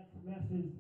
Next message.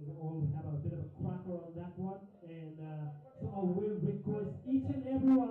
We all have a bit of a cracker on that one, and so I will request each and everyone.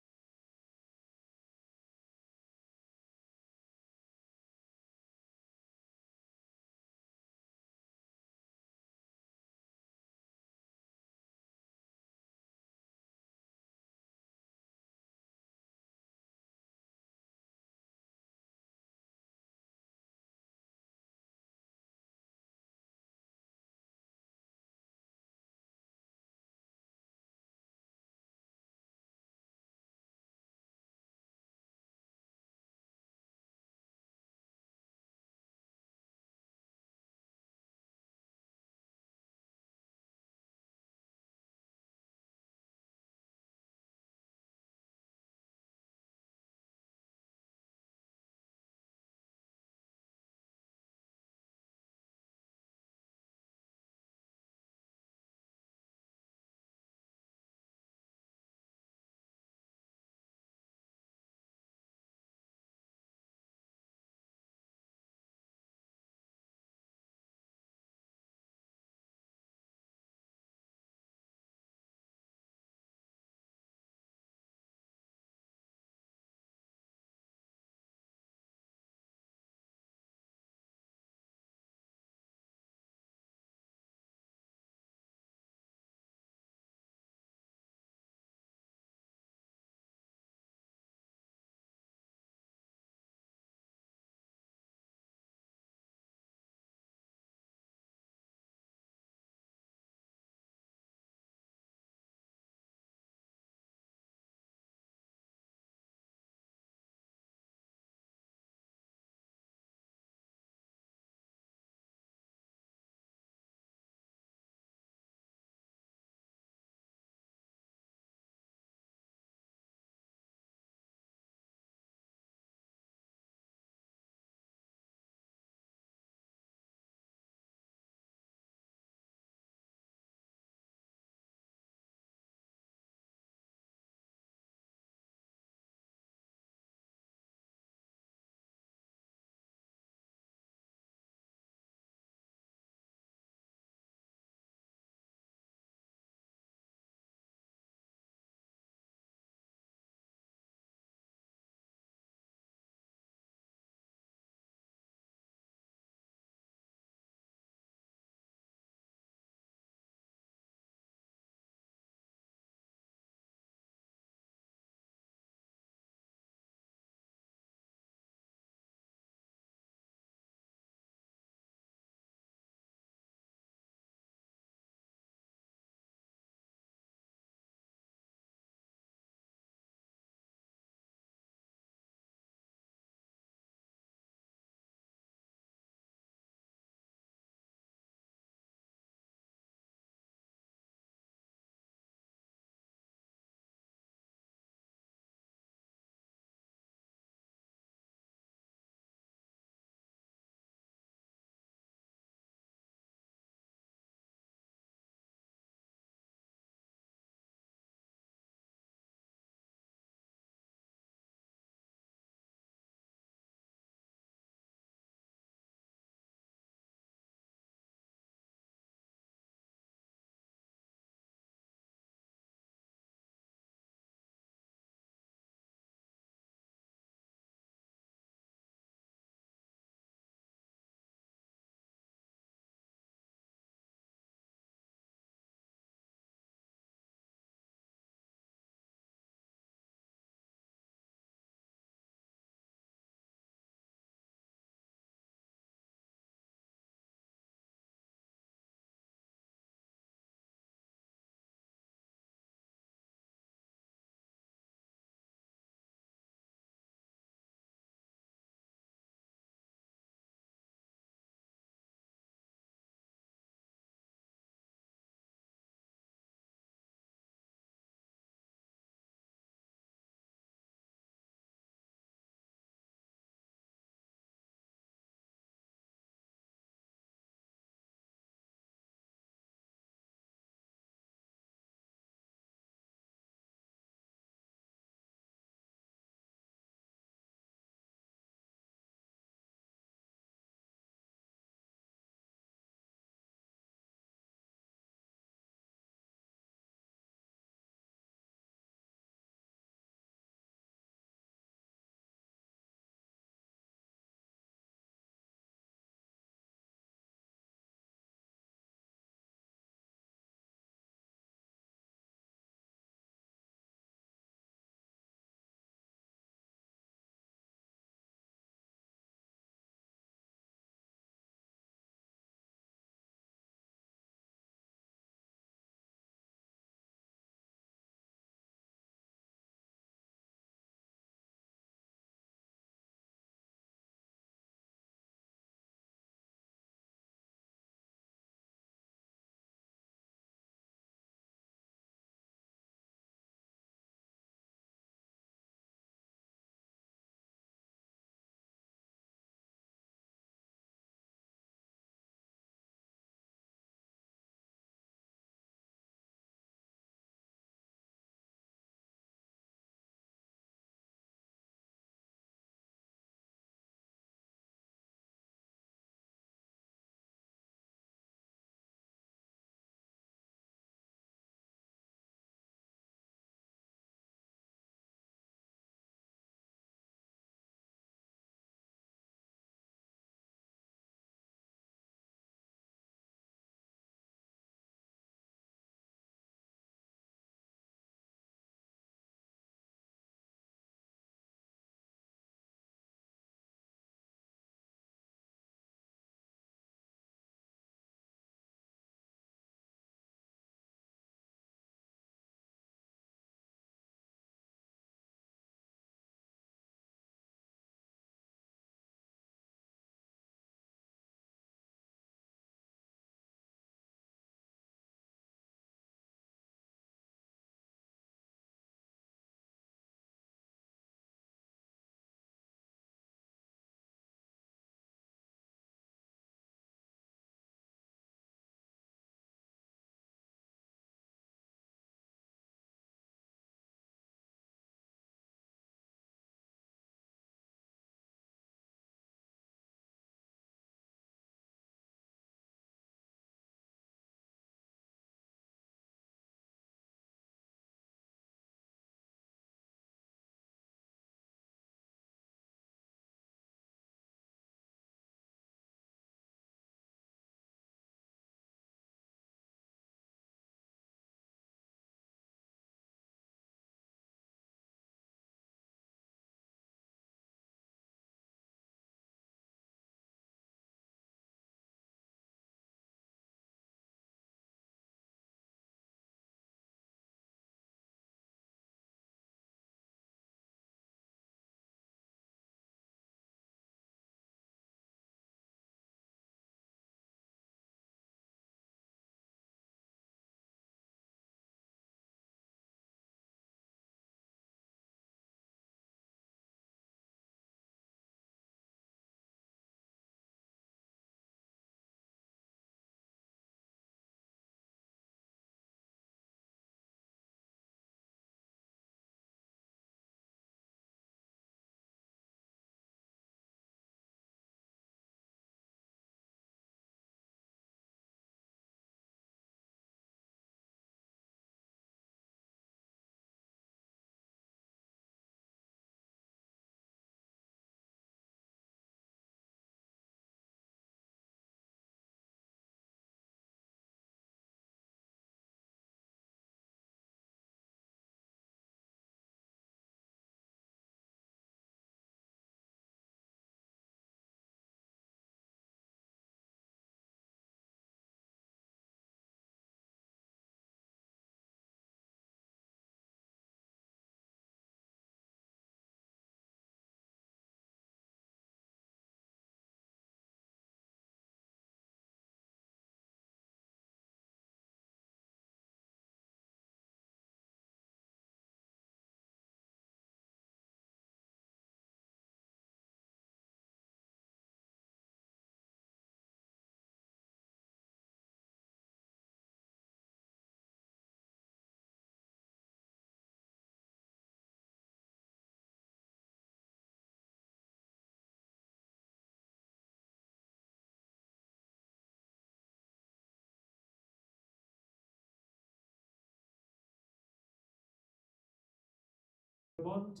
want.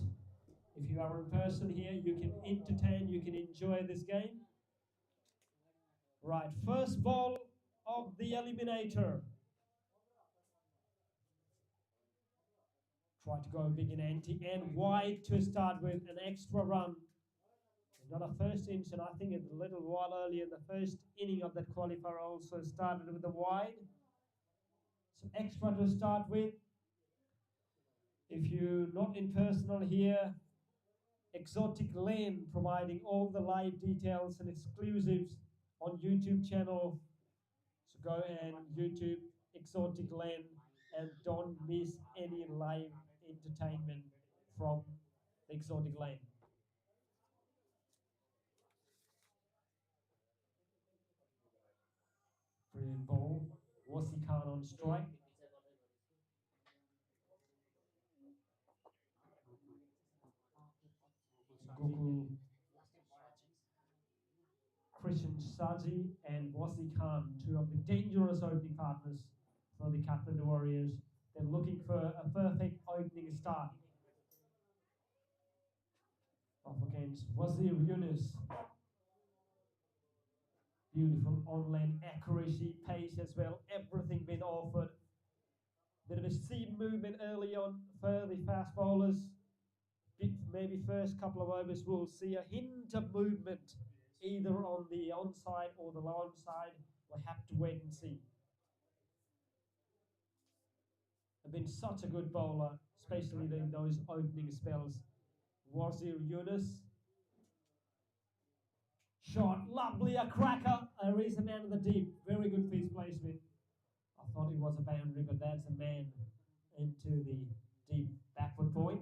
If you are in person here, you can entertain, you can enjoy this game. Right, first ball of the Eliminator. Try to go big in ante and wide to start with, an extra run. Not a first inch, and I think a little while earlier, the first inning of that qualifier also started with a wide. So extra to start with. If you're not in personal here, Exotic Lane providing all the live details and exclusives on YouTube channel. So go and YouTube Exotic Lane and don't miss any live entertainment from the Exotic Lane. Brilliant ball. Wasi Khan on strike. Google Christian Saji and Wasi Khan, two of the dangerous opening partners for the Kathmandu Warriors. They're looking for a perfect opening start. Off against Wazir Yunus. Beautiful on-lane accuracy, pace as well, everything been offered. Bit of a seam movement early on for the fast bowlers. Maybe first couple of overs we'll see a hint of movement either on the onside or the long side. We'll have to wait and see. I've been such a good bowler, especially in those opening spells. Wazir Yunus. Shot, lovely, a cracker. There is a man in the deep. Very good field placement. I thought it was a boundary, but that's a man into the deep backward point.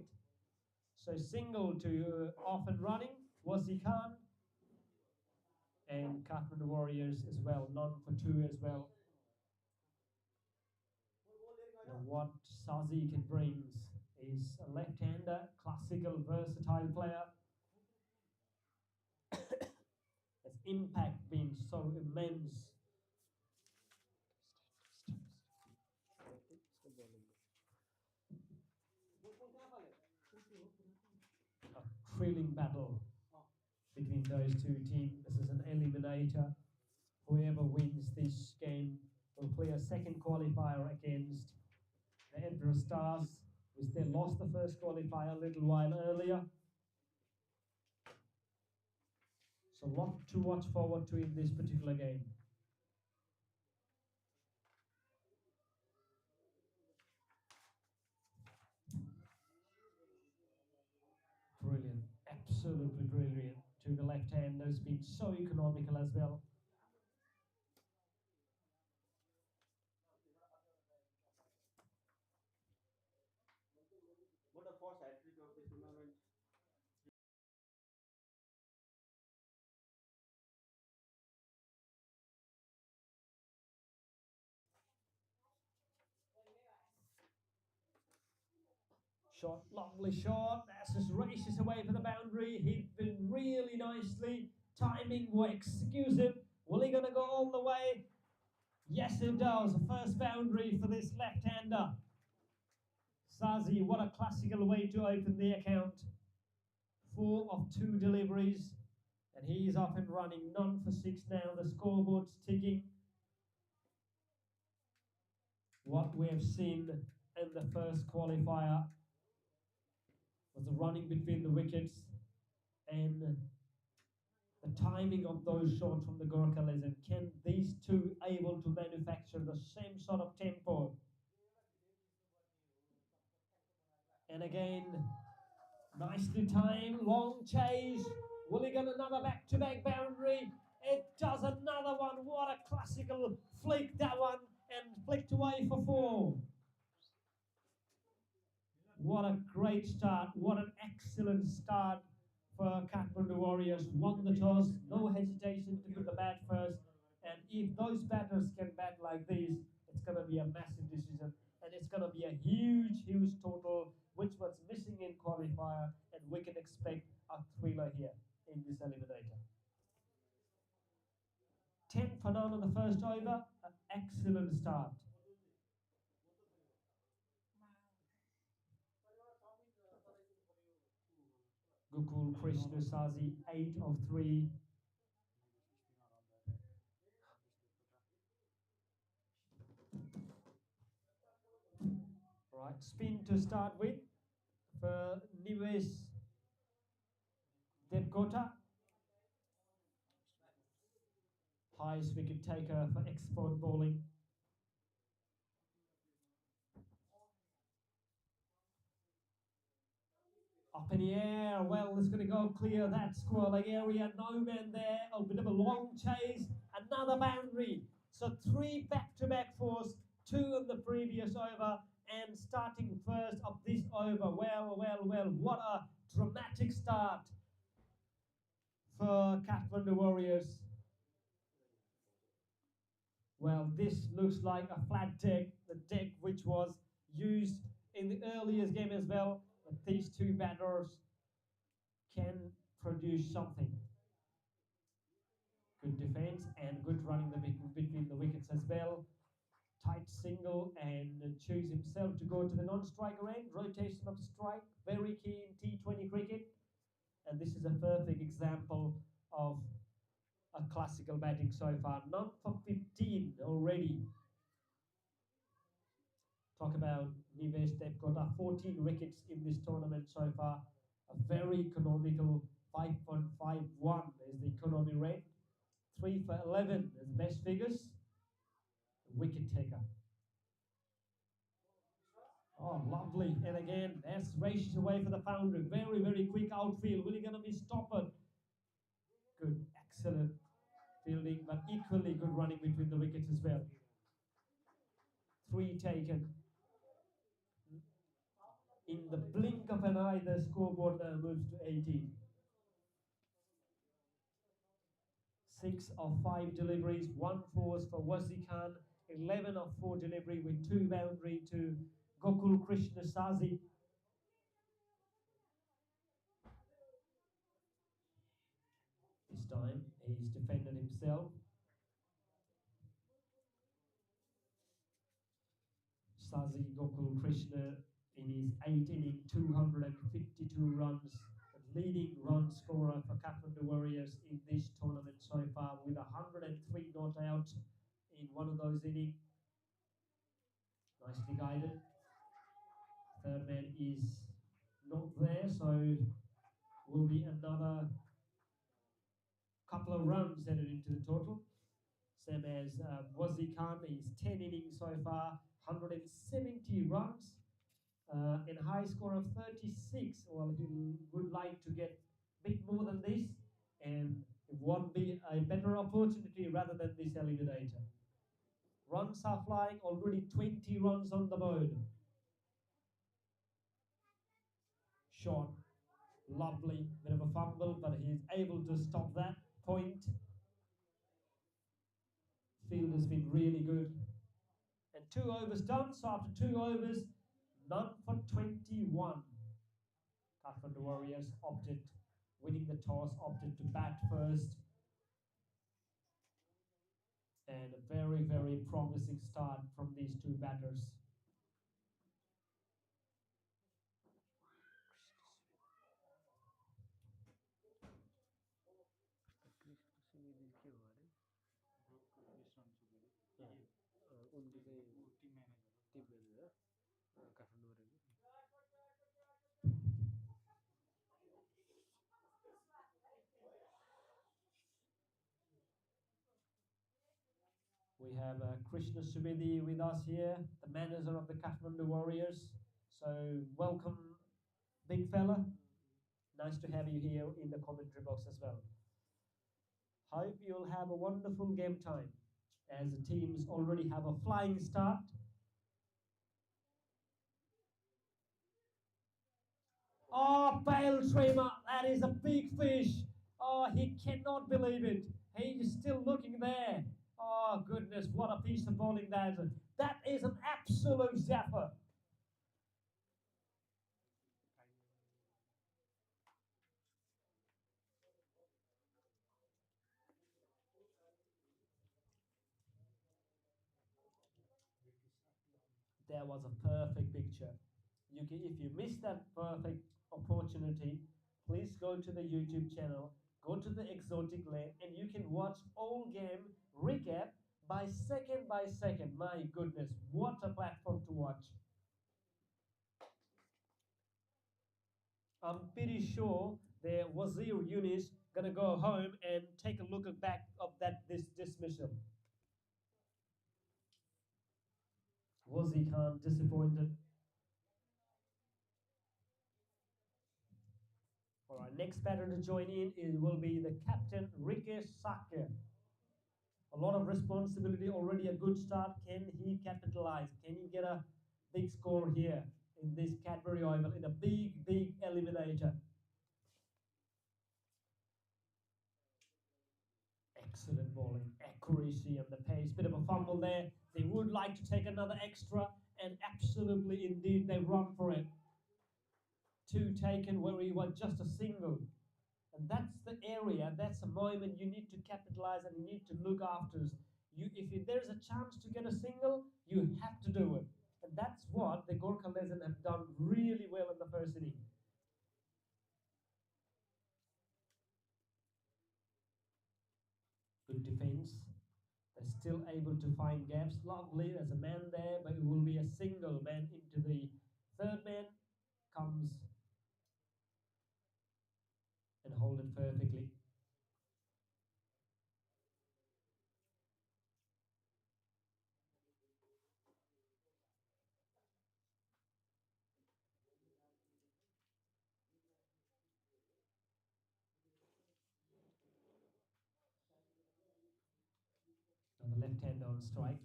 So single to off and running, Wasi Khan. And Kathmandu Warriors as well, none for two as well. Now what Sazi can bring is a left-hander, classical, versatile player. His impact been so immense. A thrilling battle between those two teams. This is an eliminator. Whoever wins this game will play a second qualifier against the Edinburgh Stars, which they lost the first qualifier a little while earlier. So a lot to watch forward to in this particular game. Brilliant, absolutely brilliant. To the left-handers, been so economical as well. What the first hat-trick of the tournament? Shot, lovely shot. That's just races away for the boundary. Hit been really nicely. Timing was exquisite. Will he gonna go all the way? Yes, it does. The first boundary for this left-hander. Sazi, what a classical way to open the account. 4 of 2 deliveries. And he's off and running. None for 6 now. The scoreboard's ticking. What we have seen in the first qualifier was the running between the wickets and the timing of those shots from the Gorkha legend. Can these two able to manufacture the same sort of tempo? And again, nicely timed, long chase. Will he get another back-to-back boundary? It does another one. What a classical flick that one, and flicked away for 4. What a great start. What an excellent start for Kathmandu Warriors. Won the toss, no hesitation to put the bat first. And if those batters can bat like this, it's going to be a massive decision. And it's going to be a huge, huge total, which was missing in qualifier. And we can expect a thriller here in this eliminator. 10 for none on the first over. An excellent start. Gokul Krishna Sazi, 8 of 3. Right, spin to start with for Nivesh Devkota. Highest wicket taker for export bowling. Up in the air, well, it's going to go clear that square leg area. No man there, a bit of a long chase, another boundary. So 3 back-to-back fours, 2 in the previous over, and starting first of this over. Well, what a dramatic start for Kathmandu Warriors. Well, this looks like a flat deck, the deck which was used in the earliest game as well. But these two batters can produce something. Good defense and good running between the wickets as well. Tight single and choose himself to go to the non-striker end. Rotation of strike, very key in T20 cricket. And this is a perfect example of a classical batting so far. None for 15 already. Talk about Nivesh Devkota, 14 wickets in this tournament so far. A very economical 5.51 is the economy rate. 3 for 11 is the best figures. Wicket taker. Oh, lovely. And again, that's races away for the boundary. Very quick outfield. Really going to be stopped. Good, excellent fielding, but equally good running between the wickets as well. 3 taken. In the blink of an eye, the scoreboard now moves to 18. 6 of 5 deliveries, 1 force for Wazir Khan, 11 of 4 delivery with 2 boundary to Gokul Krishna Sazi. This time he's defended himself. Sazi Gokul Krishna in his 8 inning, 252 runs, leading run scorer for Kathmandu Warriors in this tournament so far, with 103 not out in one of those innings. Nicely guided. Third man is not there, so will be another couple of runs added into the total. Same as Wazir Khan, he's 10 innings so far, 170 runs. And high score of 36. Well, he would like to get a bit more than this, and it won't be a better opportunity rather than this eliminator. Runs are flying, already 20 runs on the board. Shot, lovely, bit of a fumble, but he's able to stop that point. Field has been really good. And 2 overs done, so after 2 overs, none for 21. Kathmandu Warriors opted, winning the toss, opted to bat first. And a very promising start from these 2 batters. We have Krishna Subedi with us here, the manager of the Kathmandu Warriors. So welcome, big fella. Nice to have you here in the commentary box as well. Hope you'll have a wonderful game time, as the teams already have a flying start. Oh, Bale Trimmer, that is a big fish. Oh, he cannot believe it. He is still looking there. Oh, goodness, what a piece of bowling that is. That is an absolute zapper. There was a perfect picture. If you miss that perfect opportunity, please go to the YouTube channel, go to the Exotic Lane, and you can watch all game recap by second. My goodness, what a platform to watch. I'm pretty sure the Wazir Yunis gonna go home and take a look at back of this dismissal. Wazir Khan disappointed. All right, next batter to join in will be the captain Rikesh Sakya. A lot of responsibility, already a good start. Can he capitalize? Can he get a big score here in this Cadbury Oval in a big eliminator? Excellent bowling, accuracy and the pace. Bit of a fumble there. They would like to take another extra, and absolutely indeed they run for it. Two taken where he was just a single. And that's the area, that's the moment you need to capitalize and you need to look after. There's a chance to get a single, you have to do it. And that's what the Gorkha Legends have done really well in the first inning. Good defense. They're still able to find gaps. Lovely, there's a man there, but it will be a single man into the third man. Comes and hold it perfectly. Now the left hand on strike.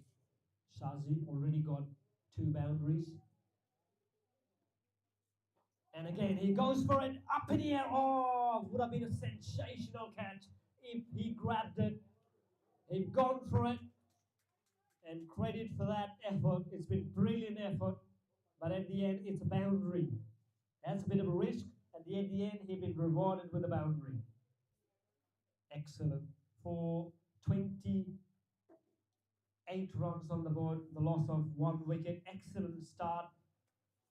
Shazi already got 2 boundaries. And again, he goes for it, up in the air. Oh, would have been a sensational catch if he grabbed it. He'd gone for it. And credit for that effort. It's been brilliant effort. But at the end, it's a boundary. That's a bit of a risk. At the end, he'd been rewarded with a boundary. Excellent. For 28 runs on the board, the loss of 1 wicket. Excellent start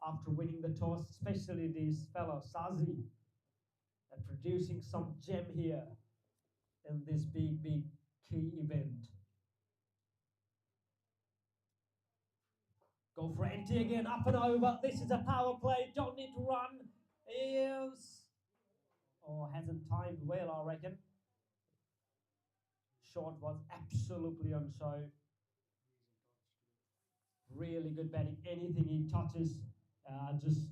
after winning the toss, especially this fellow, Sazi, and producing some gem here in this big key event. Go for anti again, up and over. This is a power play, don't need to run. Yes. Oh, hasn't timed well, I reckon. Shot was absolutely on show. Really good batting. Anything he touches, just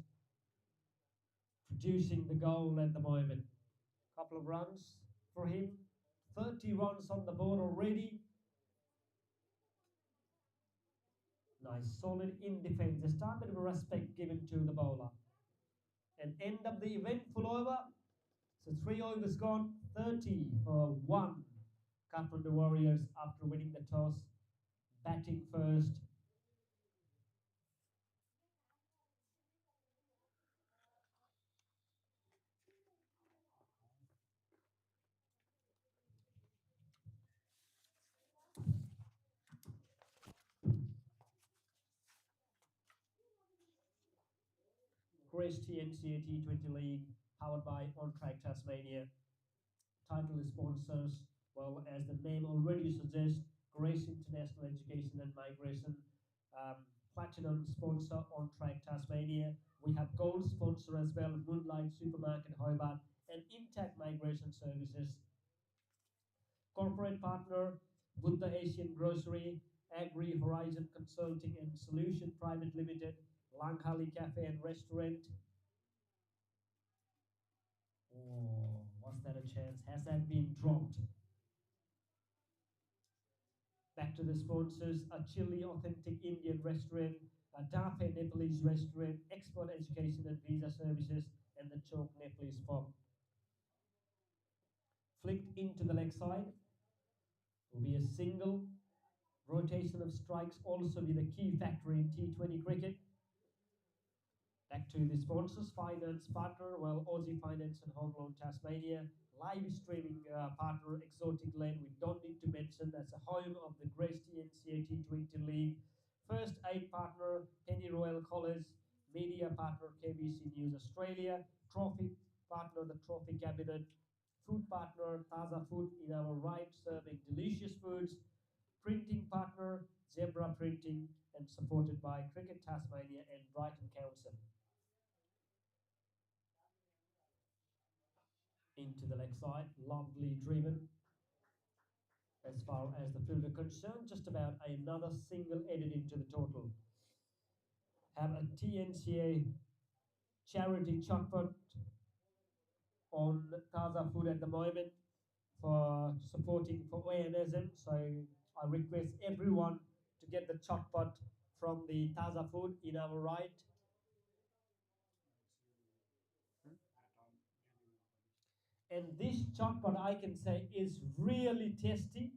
producing the goal at the moment. Couple of runs for him. 30 runs on the board already. Nice, solid in defense. Just a bit of a respect given to the bowler. And end of the event full over. So 3 overs gone, 30 for 1. Kathmandu Warriors after winning the toss, batting first. Grace TNCA T20 League, powered by On Track Tasmania. Title sponsors, well, as the name already suggests, Grace International Education and Migration. Platinum sponsor, On Track Tasmania. We have gold sponsor as well, Moonlight Supermarket Hobart and Intact Migration Services. Corporate partner, Buddha Asian Grocery, Agri Horizon Consulting and Solution Private Limited, Langhali Cafe and Restaurant. Oh, was that a chance? Has that been dropped? Back to the sponsors, a Chilli Authentic Indian Restaurant, a Danphe Nepalese Restaurant, Export Education and Visa Services, and the Chowk Nepalese Pub. Flicked into the leg side. Will be a single. Rotation of strikes also be the key factor in T20 cricket. Back to the sponsors, finance partner, well, Aussie Finance and Home Loan Tasmania. Live streaming partner, Exotic Lane. We don't need to mention that's the home of the Grace TNCA T20 League. First aid partner, Penny Royal College. Media partner, KBC News Australia. Trophy partner, the trophy cabinet, food partner, Taza Food in our right, serving delicious foods, printing partner, Zebra Printing, and supported by Cricket Tasmania and Brighton Council. Into the leg side, lovely driven. As far as the field are concerned, just about another single added into the total. Have a TNCA charity chocolate on Taza Food at the moment for supporting for ONSM. So I request everyone to get the chocolate from the Taza Food in our right. And this chocolate, I can say, is really tasty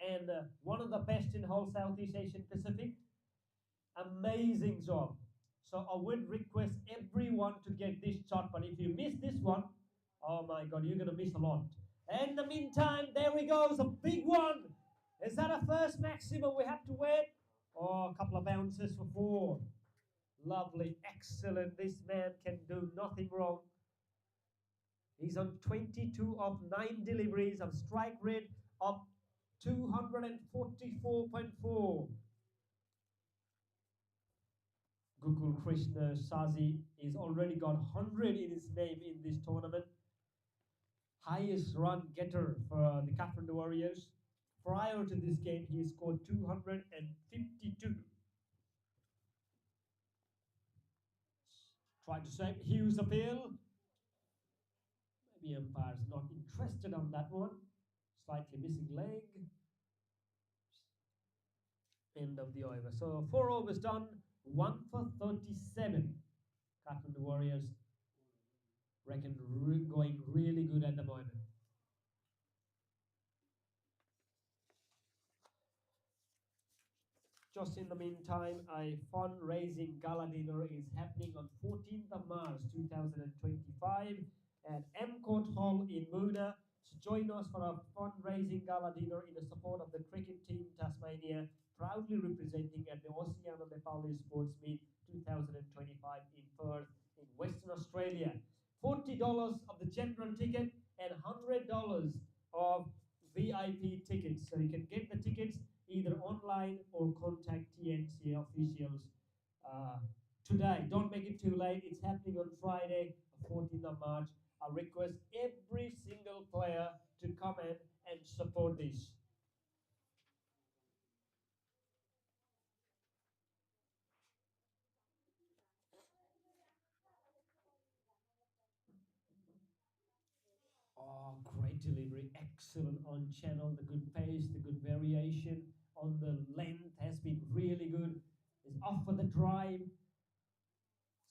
and one of the best in whole Southeast Asian Pacific. Amazing job. So I would request everyone to get this chocolate. If you miss this one, oh my God, you're going to miss a lot. And in the meantime, there we go, it's a big one. Is that a first maximum we have to wait? Oh, a couple of bounces for 4. Lovely, excellent. This man can do nothing wrong. He's on 22 of 9 deliveries of strike rate of 244.4. Gokul Krishna Sazi is already got 100 in his name in this tournament. Highest run getter for the Kathmandu Warriors. Prior to this game, he scored 252. Try to save Hughes' appeal. Maybe umpire's not interested on that one. Slightly missing leg. End of the over. So 4 overs done. 1 for 37. Kathmandu Warriors reckon going really good at the moment. Just in the meantime, a fundraising gala dinner is happening on 14th of March 2025 at M Court Hall in Moona. So join us for a fundraising gala dinner in the support of the cricket team Tasmania, proudly representing at the Oceania Nepalese Sports Meet 2025 in Perth in Western Australia. $40 of the general ticket and $100 of VIP tickets. So you can get the tickets either online or contact TNCA officials today. Don't make it too late. It's happening on Friday, the 14th of March. I request every single player to come in and support this. Oh, great delivery. Excellent on channel. The good pace, the good variation on the length has been really good. Is off for the drive.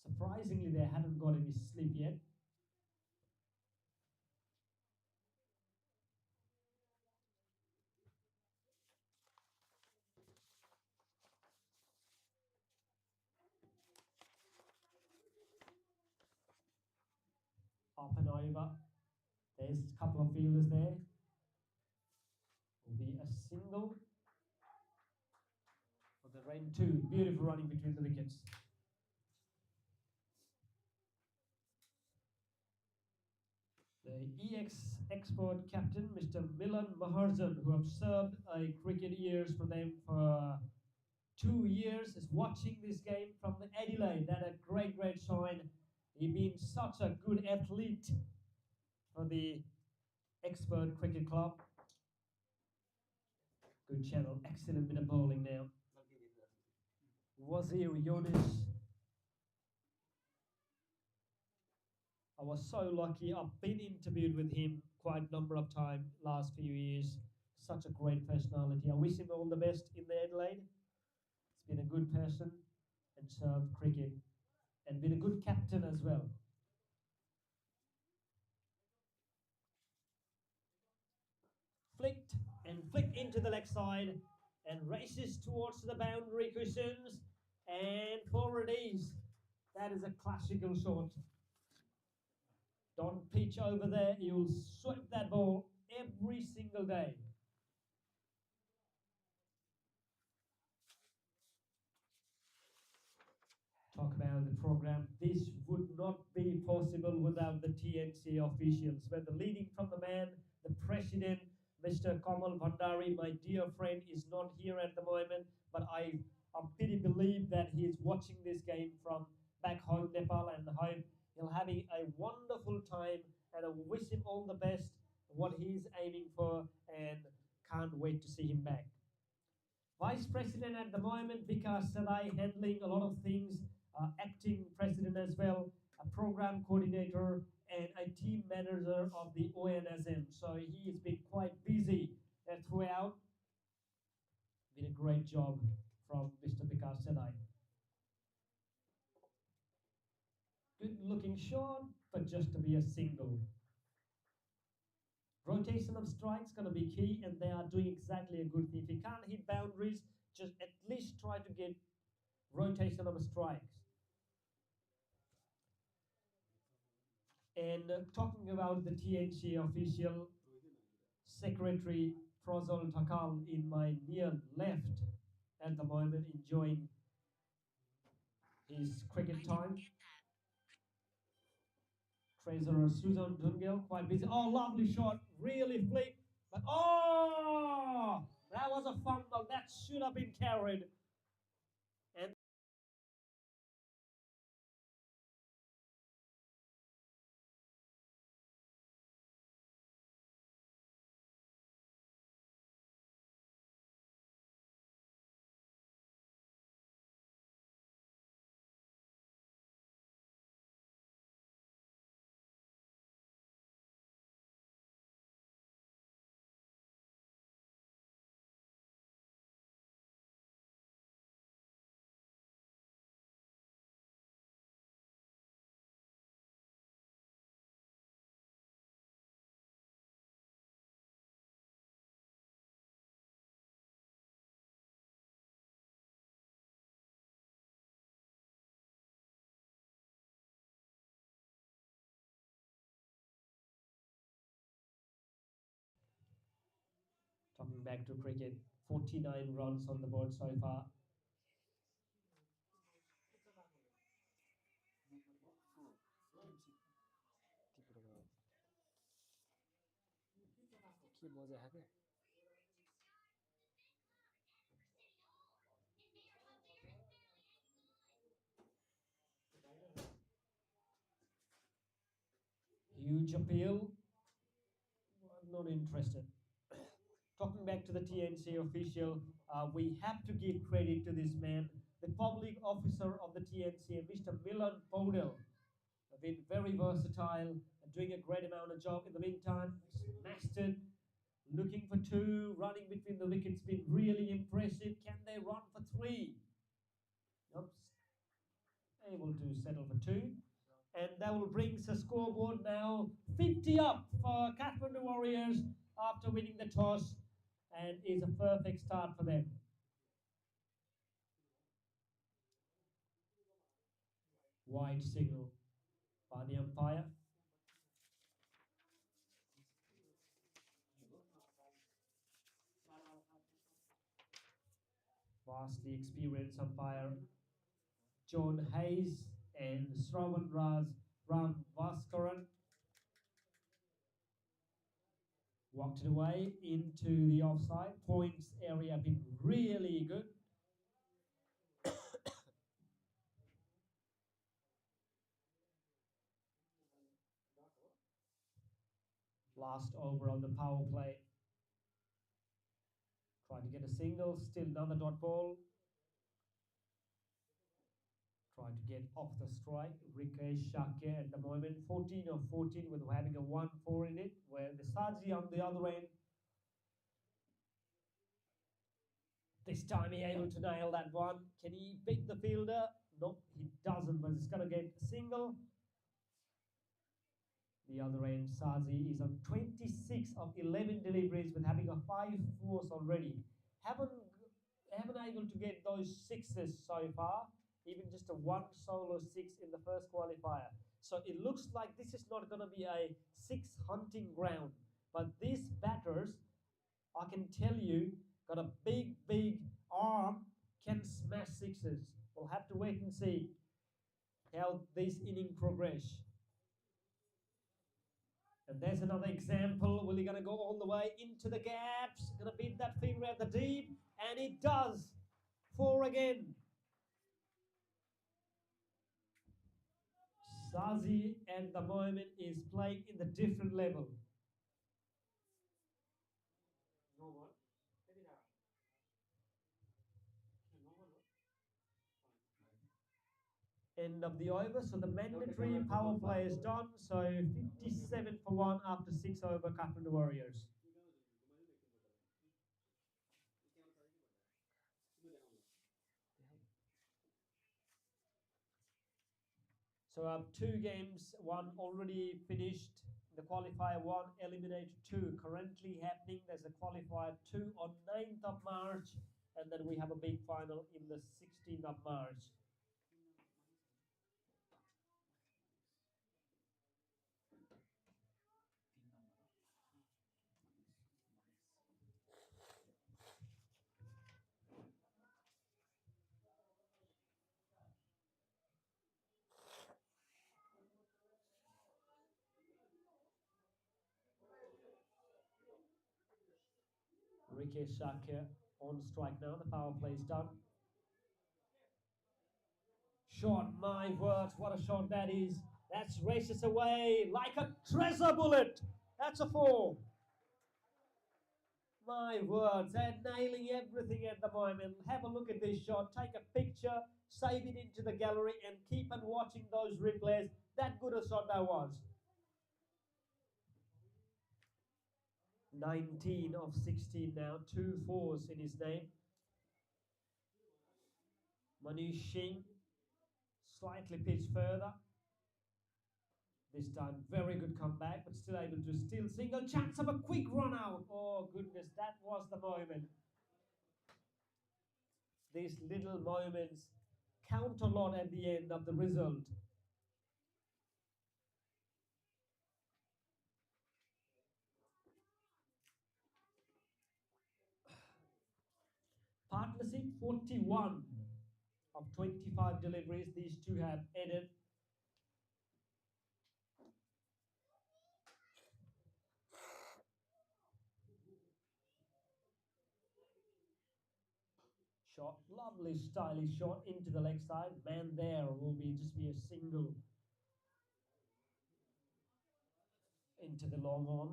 Surprisingly, they haven't got any slip yet. Up and over. There's a couple of fielders there. Will be a single for the rain 2. Beautiful running between the wickets. The EX export captain, Mr. Milan Maharzan, who have served a cricket years for them for 2 years, is watching this game from the Adelaide. That a great sign. He been such a good athlete for the expert cricket club. Good channel, excellent bit of bowling now. Wazir Yonis. I was so lucky. I've been interviewed with him quite a number of times last few years. Such a great personality. I wish him all the best in the Adelaide. He's been a good person and served cricket and been a good captain as well. Flicked and flicked into the leg side and races towards the boundary cushions and forward is. That is a classical shot. Don't pitch over there. You'll sweep that ball every single day. talk about the program. This would not be possible without the TNC officials. Where the leading from the man, the president, Mr. Kamal Bhandari, my dear friend, is not here at the moment, but I pretty believe that he is watching this game from back home, Nepal, and hope he'll having a wonderful time. And I wish him all the best, what he's aiming for, and can't wait to see him back. Vice President at the moment, Vikas Sadai, handling a lot of things, acting president as well, a program coordinator, and a team manager of the ONSM. So he has been quite busy throughout. Been a great job from Mr. Vikas Sadai. Good looking shot, but just to be a single. Rotation of strikes going to be key, and they are doing exactly a good thing. If you can't hit boundaries, just at least try to get rotation of strikes. And talking about the TNC official, Secretary Prozol Takal in my near left at the moment, enjoying his cricket time. Treasurer Susan Dungel, quite busy. Oh, lovely shot, really flick. But oh, that was a fumble. That should have been carried. And coming back to cricket, 49 runs on the board so far. Huge appeal. I'm not interested. Talking back to the TNC official, we have to give credit to this man, the public officer of the TNC, Mr. Milan Podel. Been very versatile, doing a great amount of job in the meantime. Smashed it, looking for two, running between the wickets, been really impressive. Can they run for three? Nope. Able to settle for two. And that will bring the scoreboard now 50 up for Kathmandu Warriors after winning the toss, and is a perfect start for them. Wide signal by the umpire. Vastly experienced umpire John Hayes and Shravan Ram Vaskaran walked it away into the offside. Points area been really good. Last over on the power play. Trying to get a single, still another dot ball. Trying to get off the strike. Rikesh Shake at the moment, 14 of 14 with having a 1-4 in it, where the Saji on the other end. This time he able to nail that one. Can he beat the fielder? Nope, he doesn't, but it's going to get a single. The other end, Sazi is on 26 of 11 deliveries with having a 5 force already. Haven't able to get those sixes so far, even just a one solo six in the first qualifier. So it looks like this is not going to be a six hunting ground. But these batters, I can tell you, got a big arm, can smash sixes. We'll have to wait and see. how this inning progress. And there's another example. Will he going to go all the way into the gaps? Going to beat that finger at the deep. And it does. 4 again. Sazi at the moment is playing in the different level. No ball. End of the over, so the mandatory power play is done. So 57 for 1 after 6 over Kathmandu Warriors. So 2 games, 1 already finished. The qualifier 1, Eliminator 2 currently happening. There's a qualifier 2 on 9th of March, and then we have a big final in the 16th of March. Showk on strike now. The power play is done. Shot, my words, what a shot that is. That's races away like a treasure bullet. That's a 4. My words, they're nailing everything at the moment. Have a look at this shot. Take a picture, save it into the gallery, and keep on watching those replays. That good a shot that was. 19 of 16 now. 2 4s in his name. Manish Singh slightly pitched further. This time, very good comeback, but still able to steal. Single chance of a quick run out. Oh, goodness, that was the moment. These little moments count a lot at the end of the result. Partnership 41 of 25 deliveries. These two have added. Shot, lovely stylish shot into the leg side. Man there will just be a single into the long on.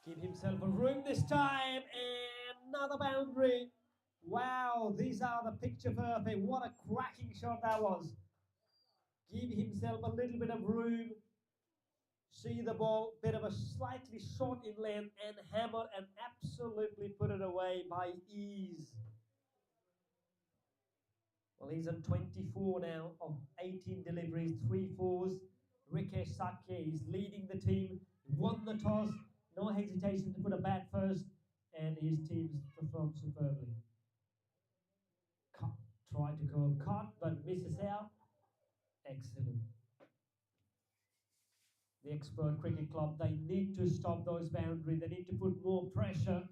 Give himself a room this time, and another boundary. Wow, these are the picture perfect. What a cracking shot that was. Give himself a little bit of room. See the ball, bit of a slightly short in length, and hammer and absolutely put it away by ease. Well, he's on 24 now of 18 deliveries, 3 4s. Showk is leading the team, won the toss, no hesitation to put a bat first, and his team's performed superbly. Tried to go cut, but misses out. Excellent. The Expert Cricket Club, they need to stop those boundaries. They need to put more pressure.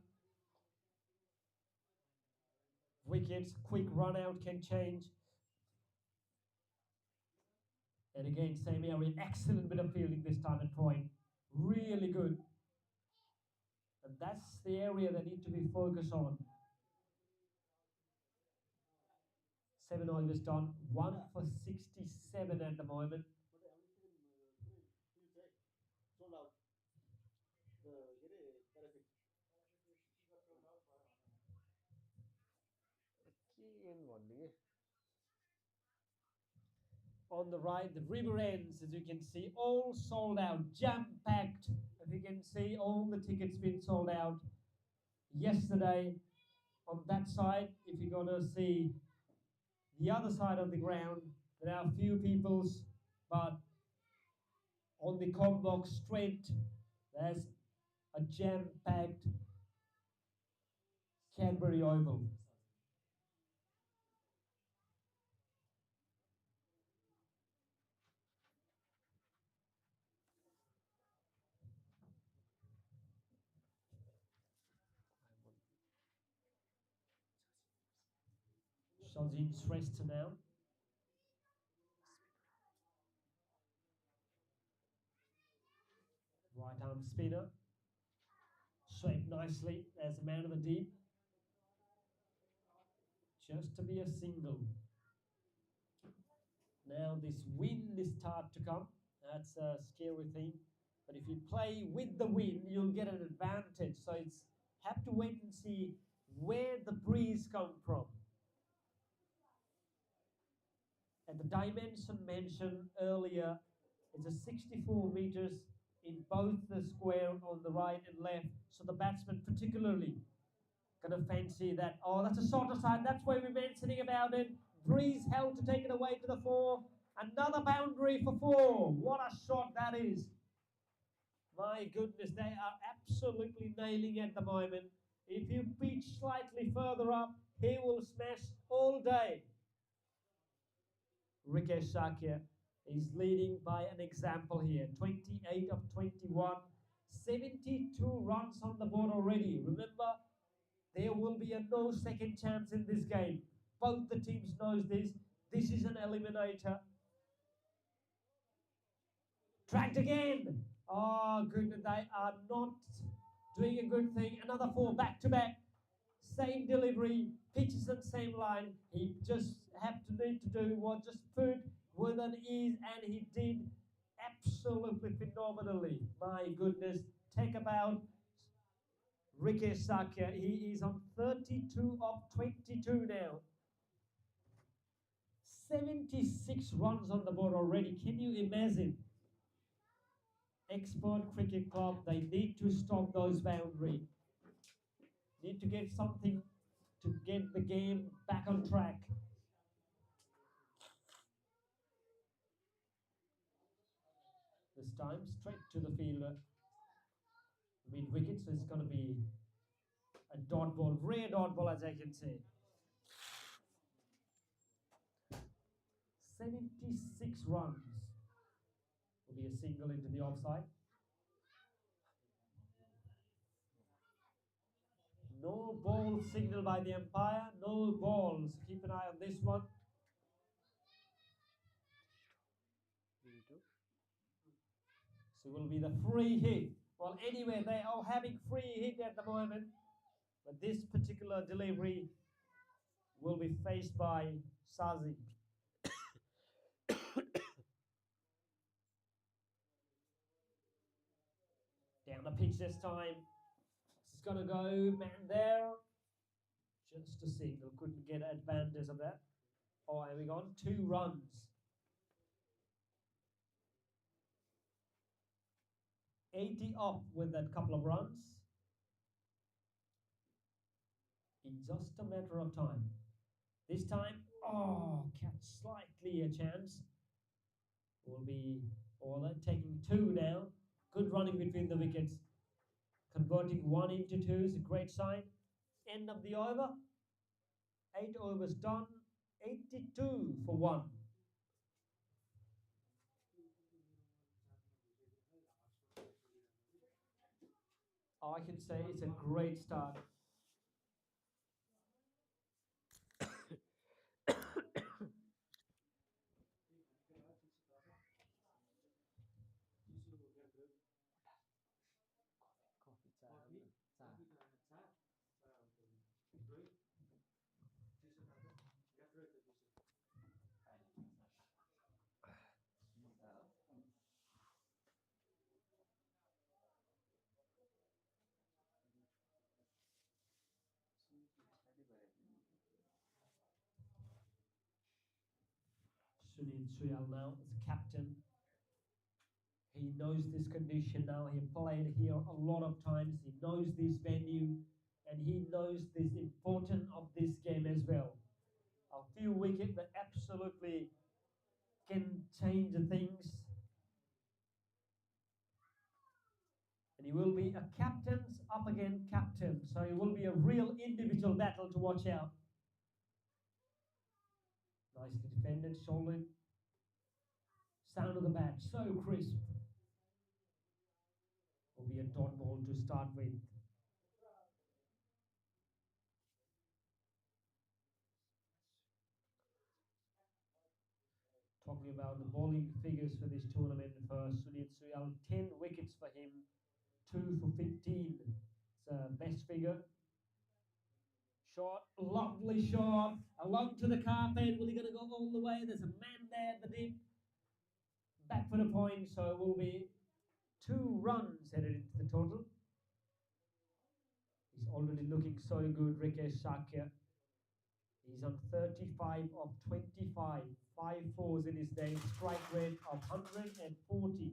Wickets, quick run out can change. And again, same area, excellent bit of fielding this time at point. Really good. And that's the area they need to be focused on. 7 overs done, 1 for 67 at the moment. Sold out. On the right, the river ends, as you can see, all sold out, jam-packed. As you can see, all the tickets been sold out yesterday. On that side, if you're going to see the other side of the ground, there are a few peoples, but on the Combox straight, there's a jam-packed Cadbury Oval. Shazin Shrestha now. Right arm spinner. Shaped nicely as a man of the deep. Just to be a single. Now this wind is start to come. That's a scary thing. But if you play with the wind, you'll get an advantage. So it's have to wait and see where the breeze come from. And the dimension mentioned earlier is a 64 meters in both the square on the right and left. So the batsman particularly gonna fancy that. Oh, that's a shorter side. That's why we're mentioning about it. Breeze held to take it away to the 4. Another boundary for 4. What a shot that is. My goodness, they are absolutely nailing at the moment. If you pitch slightly further up, he will smash all day. Rikesh Shakya is leading by an example here. 28 of 21. 72 runs on the board already. Remember, there will be a no second chance in this game. Both the teams knows this. This is an eliminator. Dragged again. Oh, goodness, they are not doing a good thing. Another 4 back-to-back. Same delivery, pitches on same line. He just need to do what just put with an ease, and he did absolutely phenomenally. My goodness, take about Rikesh Shakya. He is on 32 of 22 now. 76 runs on the board already. Can you imagine? Expert Cricket Club, they need to stop those boundaries. Need to get something to get the game back on track. This time straight to the fielder. Mid wicket, so it's going to be a dot ball, rare dot ball as I can say. 76 runs. Will be a single into the offside. No ball signal by the umpire, no balls. Keep an eye on this one. So will be the free hit. Well, anyway, they are having free hit at the moment. But this particular delivery will be faced by Sazi. Down the pitch this time. It's going to go, man there. Just a single. Couldn't get advantage of that. Oh, here we go. 2 runs. 80 up with that couple of runs. In just a matter of time. This time, oh, catch slightly a chance. Will be Orla taking 2 now. Good running between the wickets. Converting 1 into 2 is a great sign. End of the over. 8 overs done. 82 for 1. I can say it's a great start. Sunil Suyal now as captain. He knows this condition now. He played here a lot of times. He knows this venue and he knows this importance of this game as well. A few wickets that absolutely can change the things. And he will be a captain's up again captain. So it will be a real individual battle to watch out. Nicely defended, solid. Sound of the bat, so crisp. Will be a dot ball to start with. Talking about the bowling figures for this tournament for Sunil Suyal, 10 wickets for him, 2 for 15. It's a best figure. Shot, lovely shot, along to the carpet. Will he going to go all the way? There's a man there at the deep. Back for the point, so it will be 2 runs headed into the total. He's already looking so good, Rikesh Shakya. He's on 35 of 25, 5 fours in his day, strike rate of 140.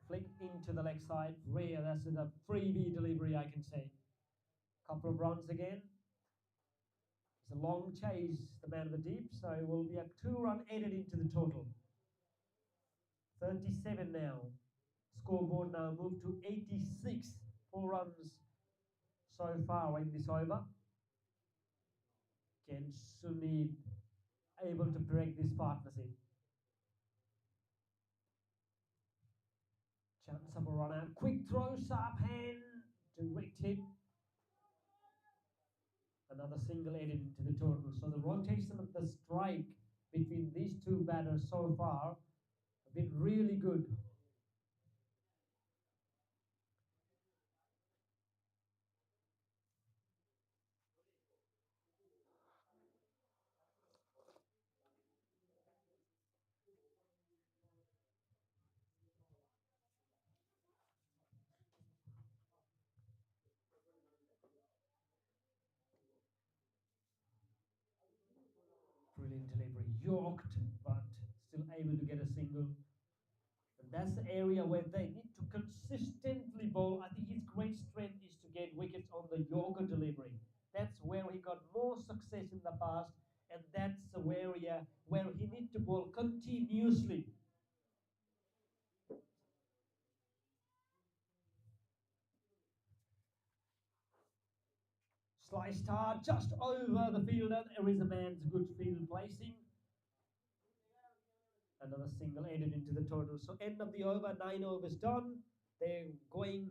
Flick into the leg side, rear, that's a freebie delivery I can say. Couple of runs again. It's a long chase, the man of the deep, so it will be a 2-run added into the total. 37 now. Scoreboard now moved to 86. 4 runs so far in this over. Can Sunil able to break this partnership? Chance of a run out. Quick throw, sharp hand, direct hit. Another single added into the total. So the rotation of the strike between these 2 batters so far have been really good. Brilliant delivery, yorked, but still able to get a single. And that's the area where they need to consistently bowl. I think his great strength is to get wickets on the Yorker delivery. That's where he got more success in the past, and that's the area where he needs to bowl continuously. Slice hard just over the fielder. There is a man's good field placing. Another single added into the total. So end of the over, 9 overs done. They're going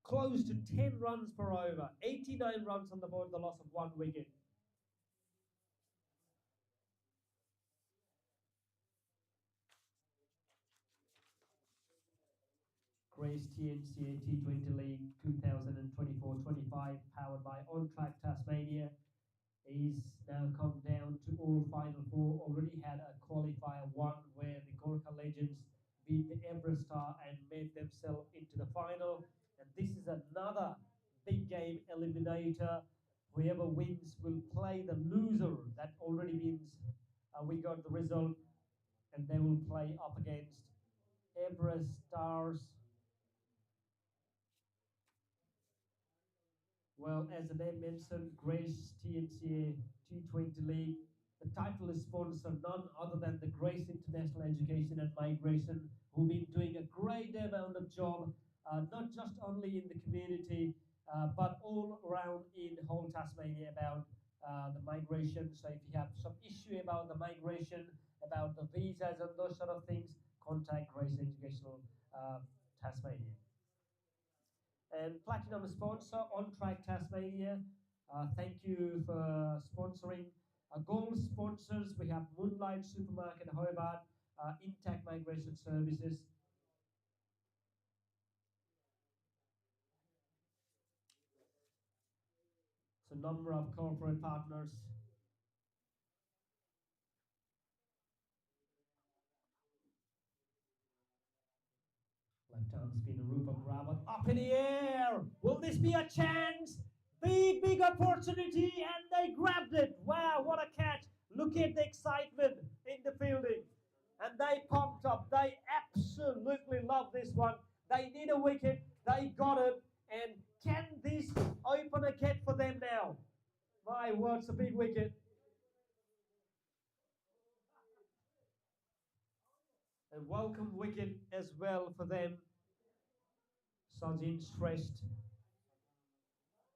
close to 10 runs per over. 89 runs on the board, the loss of 1 wicket. Grace TNCA T20 League 2024-25, powered by On Track Tasmania. He's now come down to all final 4. Already had a qualifier 1 where the Gorkha Legends beat the Everest Star and made themselves into the final. And this is another big game eliminator. Whoever wins will play the loser. That already means we got the result, and they will play up against Everest Stars. Well, as the name mentioned, Grace TNCA T20 League. The title is sponsored none other than the Grace International Education and Migration, who've been doing a great amount of job, not just only in the community, but all around in whole Tasmania about the migration. So if you have some issue about the migration, about the visas and those sort of things, contact Grace Educational Tasmania. And platinum sponsor, On Track Tasmania. Thank you for sponsoring. Gold sponsors, we have Moonlight Supermarket Hobart, Intact Migration Services. So number of corporate partners. Left arm spinner, Rupa Rawat up in the air. Will this be a chance? Big opportunity, and they grabbed it. Wow, what a catch. Look at the excitement in the fielding. And they pumped up. They absolutely love this one. They need a wicket. They got it. And can this open a gate for them now? My word, it's a big wicket. And welcome wicket as well for them. Sajin Shrestha,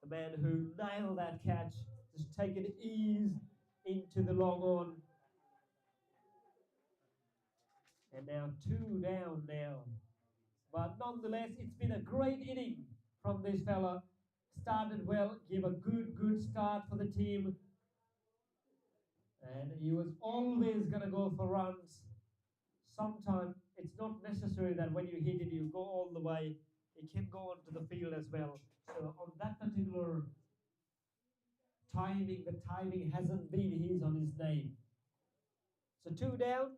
the man who nailed that catch, just taken ease into the long on. And now 2 down now. But nonetheless, it's been a great inning from this fella. Started well, gave a good start for the team. And he was always going to go for runs. Sometimes it's not necessary that when you hit it, you go all the way. It can go onto the field as well. So on that particular timing, the timing hasn't been his on his name. So 2 down,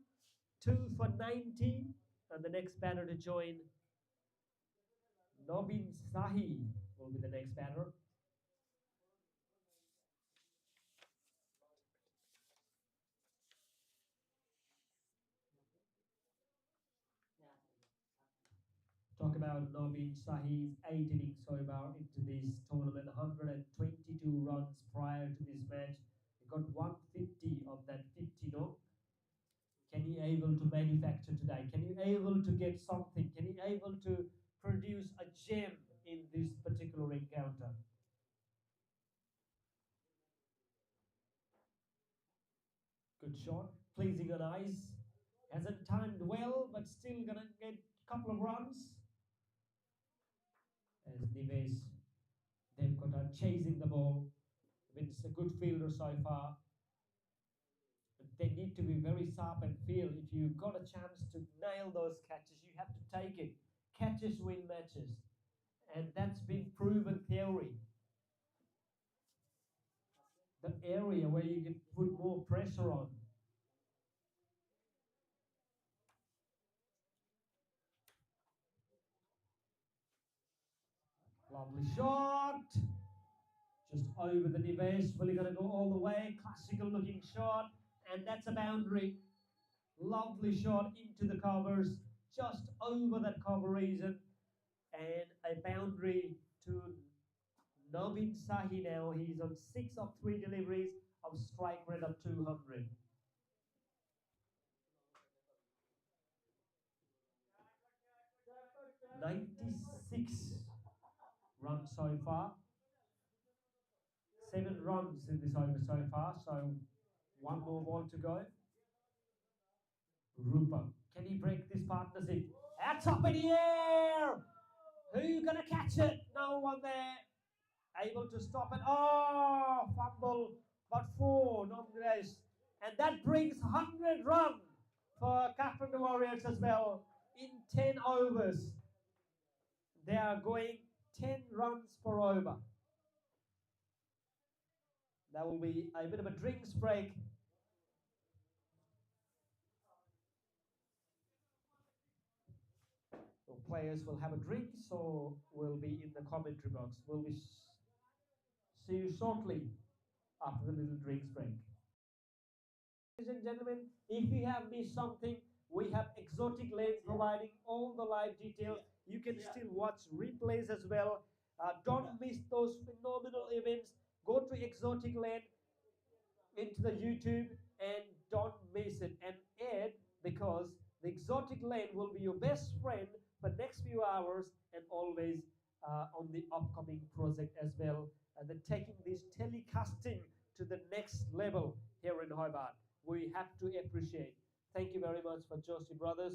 2 for 90. And the next batter to join, Nobin Sahi will be the next batter. Talk about Nobin Sahi's 8 innings so far into this tournament, 122 runs prior to this match. He got 150 of that 50 knock. Can he able to manufacture today? Can he able to get something? Can he able to produce a gem in this particular encounter? Good shot, pleasing on eyes. Hasn't timed well, but still gonna get a couple of runs. As Nives, Devkota chasing the ball. It's a good fielder so far. But they need to be very sharp and feel. If you got a chance to nail those catches, you have to take it. Catches win matches. And that's been proven theory. The area where you can put more pressure on. Lovely shot. Just over the Nives. Will he gonna go all the way? Classical looking shot. And that's a boundary. Lovely shot into the covers. Just over that cover region. And a boundary to Nobin Sahi now. He's on 6 of 3 deliveries of strike rate of 200. "96 runs so far. 7 runs in this over so far, so 1 more ball to go. Rupa, can he break this partnership? That's up in the air! Who gonna catch it? No one there. Able to stop it. Oh, fumble, but 4 nonetheless. And that brings 100 runs for Kathmandu Warriors as well in 10 overs. They are going 10 runs per over. That will be a bit of a drinks break. So players will have a drink, so we'll be in the commentary box. We'll be see you shortly after the little drinks break. Ladies and gentlemen, if you have missed something, we have Exotic Lane providing all the live details. You can still watch replays as well. Don't miss those phenomenal events. Go to Exotic Lane into the YouTube and don't miss it. And add, because the Exotic Lane will be your best friend for next few hours and always on the upcoming project as well. And they're taking this telecasting to the next level here in Hobart. We have to appreciate. Thank you very much for Josie Brothers.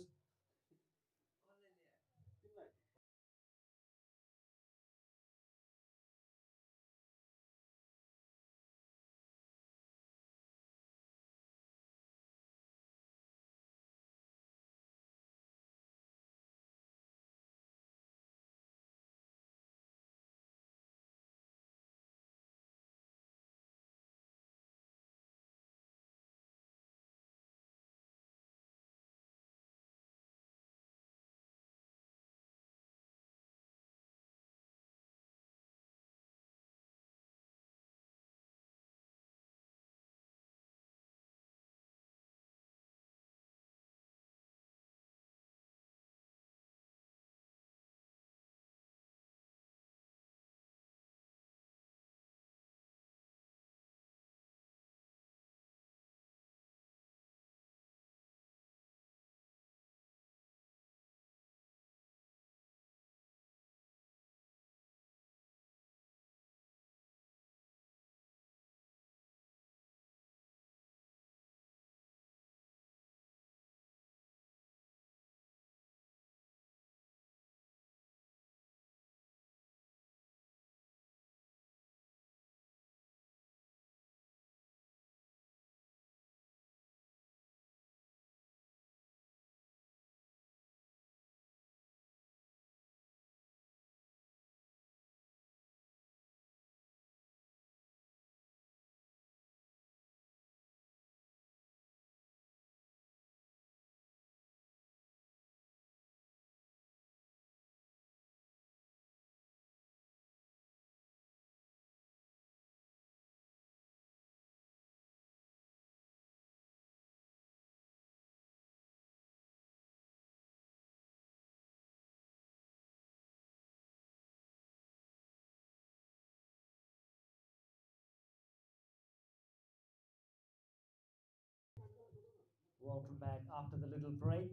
Welcome back after the little break.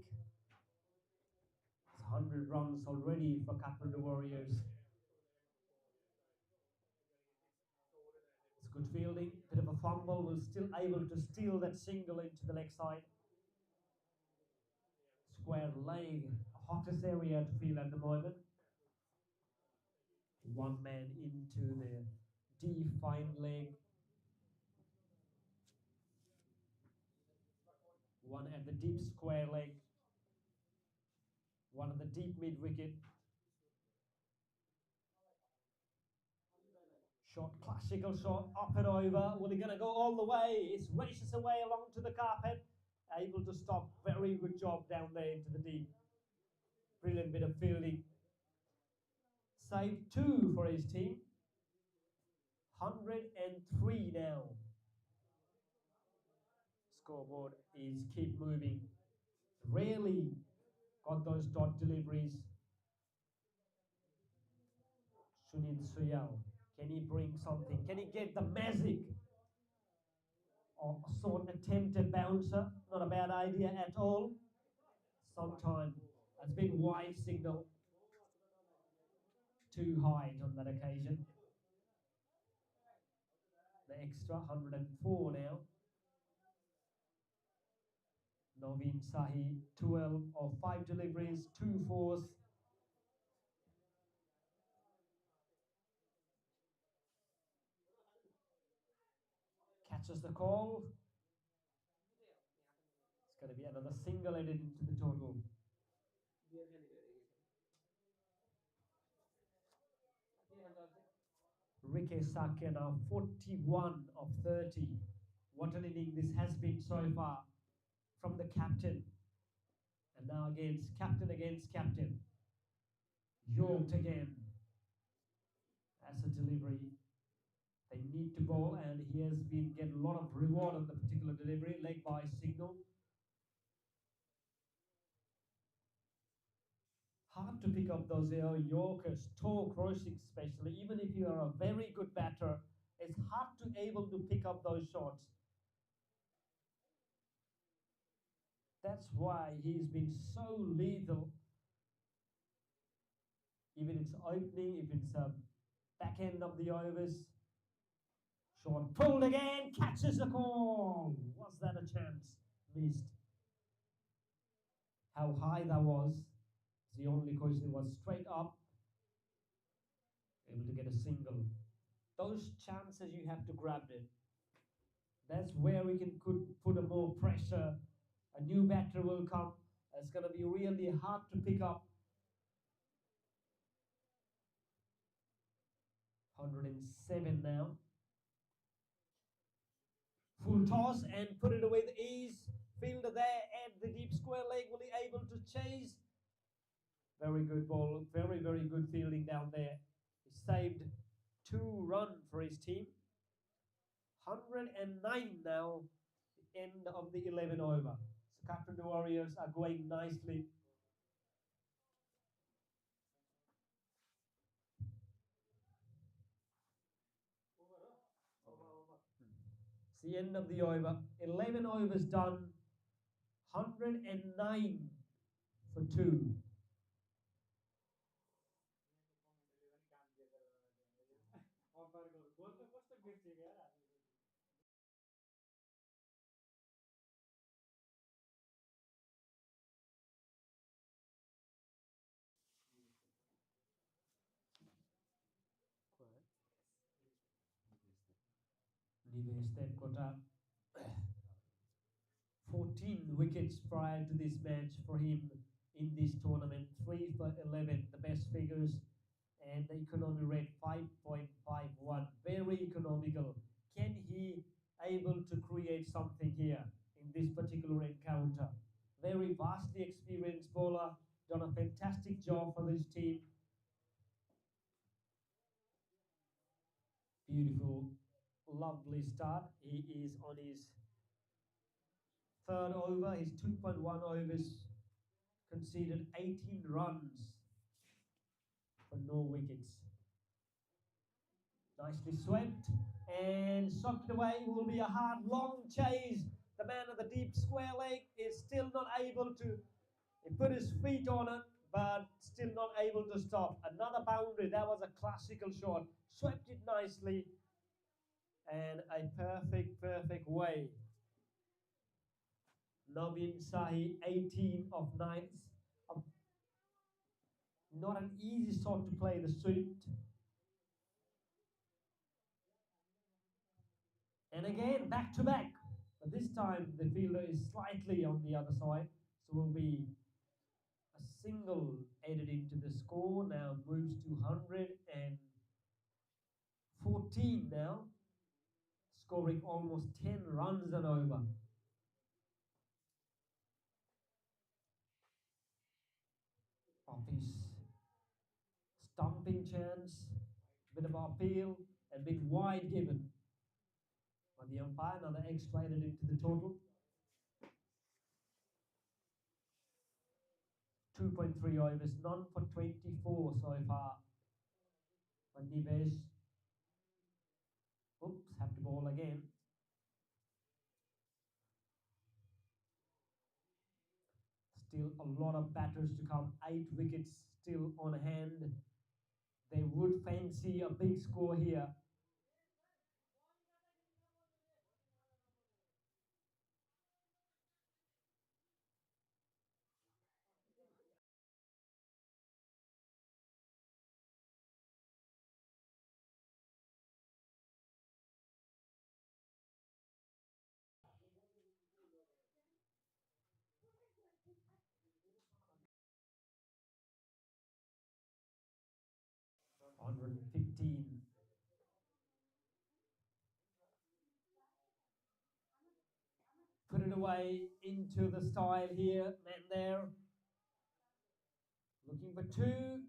It's 100 runs already for Kathmandu Warriors. It's good fielding, bit of a fumble, was still able to steal that single into the leg side. Square leg, hottest area to field at the moment. One man into the defined leg. One at the deep square leg. One at the deep mid wicket. Shot, classical shot, up and over. Well, he's going to go all the way. It races away along to the carpet. Able to stop. Very good job down there into the deep. Brilliant bit of fielding. Saved 2 for his team. 103 now. Scoreboard is keep moving. Rarely got those dot deliveries. Sunit Suyal. Can he bring something? Can he get the magic? Or sort attempted bouncer? Not a bad idea at all. Sometime has been wide signal. Too high on that occasion. The extra 104 now. Naveen Sahi, 12 of 5 deliveries, 2 fours. Catches the call. It's going to be another single added into the total. Rike Sake now 41 of 30. What an inning this has been so far from the captain. And now against captain. York again. That's a delivery. They need to bowl, and he has been getting a lot of reward on the particular delivery. Leg by signal. Hard to pick up those Yorkers, toe crossing especially. Even if you are a very good batter, it's hard to able to pick up those shots. That's why he's been so lethal. Even it's opening, if it's a back end of the overs. Short pulled again, catches the call. Was that a chance? Missed. How high that was is the only question. It was straight up. Able to get a single. Those chances you have to grab it. That's where we can put a more pressure. A new batter will come. It's going to be really hard to pick up. 107 now. Full toss and put it away with ease. Fielder there at the deep square leg. Will he able to chase? Very good ball. Very, very good fielding down there. He saved 2 runs for his team. 109 now. The end of the 11 over. So Kathmandu Warriors are going nicely. It's the end of the over. 11 overs done. 109 for 2. Nivesh got 14 wickets prior to this match for him in this tournament. 3 for 11, the best figures. And the economy rate 5.51. Very economical. Can he able to create something here in this particular encounter? Very vastly experienced bowler. Done a fantastic job for this team. Beautiful, lovely start. He is on his 3rd over, his 2.1 overs, conceded 18 runs for no wickets. Nicely swept and sucked away. Will be a hard, long chase. The man at the deep square leg is still not able to put his feet on it, but still not able to stop. Another boundary. That was a classical shot. Swept it nicely. And a perfect way. Navin Sahi, 18 of 9. Not an easy shot to play the sweep. And again, back to back. But this time the fielder is slightly on the other side. So will be a single added into the score. Now moves to 114 now. Scoring almost 10 runs and over. Off his stumping chance. Bit of appeal and bit wide given by the umpire. Another extra added into the total. 2.3 overs, none for 24 so far. But Nivesh, oops, have to bowl again. Still a lot of batters to come. 8 wickets still on hand. They would fancy a big score here. On 115. Put it away into the style here. Man there. Looking for 2.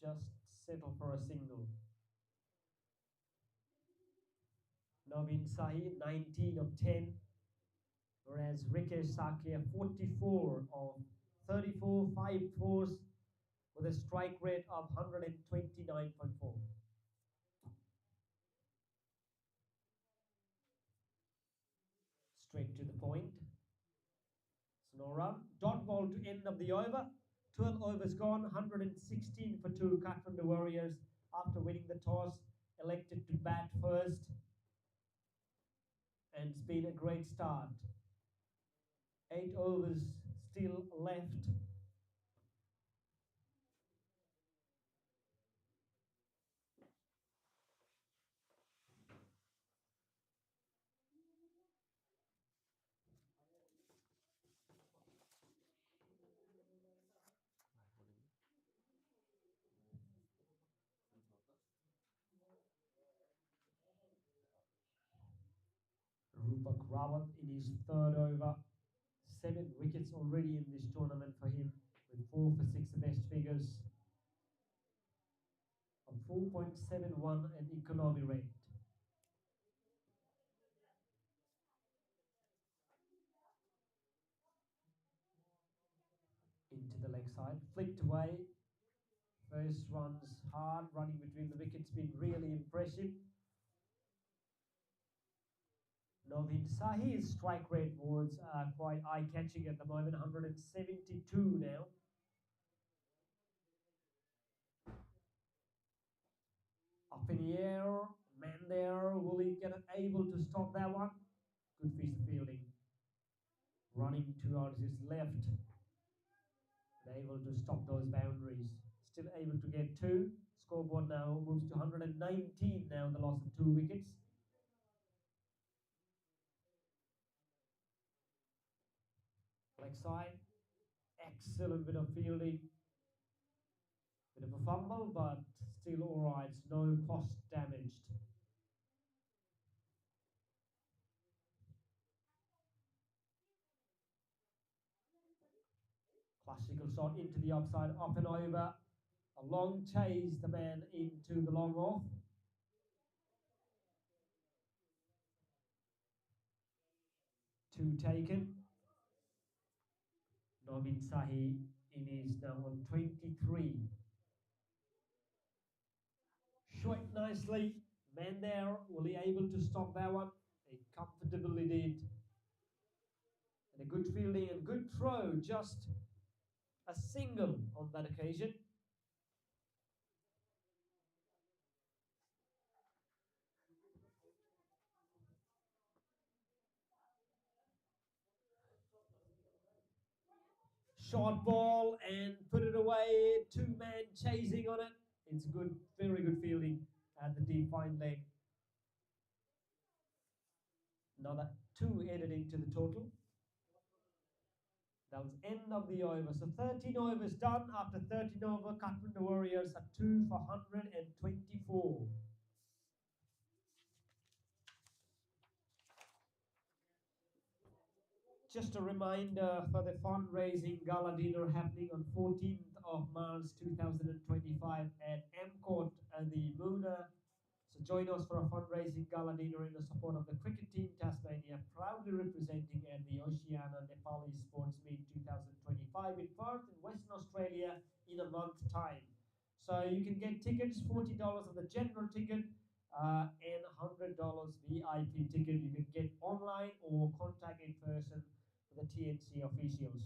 Just settle for a single. Navin Sahi, 19 of 10. Whereas Rikesh Sakia, 44 of 34, 5 fours with a strike rate of 129.4. Straight to the point. So no run. Dot ball to end of the over. 12 overs gone, 116 for 2 Kathmandu Warriors after winning the toss, elected to bat first. And it's been a great start. 8 overs still left. Rupak Rawat in his 3rd over. 7 wickets already in this tournament for him, with 4 for 6 best figures. A 4.71 an economy rate. Into the leg side, flicked away. First runs hard, running between the wickets, been really impressive. Navin Sahi's strike rate boards are quite eye-catching at the moment, 172 now. Up in the air, man there, will he get able to stop that one? Good piece of fielding. Running towards his left. And able to stop those boundaries. Still able to get 2. Scoreboard now moves to 119 now, the loss of 2 wickets. Leg side, excellent bit of fielding. Bit of a fumble, but still alright, no post damaged. Classical shot into the offside, up and over. A long chase, the man into the long off. Two taken. Navin Sahi in is now on 23. Short nicely. Man there, will he able to stop that one? He comfortably did. And a good fielding and good throw, just a single on that occasion. Short ball and put it away. Two-man chasing on it. It's good, very good fielding at the deep fine leg. Another 2 added into the total. That was end of the over. So 13 overs done. After 13 over, Kathmandu Warriors are 2 for 124. Just a reminder for the fundraising gala dinner happening on 14th of March 2025 at M Court at the Muna. So join us for a fundraising gala dinner in the support of the cricket team Tasmania, proudly representing at the Oceania Nepalese Sports Meet 2025 in Perth in Western Australia in a month's time. So you can get tickets, $40 of the general ticket and $100 VIP ticket. You can get online or contact in person for the TNC officials.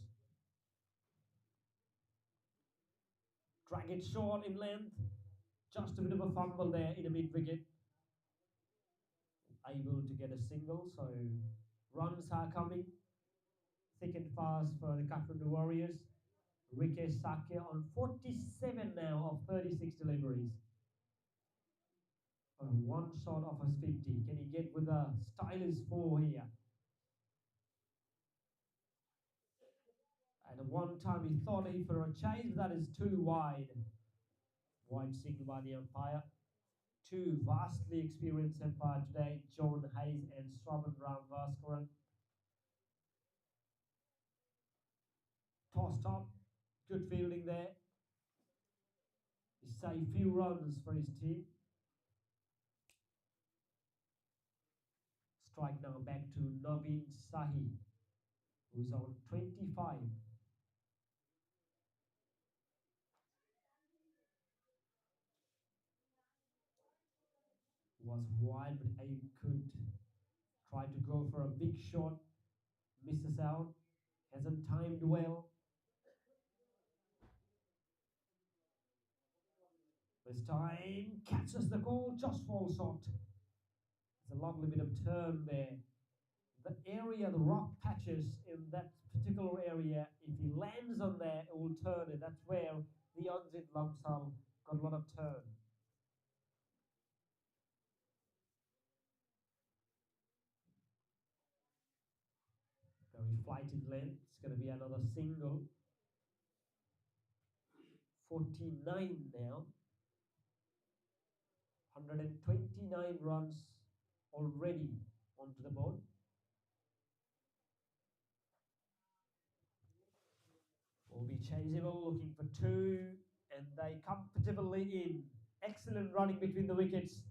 Drag it short in length. Just a bit of a fumble there in a mid-wicket. Able to get a single, so runs are coming thick and fast for the Kathmandu Warriors. Rikesh Sakya on 47 now of 36 deliveries. One shot off his 50. Can he get with a stylish 4 here? And at one time he thought he for a chase, but that is too wide. Wide signal by the umpire. Two vastly experienced umpires today, John Hayes and Shravan Ram Vaskaran. Tossed up, good fielding there. He saved few runs for his team. Strike now back to Naveen Sahi, who's on 25. Was wide, but Abe could try to go for a big shot, misses out, hasn't timed well. This time catches the ball, just falls short. It's a lovely bit of turn there. The area, the rock patches in that particular area, if he lands on there, it will turn it. That's where the Unzit Lamsal got a lot of turn. Very flighted length. It's going to be another single. 49 now. 129 runs already onto the board. Will be chaseable, looking for 2, and they comfortably in. Excellent running between the wickets.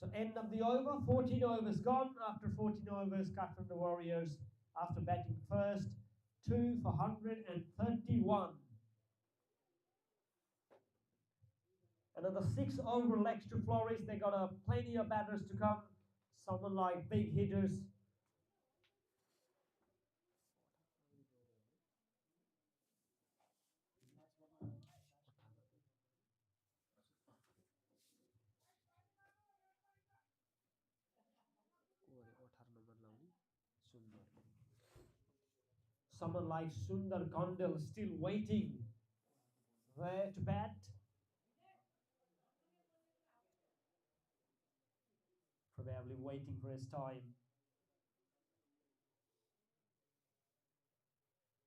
So end of the over, 14 overs gone. After 14 overs, Kathmandu Warriors, after batting first, 2 for 131. Another 6 over legs to flourish. They got plenty of batters to come. Someone like big hitters. Someone like Sundar Kondal still waiting there to bat. Probably waiting for his time.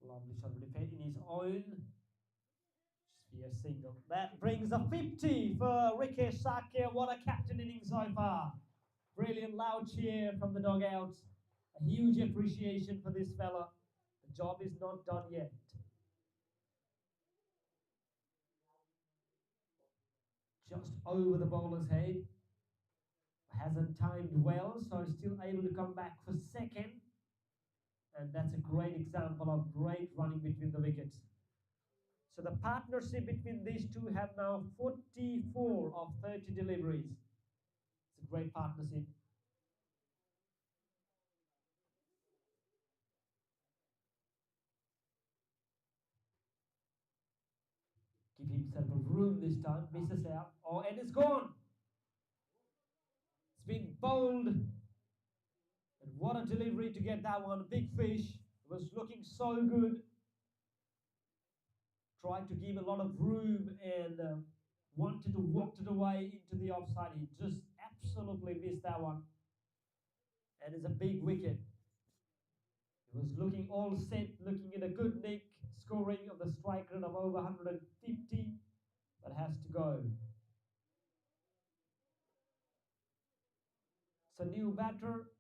Lovely shot of defense in his own. Just be a single. That brings a 50 for Rikesh Sakya. What a captain innings so far. Brilliant loud cheer from the dugouts. A huge appreciation for this fella. The job is not done yet. Just over the bowler's head. Hasn't timed well, so still able to come back for second. And that's a great example of great running between the wickets. So the partnership between these two have now 44 of 30 deliveries. It's a great partnership. himself a room this time, misses out. Oh, and it's gone. It's been bowled. And what a delivery to get that one. Big fish. It was looking so good. Tried to give a lot of room and wanted to walk it away into the offside. He just absolutely missed that one. And it's a big wicket. He was looking all set, looking in a good nick, scoring of the strike rate of over 150, but has to go. So new batter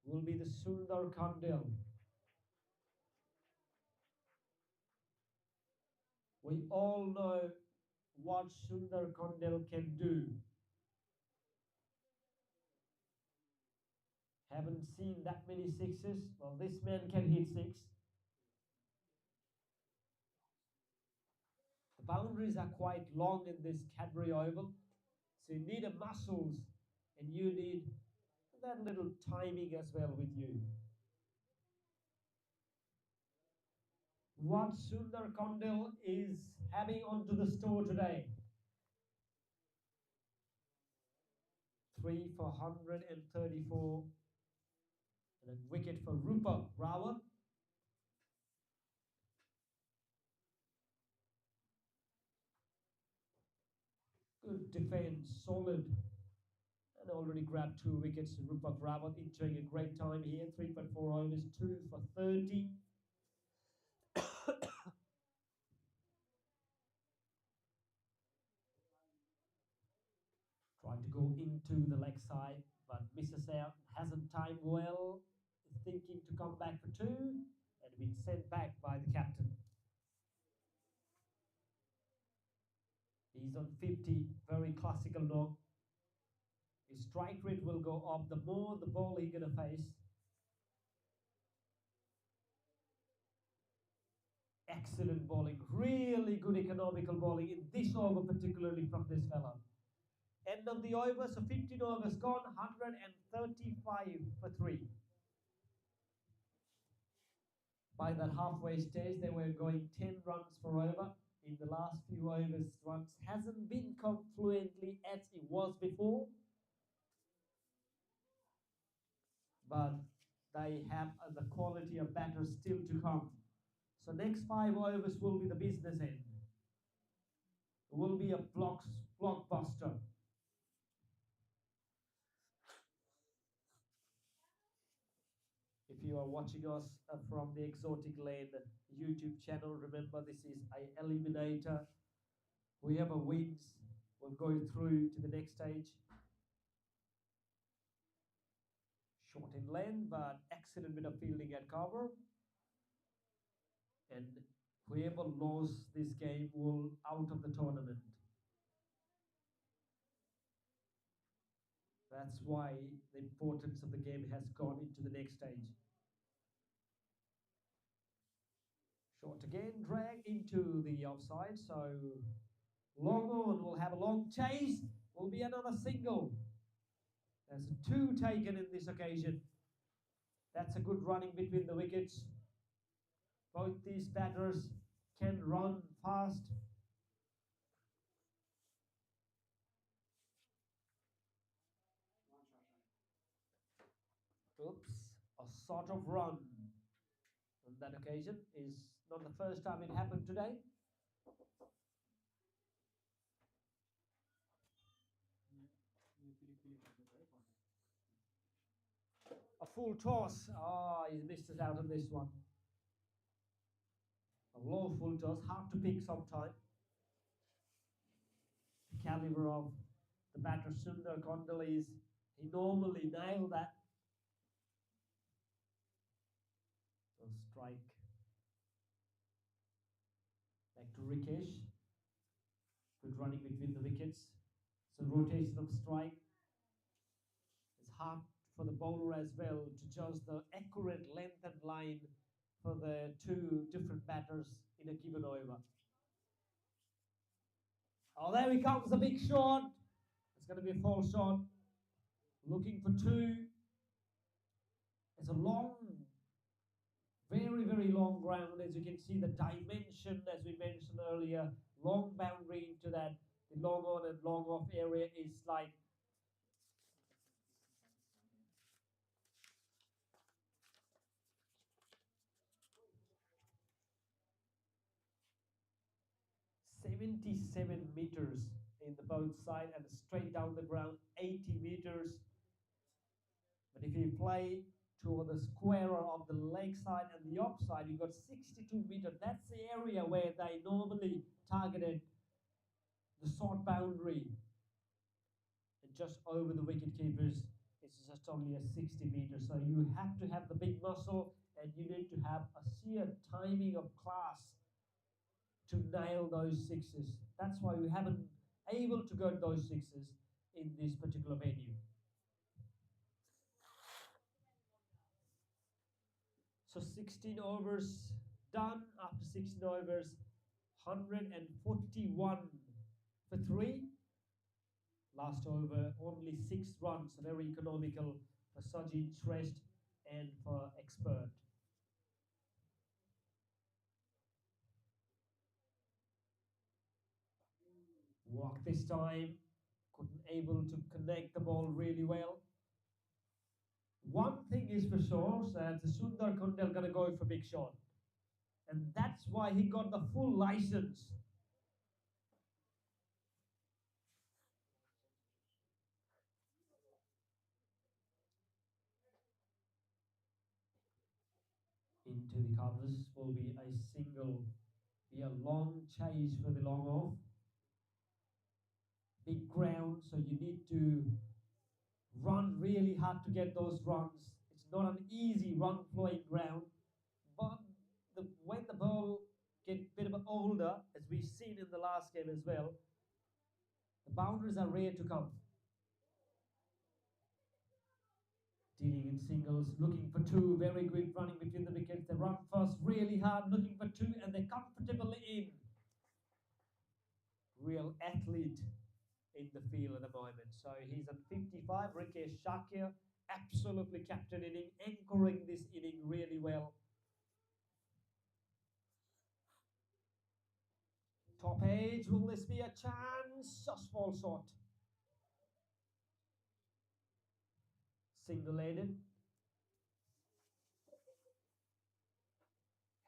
will be the Sundar Kandel. We all know what Sundar Kandel can do. Haven't seen that many sixes. Well, this man can hit six. The boundaries are quite long in this Cadbury Oval. So you need a muscles and you need that little timing as well with you. What Sundar Kandel is having onto the store today? 3 for 134. And a wicket for Rupa Rawat. Good defense, solid. And already grabbed 2 wickets. Rupa Rawat enjoying a great time here. 3.4 overs, 2 for 30. Tried to go into the leg side, but misses out. Hasn't timed well. Is thinking to come back for 2 and been sent back by the captain. He's on 50, very classical knock. His strike rate will go up the more the ball he's going to face. Excellent bowling, really good economical bowling in this over, particularly from this fella. End of the over, so 15 overs gone, 135 for 3. By that halfway stage, they were going 10 runs for over. In the last few overs, runs hasn't been confluently as it was before. But they have the quality of batters still to come. So next 5 overs will be the business end. It will be a blockbuster. If you are watching us from the Exotic Lane YouTube channel, remember this is an Eliminator. Whoever wins will go through to the next stage. Short in length, but excellent bit of fielding at cover. And whoever lost this game will out of the tournament. That's why the importance of the game has gone into the next stage. Short again, drag into the offside. So long on, will have a long chase. Will be another single. There's 2 taken in this occasion. That's a good running between the wickets. Both these batters can run fast. Oops, a sort of run on that occasion is not the first time it happened today. A full toss. Ah, he missed us out on this one. A low full toss, hard to pick sometime. The caliber of the batter Sundar Kandel is, he normally nailed that. So strike back to Rikesh. Good running between the wickets. So rotation of strike. It's hard for the bowler as well to judge the accurate length and line for the 2 different batters in a given over. Oh, there he comes, the big shot. It's going to be a false shot. Looking for 2. It's a long, Very, very long ground. As you can see, the dimension, as we mentioned earlier, long boundary into that. The long on and long off area is like 77 meters in the both side and straight down the ground 80 meters. But if you play to the squarer of the leg side and the off side, you got 62 meters. That's the area where they normally targeted the short boundary. And just over the wicket keepers, it's just only a 60 meters. So you have to have the big muscle and you need to have a sheer timing of class to nail those sixes. That's why we haven't able to get those sixes in this particular venue. So 16 overs done. After 16 overs, 141 for 3. Last over, only 6 runs, very economical for Sajid Shrestha and for Expert. Walk this time, couldn't able to connect the ball really well. One thing is for sure, that Sundar Kundal gonna go for big shot. And that's why he got the full license. Into the covers will be a single, be a long chase for the long off. Big ground, so you need to run really hard to get those runs. It's not an easy run flowing ground, but when the ball get a bit of older, as we've seen in the last game as well, the boundaries are rare to come. Dealing in singles, looking for 2, very good running between the wickets. They run first really hard, looking for 2, and they're comfortably in. Real athlete in the field at the moment. So he's at 55. Rikesh Shakir, absolutely captain inning, anchoring this inning really well. Top edge, will this be a chance? Just fall short. Single-headed.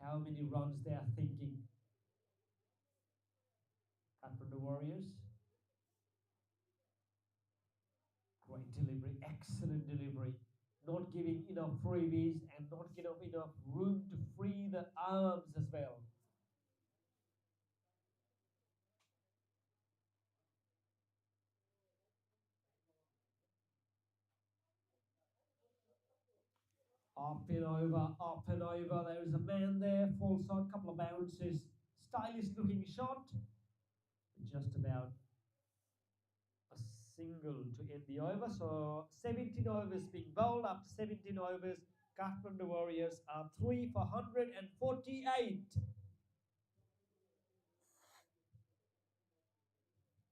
How many runs they are thinking? Kathmandu Warriors. Great delivery, excellent delivery. Not giving enough freebies and not giving enough room to free the arms as well. Up and over, up and over. There is a man there. False shot, couple of bounces. Stylish looking shot. Just about a single to end the over. So 17 overs being bowled. After 17 overs, Kathmandu Warriors are 3 for 148.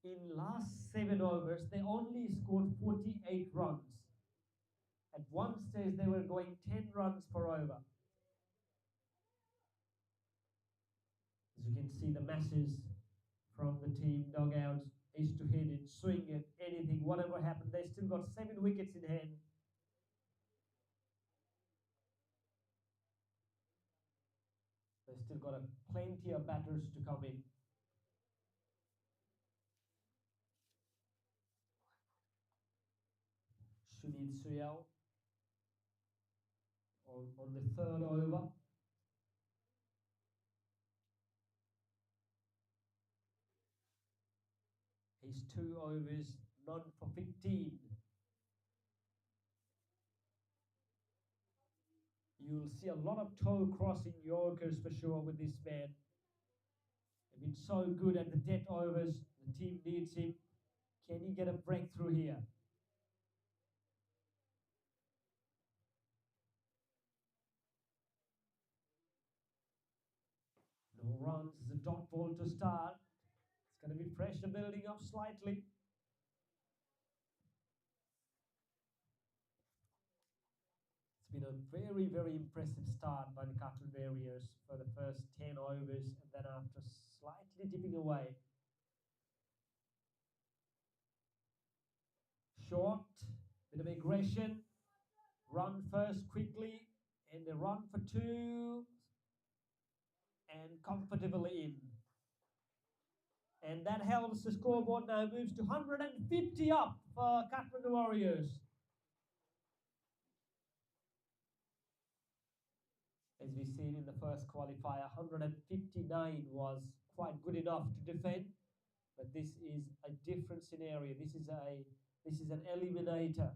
In last 7 overs, they only scored 48 runs. At one stage, they were going 10 runs per over. As you can see, the masses from the team dugouts is to hit it, swing it, anything, whatever happened. They still got 7 wickets in hand. They still got plenty of batters to come in. Sunil Suyal on the 3rd over. His 2 overs, none for 15. You'll see a lot of toe crossing Yorkers for sure with this man. They've been so good at the dead overs. The team needs him. Can he get a breakthrough here? No runs. It's a dot ball to start. It's going to be pressure building up slightly. It's been a very, very impressive start by the Kathmandu Warriors for the first 10 overs, and then after slightly dipping away. Short, bit of aggression, run first quickly, and they run for 2, and comfortably in. And that helps the scoreboard now moves to 150 up for Kathmandu Warriors. As we've seen in the first qualifier, 159 was quite good enough to defend, but this is a different scenario. This is an eliminator.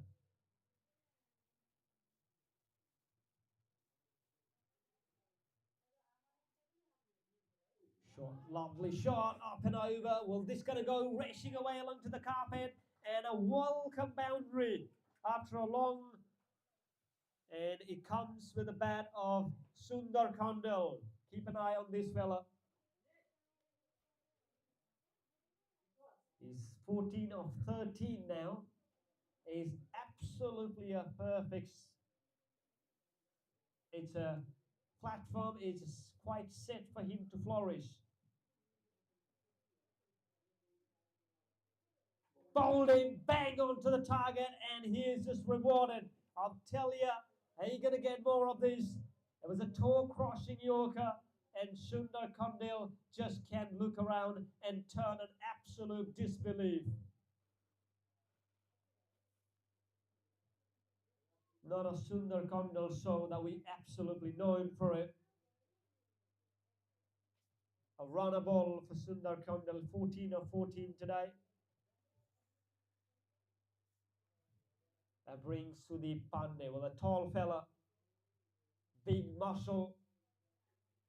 Shot, lovely shot, up and over. Well, this going to go racing away along to the carpet, and a welcome boundary after a long. And it comes with a bat of Sundar Kondal. Keep an eye on this fella. He's 14 of 13 now. Is absolutely a perfect. It's a platform. It's quite set for him to flourish. Bowling bang onto the target, and he is just rewarded. I'll tell you, are you going to get more of this? It was a toe-crushing Yorker, and Sundar Kondal just can't look around and turn an absolute disbelief. Not a Sundar Kondal show that we absolutely know him for it. A runner ball for Sundar Kondal, 14 of 14 today. That brings Sudeep Pandey. Well, a tall fella, big muscle.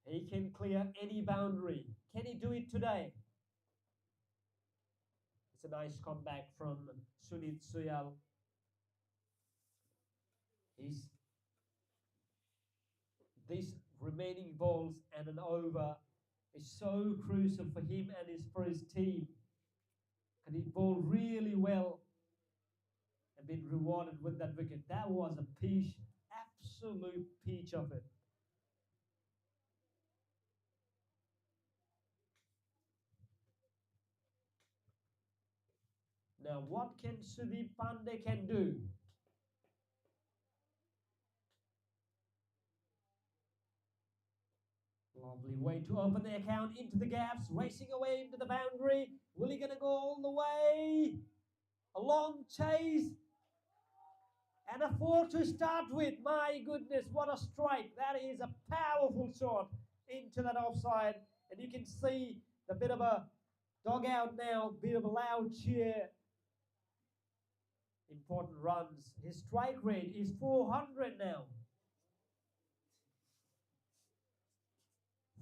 He can clear any boundary. Can he do it today? It's a nice comeback from Sunit Suyal. These remaining balls and an over is so crucial for him and for his team. And he bowled really well and been rewarded with that wicket. That was a peach, absolute peach of it. Now, what can Sudeep Pandey can do? Lovely way to open the account into the gaps, racing away into the boundary. Will he going to go all the way? A long chase. And a 4 to start with. My goodness, what a strike. That is a powerful shot into that offside. And you can see the bit of a dugout now, bit of a loud cheer. Important runs. His strike rate is 400 now.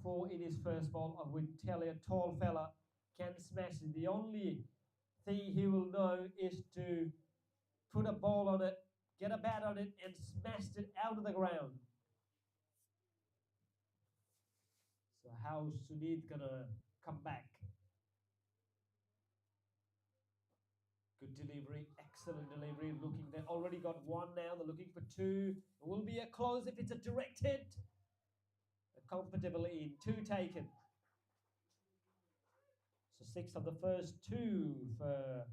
4 in his first ball. I would tell you, a tall fella can smash it. The only thing he will know is to put a ball on it, get a bat on it, and smash it out of the ground. So how's Sunit gonna come back? Good delivery, excellent delivery. Looking, they already got 1 now. They're looking for 2. It will be a close if it's a direct hit. Comfortably in, 2 taken. So 6 of the first 2 for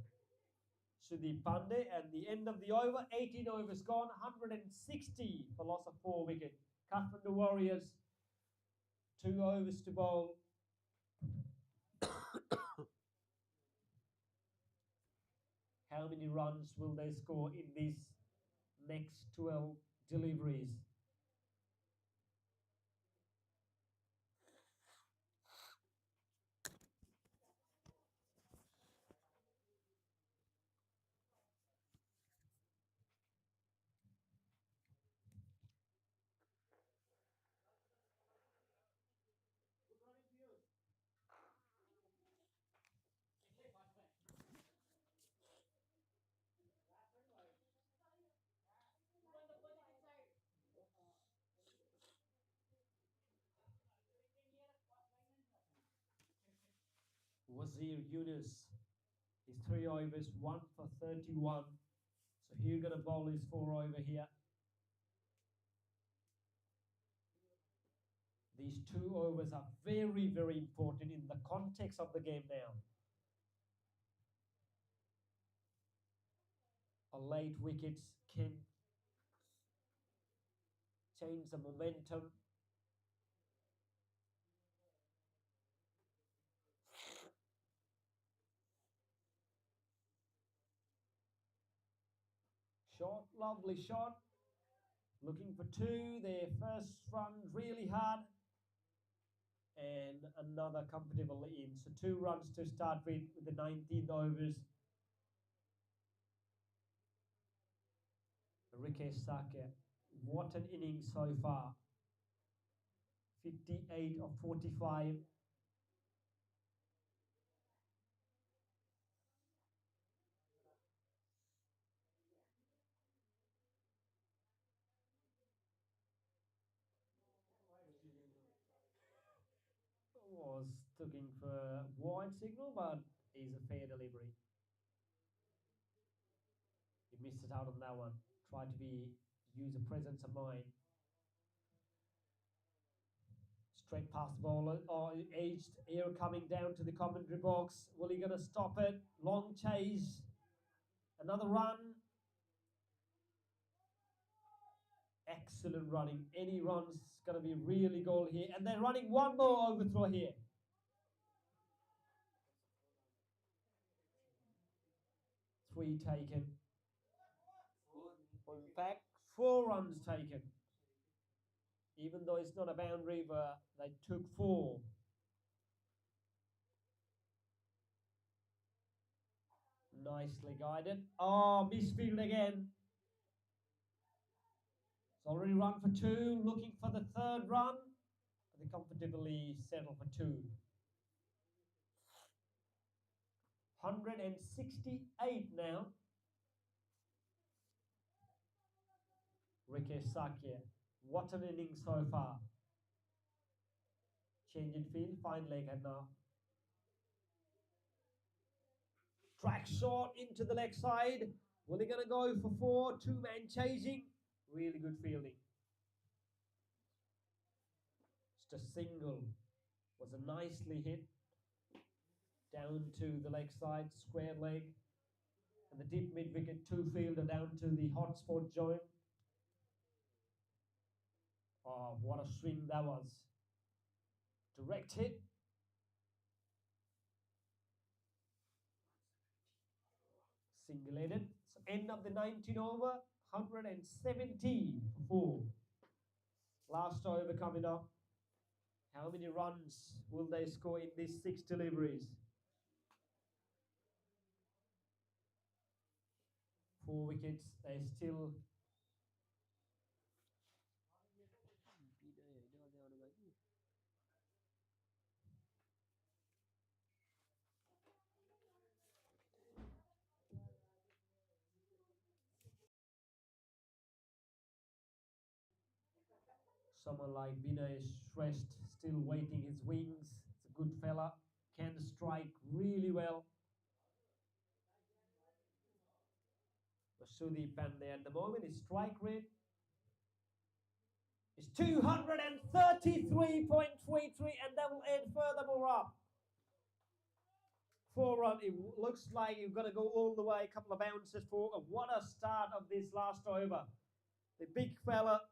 Sudeep Pandey, and the end of the over, 18 overs gone, 160 for loss of 4 wickets. Kathmandu Warriors, 2 overs to bowl. How many runs will they score in these next 12 deliveries? Wazir Yunus, his 3 overs, 1 for 31. So here gonna bowl his 4 over here. These 2 overs are very, very important in the context of the game now. A late wickets can change the momentum. Shot, lovely shot. Looking for 2. Their first run really hard. And another comfortable in. So 2 runs to start with the 19th overs. Grace TNCA, what an innings so far. 58 of 45. Was looking for wide signal, but is a fair delivery. He missed it out on that one. Tried to use a presence of mind. Straight past the ball. Oh, aged air coming down to the commentary box. Will he gonna stop it? Long chase. Another run. Excellent running. Any run's gonna be really goal here. And they're running one more overthrow here. Three taken. In fact, 4 runs taken. Even though it's not a boundary, but they took 4. Nicely guided. Oh, misfield again. It's already run for 2. Looking for the 3rd run. They comfortably settle for 2. 168 now. Grace TNCA. What an innings so far. Change in field. Fine leg head now. Track short into the leg side. Well, they're going to go for 4. 2-man chasing. Really good fielding. Just a single. Was a nicely hit. Down to the leg side. Square leg. And the deep mid-wicket 2-fielder down to the hot spot joint. Oh, what a swing that was. Direct hit. Singulated. So end of the 19 over. 170 for 4. Last over coming up. How many runs will they score in these 6 deliveries? 4 wickets. They still... Someone like Vinay is stressed, still waiting his wings. It's a good fella. Can strike really well. Sudeep Pandey at the moment, his strike rate is 233.33, and that will add furthermore up. 4 run. It looks like you've got to go all the way. A couple of bounces for. What a start of this last over. The big fella,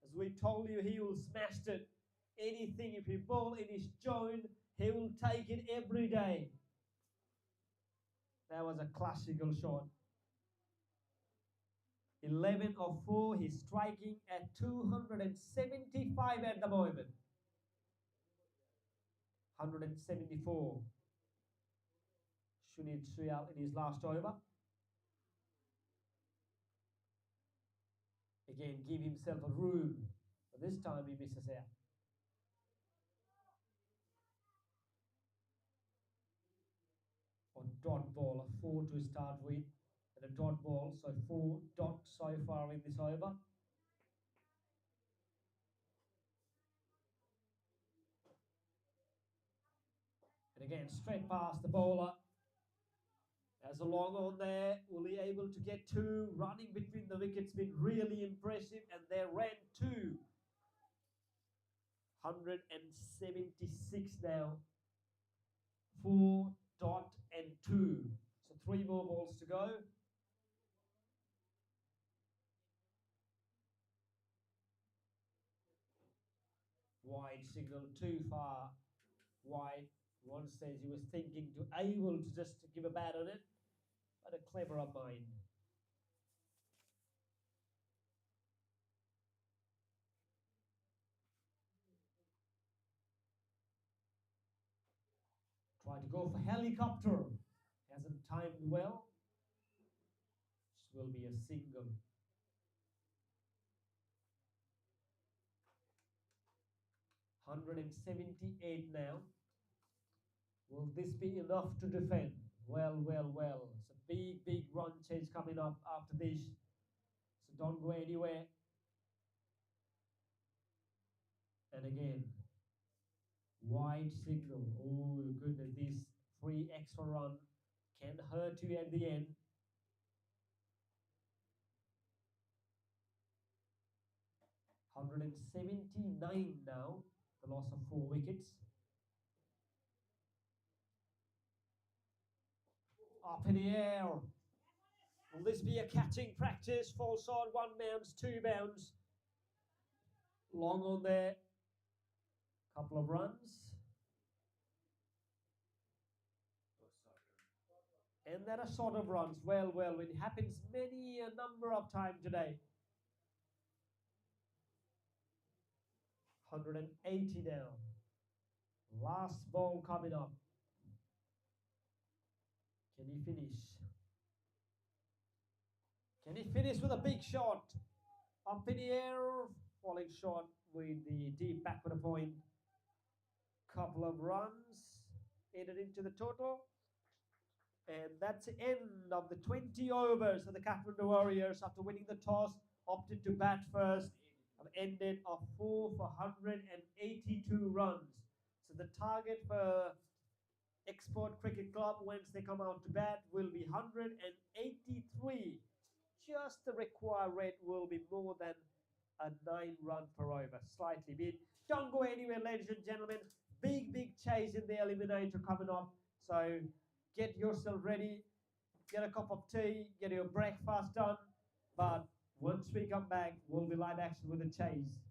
as we told you, he will smash it. Anything, if he ball in his joint, he will take it every day. That was a classical shot. 11 of 4. He's striking at 275 at the moment. 174. Sunil Suyal in his last over. Again, give himself a room. But this time he misses out. On dot ball, a 4 to start with. And a dot ball, so 4 dots so far in this over. And again, straight past the bowler. As a long on there, will he able to get 2? Running between the wickets been really impressive, and they ran 2. 176 now. 4 dot and 2. So 3 more balls to go. Wide signal too far. Wide. One says he was thinking to able to just give a bat on it, but a clever of mind. Try to go for helicopter. Hasn't timed well. This will be a single. 178 now. Will this be enough to defend? Well, well, well. It's a big, big run chase coming up after this. So don't go anywhere. And again, wide signal. Oh, goodness, this free extra run can hurt you at the end. $179 now, the loss of 4 wickets. Up in the air. Will this be a catching practice? False on, 1 bounce, 2 bounce. Long on there. Couple of runs. And then a sort of runs. Well, well, it happens many a number of times today. 180 now. Last ball coming up. Can he finish? Can he finish with a big shot? Up in the air, falling short with the deep back for the point. Couple of runs added into the total. And that's the end of the 20 overs of the Kathmandu Warriors after winning the toss, opted to bat first, and ended off 4 for 182 runs. So the target for Export Cricket Club, once they come out to bat, will be 183. Just the required rate will be more than a 9 run per over, slightly bit. Don't go anywhere, ladies and gentlemen. Big, big chase in the Eliminator coming up. So get yourself ready, get a cup of tea, get your breakfast done. But once we come back, we'll be live action with the chase.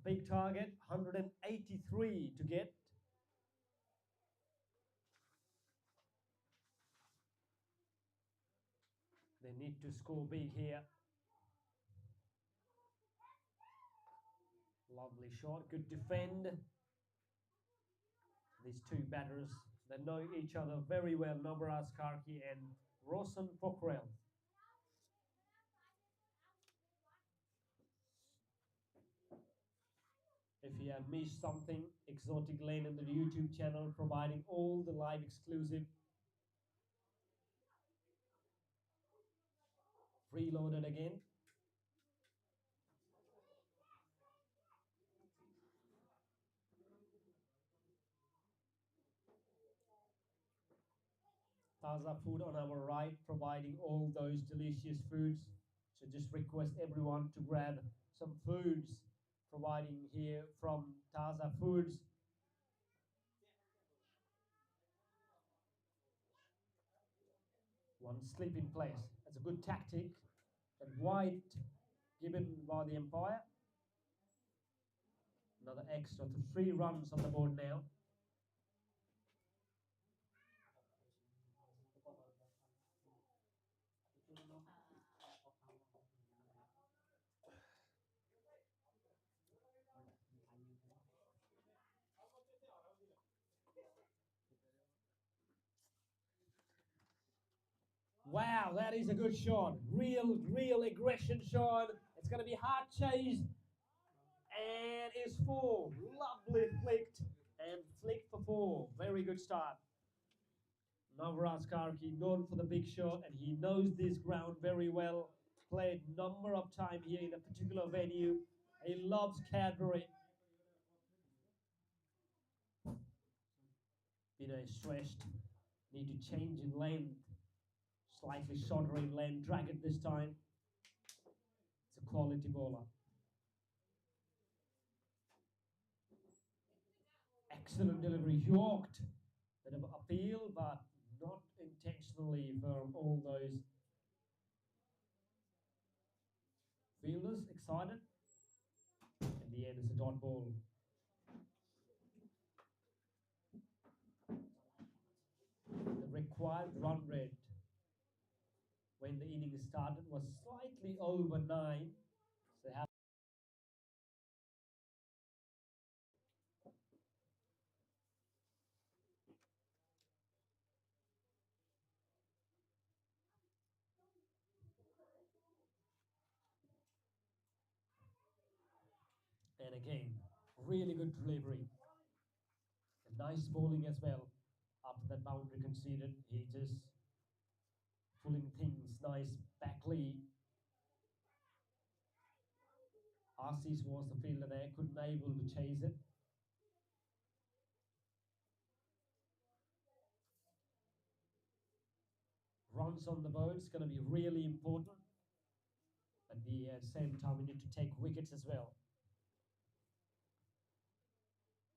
big target, 183 to get. They need to score big here. Lovely shot, good defend. These two batters, they know each other very well, Navras Karki and Rosen Pokrel. If you have missed something, Exotic Lane in the YouTube channel, providing all the live exclusive. Reloaded again. Taza food on our right, providing all those delicious foods. So just request everyone to grab some foods, providing here from Taza Foods. One sleep in place. That's a good tactic. And white given by the umpire. Another extra to 3 runs on the board now. Wow, that is a good shot. Real aggression shot. It's going to be hard chase. And it's 4. Lovely flicked. And flicked for 4. Very good start. Navras Karki, known for the big shot, and he knows this ground very well. Played number of time here in a particular venue. He loves Cadbury. Stressed. Need to change in length. Slightly shorter in length. Drag it this time. It's a quality bowler. Excellent delivery. Yorked. Bit of appeal, but not intentionally from all those fielders. Excited. In the end, it's a dot ball. The required run rate when the inning started was slightly over 9. So and again, really good delivery. And nice bowling as well. After that boundary conceded, he just pulling things nice back lead. Arsis was the fielder there, couldn't able to chase it. Runs on the board is going to be really important. At the same time, we need to take wickets as well.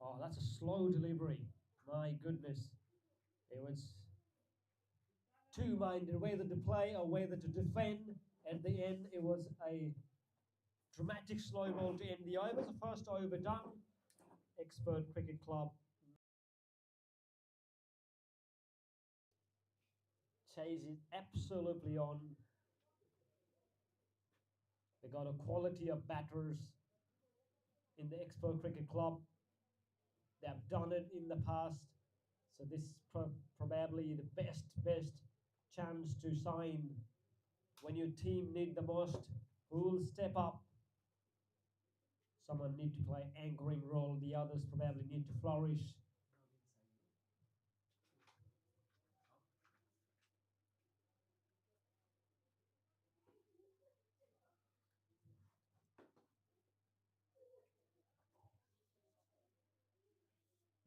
Oh, that's a slow delivery. My goodness. It was two-minded, whether to play or whether to defend. At the end, it was a dramatic slow ball to end the over. The first over done. Expert Cricket Club. Chase is absolutely on. They got a quality of batters in the Expert Cricket Club. They have done it in the past. So this is probably the best chance to sign when your team need the most. Who will step up? Someone need to play anchoring role. The others probably need to flourish.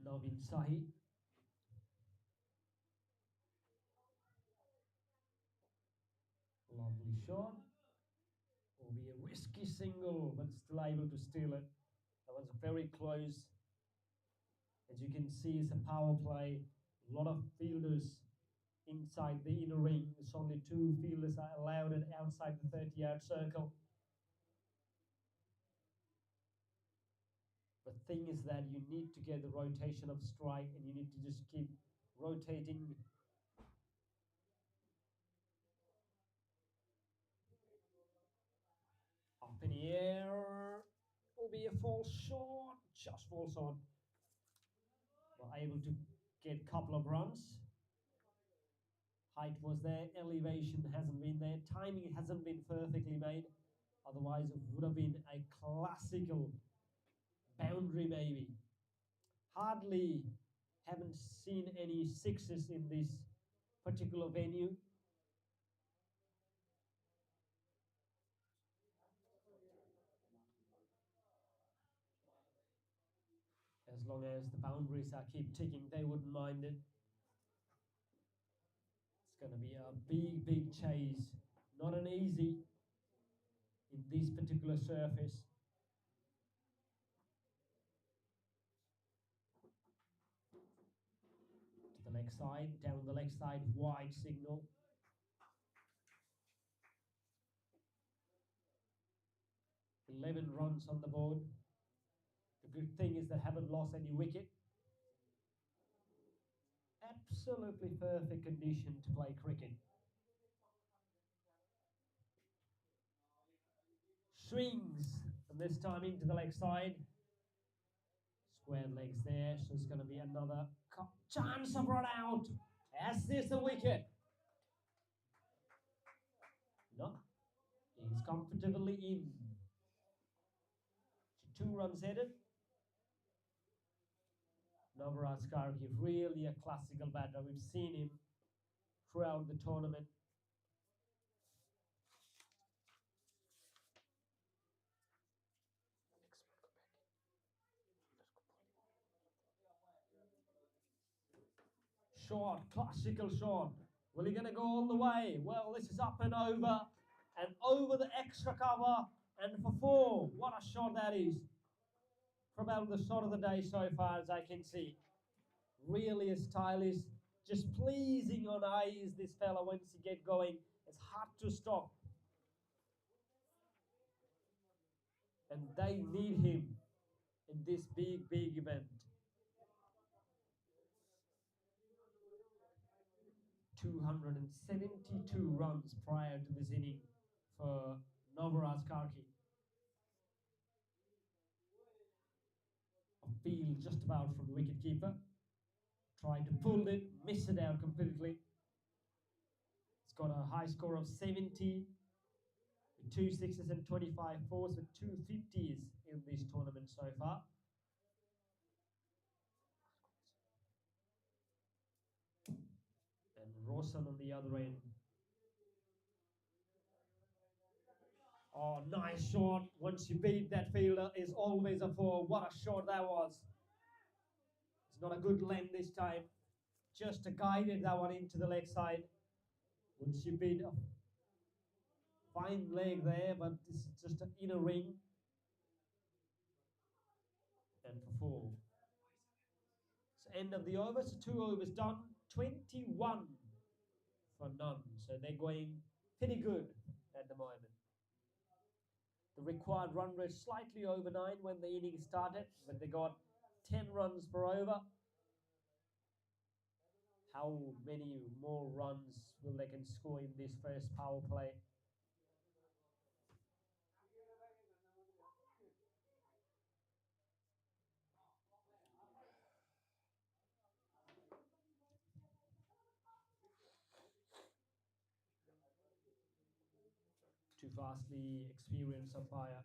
Navin Sahi. Lovely shot. Will be a risky single, but still able to steal it. That was very close. As you can see, it's a power play. A lot of fielders inside the inner ring. It's only 2 fielders are allowed it outside the 30-yard circle. The thing is that you need to get the rotation of strike and you need to just keep rotating. Up in the air. Will be a fall short. Just fall short. But able to get a couple of runs. Height was there. Elevation hasn't been there. Timing hasn't been perfectly made. Otherwise, it would have been a classical boundary maybe. Hardly haven't seen any sixes in this particular venue. As long as the boundaries are keep ticking, they wouldn't mind it. It's going to be a big, big chase. Not an easy in this particular surface. To the leg side, down the leg side, wide signal. Eleven runs on the board. The good thing is they haven't lost any wicket. Absolutely perfect condition to play cricket. Swings, and this time into the leg side. Square legs there, so it's going to be another chance of run out. As this a wicket. No, he's comfortably in. 2 runs headed. Navaraj Karki, really a classical batter. We've seen him throughout the tournament. Short, classical short. Well, he going to go all the way? Well, this is up and over the extra cover, and for 4. What a shot that is. Probably the shot of the day so far, as I can see. Really a stylish, just pleasing on eyes, this fella, once he get going. It's hard to stop. And they need him in this big, big event. 272 runs prior to this inning for Navaraj Karki. A field just about from the wicketkeeper. Tried to pull it, miss it out completely. It's got a high score of 70, with 2 sixes and 25 fours, with 2 50s in this tournament so far. And Rawson on the other end. Oh, nice shot. Once you beat that fielder, is always a 4. What a shot that was. It's not a good length this time. Just guided that one into the leg side. Once you beat a fine leg there, but this is just an inner ring. And for 4. So end of the over. So 2 overs done. 21 for none. So they're going pretty good at the moment. The required run rate slightly over 9 when the inning started, but they got 10 runs per over. How many more runs will they can score in this first power play? Too vastly experienced umpire.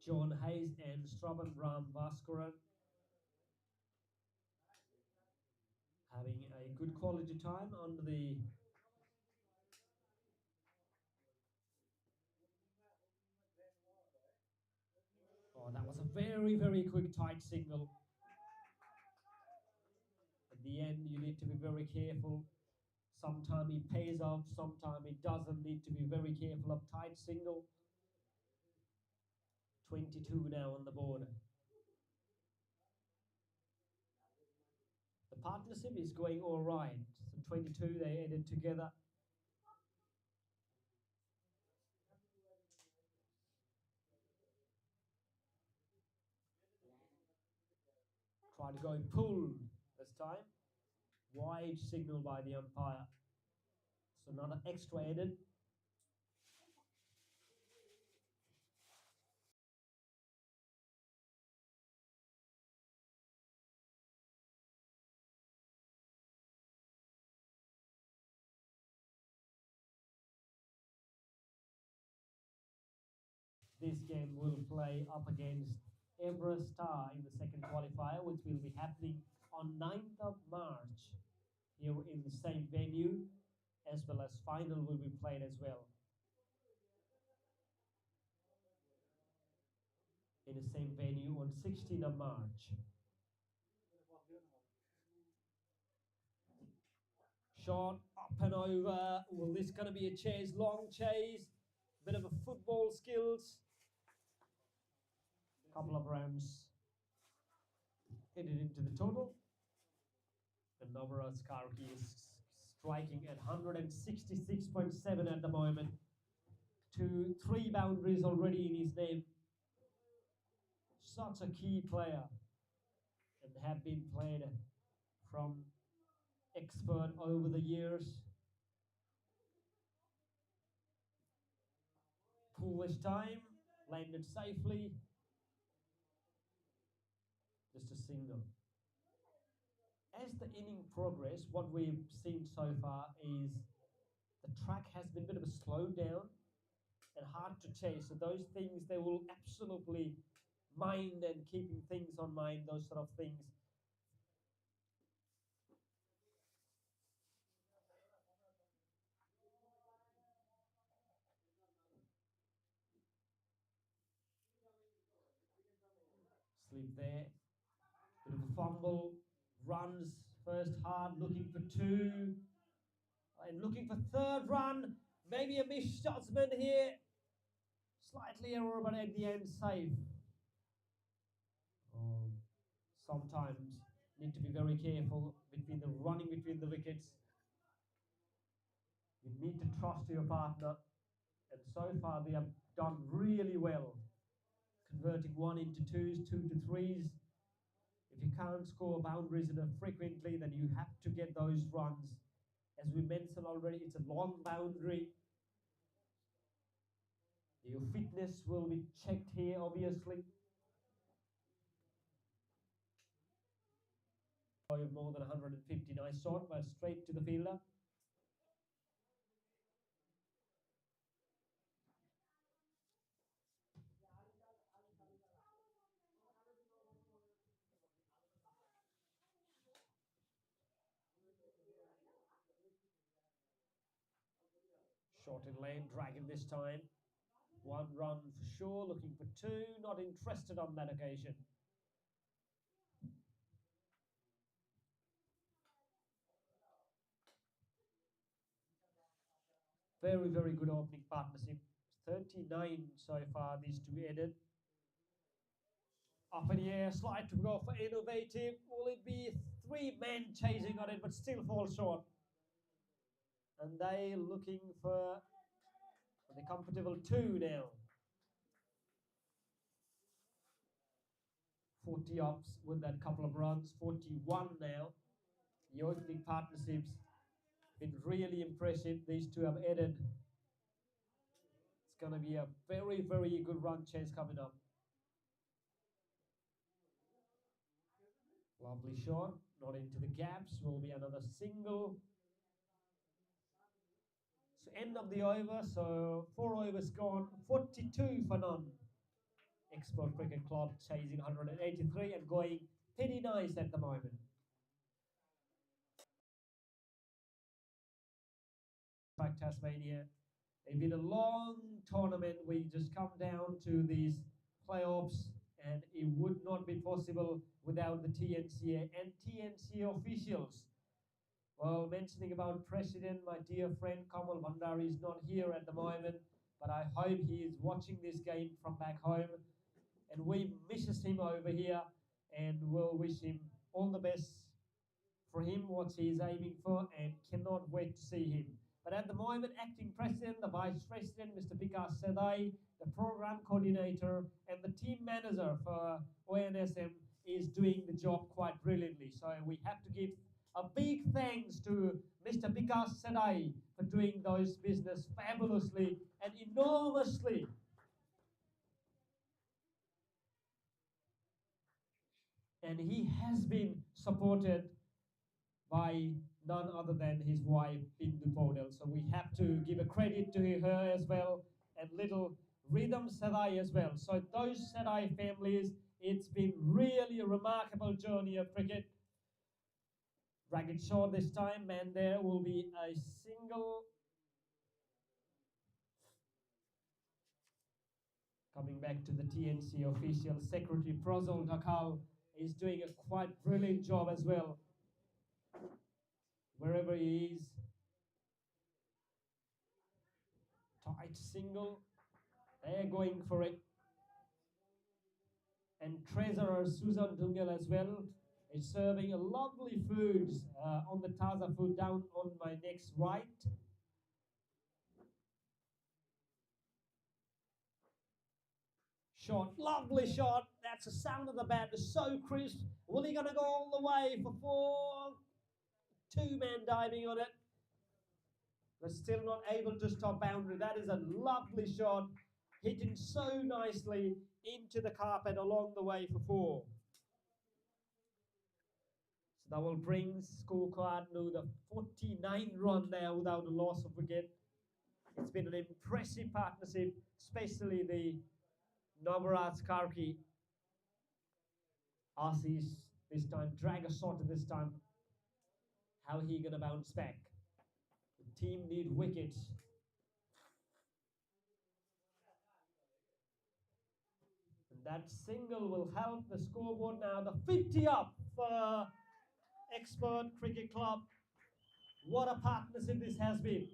John Hayes and Strabon Ram Bhaskaran having a good quality time under the that was a very, very quick tight signal. At the end, you need to be very careful. Sometimes it pays off, sometimes it doesn't. Need to be very careful of tight signal. 22 now on the board. The partnership is going all right. So 22, they added together. Tried going pulled this time. Wide signal by the umpire. So another extra added. This game will play up against Everest Star in the second qualifier, which will be happening on 9th of March here in the same venue, as well as final will be played as well in the same venue on 16th of March. Shot up and over. Well, this going to be a chase, long chase, bit of a football skills. Couple of runs headed into the total. And Navara Skarki is striking at 166.7 at the moment. 3 boundaries already in his name. Such a key player and have been played from expert over the years. Foolish time, landed safely. Just a single. As the inning progressed, what we've seen so far is the track has been a bit of a slow down and hard to chase. So those things they will absolutely mind, and keeping things on mind, those sort of things. Slip there. Bit of a fumble. Runs first hard, looking for 2. And looking for 3rd run. Maybe a misjudgment here. Slightly error, but at the end, safe. Sometimes need to be very careful between the running between the wickets. You need to trust your partner. And so far, they have done really well. Converting 1 into 2s, 2 to 3s. If you can't score boundaries enough frequently, then you have to get those runs. As we mentioned already, it's a long boundary. Your fitness will be checked here, obviously. More than 150, nice shot, but straight to the fielder. Short in lane, dragging this time. 1 run for sure, looking for 2, not interested on that occasion. Very, very good opening partnership. 39 so far, these 2 added. Up in the air, slide to go for innovative. Will it be 3 men chasing on it, but still fall short? And they looking for the comfortable 2 now. 40 ups with that couple of runs, 41 now. The opening partnerships been really impressive. These 2 have added. It's going to be a very, very good run chase coming up. Lovely shot, not into the gaps, will be another single. So end of the over, so 4 overs gone, 42 for none. Export Cricket Club chasing 183 and going pretty nice at the moment. Back Tasmania. It's been a long tournament. We just come down to these playoffs, and it would not be possible without the TNCA and TNCA officials. Well, mentioning about President, my dear friend Kamal Bhandari is not here at the moment, but I hope he is watching this game from back home, and we misses him over here, and we'll wish him all the best for him, what he is aiming for, and cannot wait to see him. But at the moment, acting president, the vice president, Mr. Vikas Sedai, the program coordinator, and the team manager for ONSM is doing the job quite brilliantly. So we have to give a big thanks to Mr. Vikas Sedai for doing those business fabulously and enormously. And he has been supported by none other than his wife, Bindu Podel. So we have to give a credit to her as well, and little Rhythm Sedai as well. So those Sedai families, it's been really a remarkable journey of cricket. Drag it short this time, and there will be a single. Coming back to the TNC official secretary, Prozol Dakal is doing a quite brilliant job as well. Wherever he is. Tight single. They're going for it. And treasurer Susan Dungal as well is serving a lovely foods on the Taza food down on my next right. Shot, lovely shot. That's the sound of the bat. It's so crisp. Will he gonna go all the way for 4? 2-man diving on it. But still not able to stop boundary. That is a lovely shot. Hitting so nicely into the carpet along the way for 4. So that will bring scorecard to the 49 run now without a loss of wicket. It's been an impressive partnership, especially the Navaraj Karki. Assis this time, drag a shot this time. How he gonna bounce back? The team need wickets. And that single will help the scoreboard now. The 50 up for Expert Cricket Club. What a partnership this has been.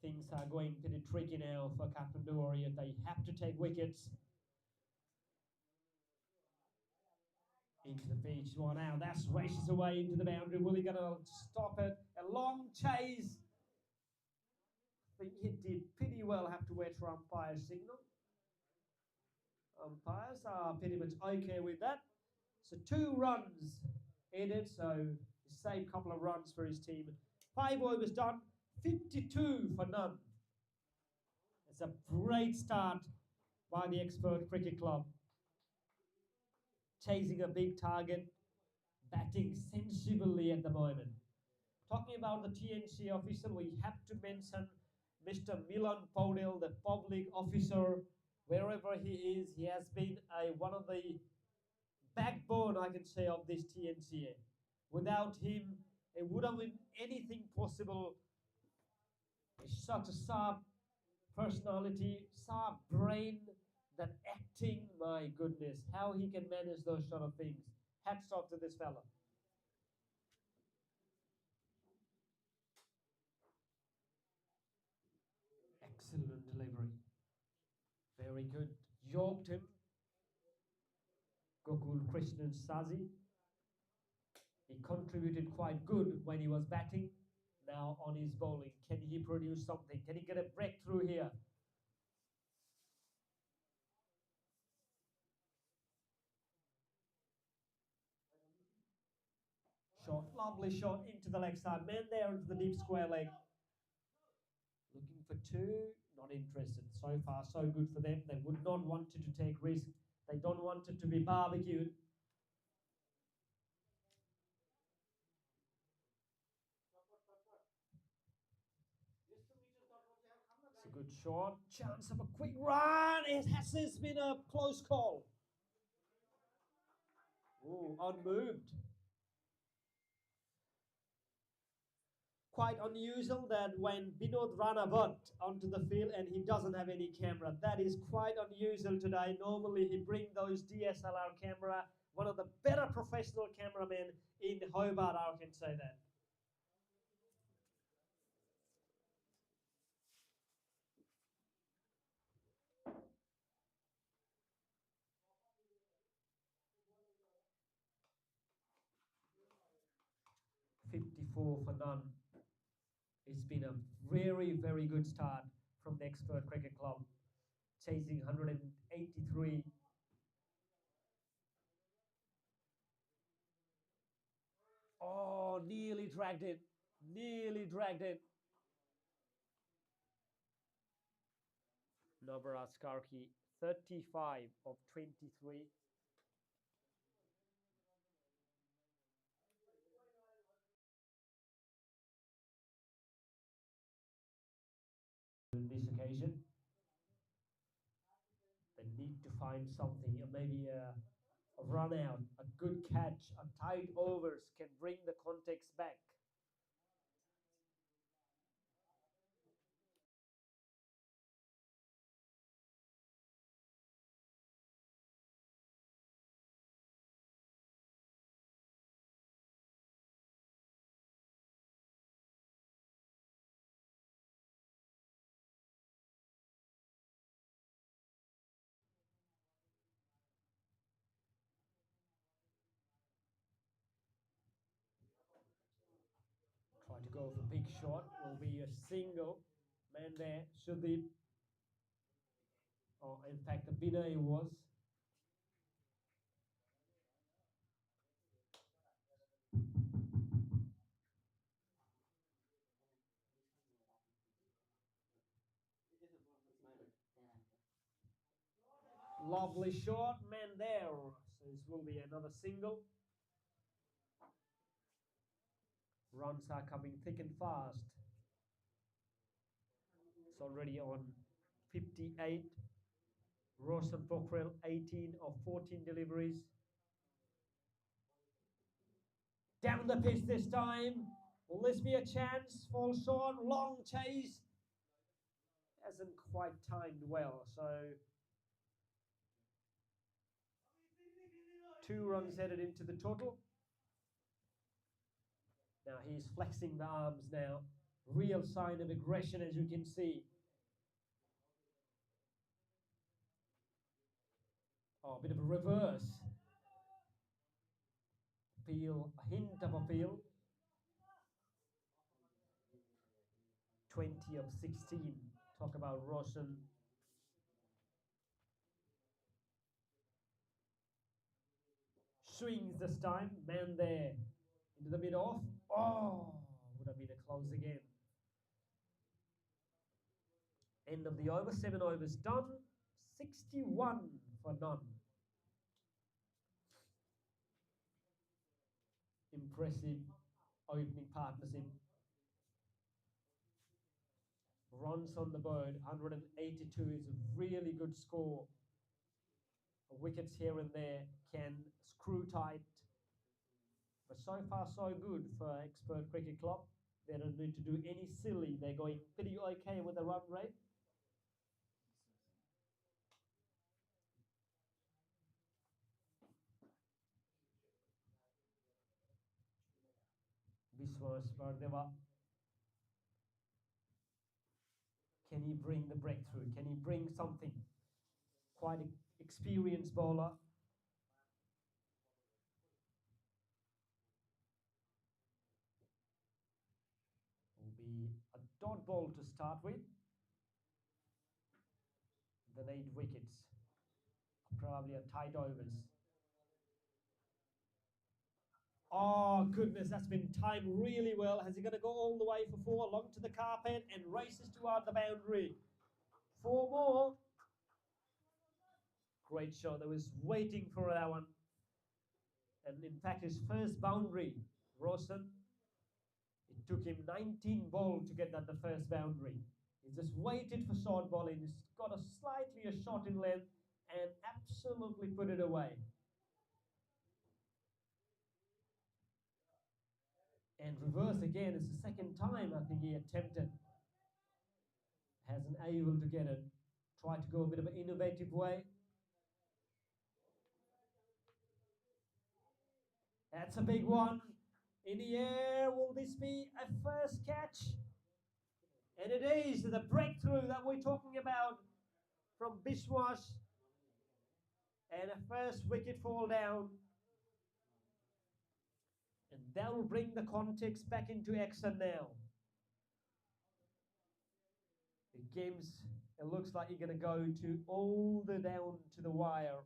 Things are going pretty tricky now for Kathmandu. They have to take wickets. Into the pitch. Well, now that's races away into the boundary. Will he gonna stop it? A long chase. I think he did pretty well. Have to wait for umpire's signal. Umpires are pretty much okay with that. So 2 runs in it. So he saved a couple of runs for his team. 5 overs done. 52 for none. It's a great start by the Expert Cricket Club. Chasing a big target, batting sensibly at the moment. Talking about the TNC official, we have to mention Mr. Milan Podel, the public officer. Wherever he is, he has been one of the backbone, I can say, of this TNCA. Without him, it would have been anything possible. He's such a sharp personality, sharp brain, that acting, my goodness, how he can manage those sort of things. Hats off to this fella. Excellent delivery. Very good. Yoked him. Gokul Krishnan Sazi. He contributed quite good when he was batting. Now on his bowling. Can he produce something? Can he get a breakthrough here? Shot, lovely shot into the leg side. Man there into the deep square leg. Looking for 2, not interested. So far, so good for them. They would not want it to take risk. They don't want it to be barbecued. It's a good shot. Chance of a quick run. It has been a close call. Oh, unmoved. Quite unusual that when Binod Ranawat onto the field and he doesn't have any camera. That is quite unusual today. Normally he brings those DSLR camera. One of the better professional cameramen in Hobart, I can say that. $54 for none. It's been a very, very good start from the Expert Cricket Club. chasing 183. Oh, nearly dragged it. Nearly dragged it. Nobara Skarki, 35 of 23. In this occasion, they need to find something, maybe a run out, a good catch, a tight overs can bring the context back. Try to go for big shot, will be a single. Man there, Sudeep. Oh, in fact, the Binay was. Lovely shot, man there. So this will be another single. Runs are coming thick and fast. It's already on 58. Roshan Pokhrel, 18 of 14 deliveries. Down the pitch this time. Will this be a chance? Fall short, long chase. Hasn't quite timed well, so 2 runs headed into the total. Now he's flexing the arms now. Real sign of aggression, as you can see. Oh, a bit of a reverse. Appeal, a hint of appeal. 20 of 16. Talk about Roshan. Swings this time. Man there. Into the mid-off. Oh, would have been a close again. End of the over. 7 overs done. 61 for none. Impressive opening partnership. Runs on the board. 182 is a really good score. Wickets here and there can screw tight. But so far so good for Expert Cricket Club. They don't need to do any silly. They're going pretty okay with the run rate. Biswas Vardeva. Can he bring the breakthrough? Can he bring something? Quite an experienced bowler. Will be a dot ball to start with. Then 8 wickets. Probably a tight overs. Oh, goodness, that's been timed really well. Has he got to go all the way for 4, along to the carpet and races toward the boundary? 4 more. Great shot. They was waiting for that one. And in fact, his first boundary, Roshan, it took him 19 balls to get that the first boundary. He just waited for short bowling. He's got a slightly a shot in length and absolutely put it away. And reverse again. It's the second time I think he attempted. Hasn't able to get it. Try to go a bit of an innovative way. That's a big one. In the air, will this be a first catch? And it is the breakthrough that we're talking about from Biswas. And a first wicket fall down. And that will bring the context back into action now. The game's It looks like you're going to go to all the down to the wire.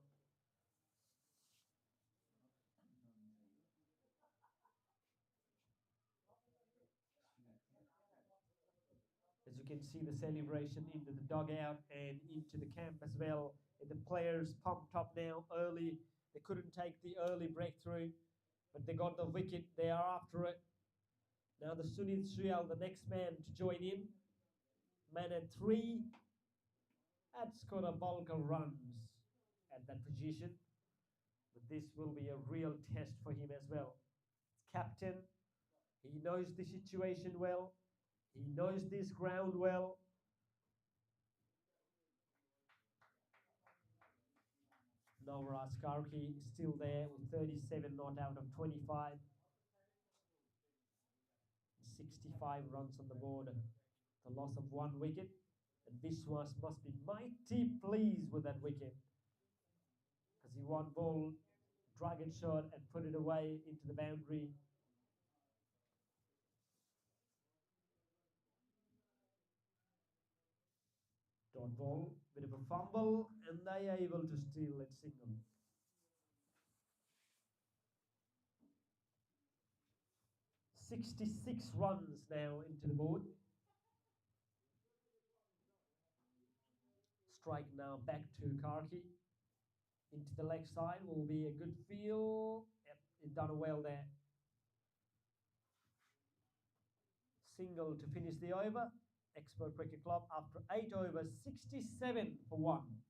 As you can see, the celebration into the dugout and into the camp as well. And the players pumped up now early. They couldn't take the early breakthrough, but they got the wicket. They are after it. Now the Sunil Srial, the next man to join in. Man at 3 had scored a bulk of runs at that position. But this will be a real test for him as well. Captain, he knows the situation well. He knows this ground well. Navraj Karki is still there with 37 not out of 25. 65 runs on the board. The loss of 1 wicket. And Vishwas must be mighty pleased with that wicket. Because he one ball, drug it short and put it away into the boundary. Dot ball, bit of a fumble, and they are able to steal it single. "66 runs now into the board. Strike now back to Karki. Into the leg side will be a good feel. Yep, he's done well there. Single to finish the over. Expert Cricket Club after 8 overs, 67 for 1.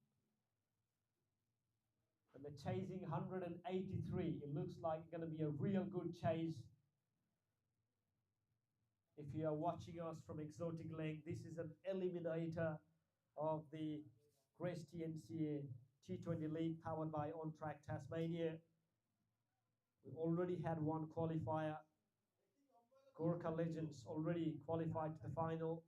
And they're chasing 183. It looks like it's going to be a real good chase. If you are watching us from Exotic League, this is an eliminator of the Grace TNCA T20 League powered by On Track Tasmania. We already had 1 qualifier. Gorkha Legends already qualified to the final.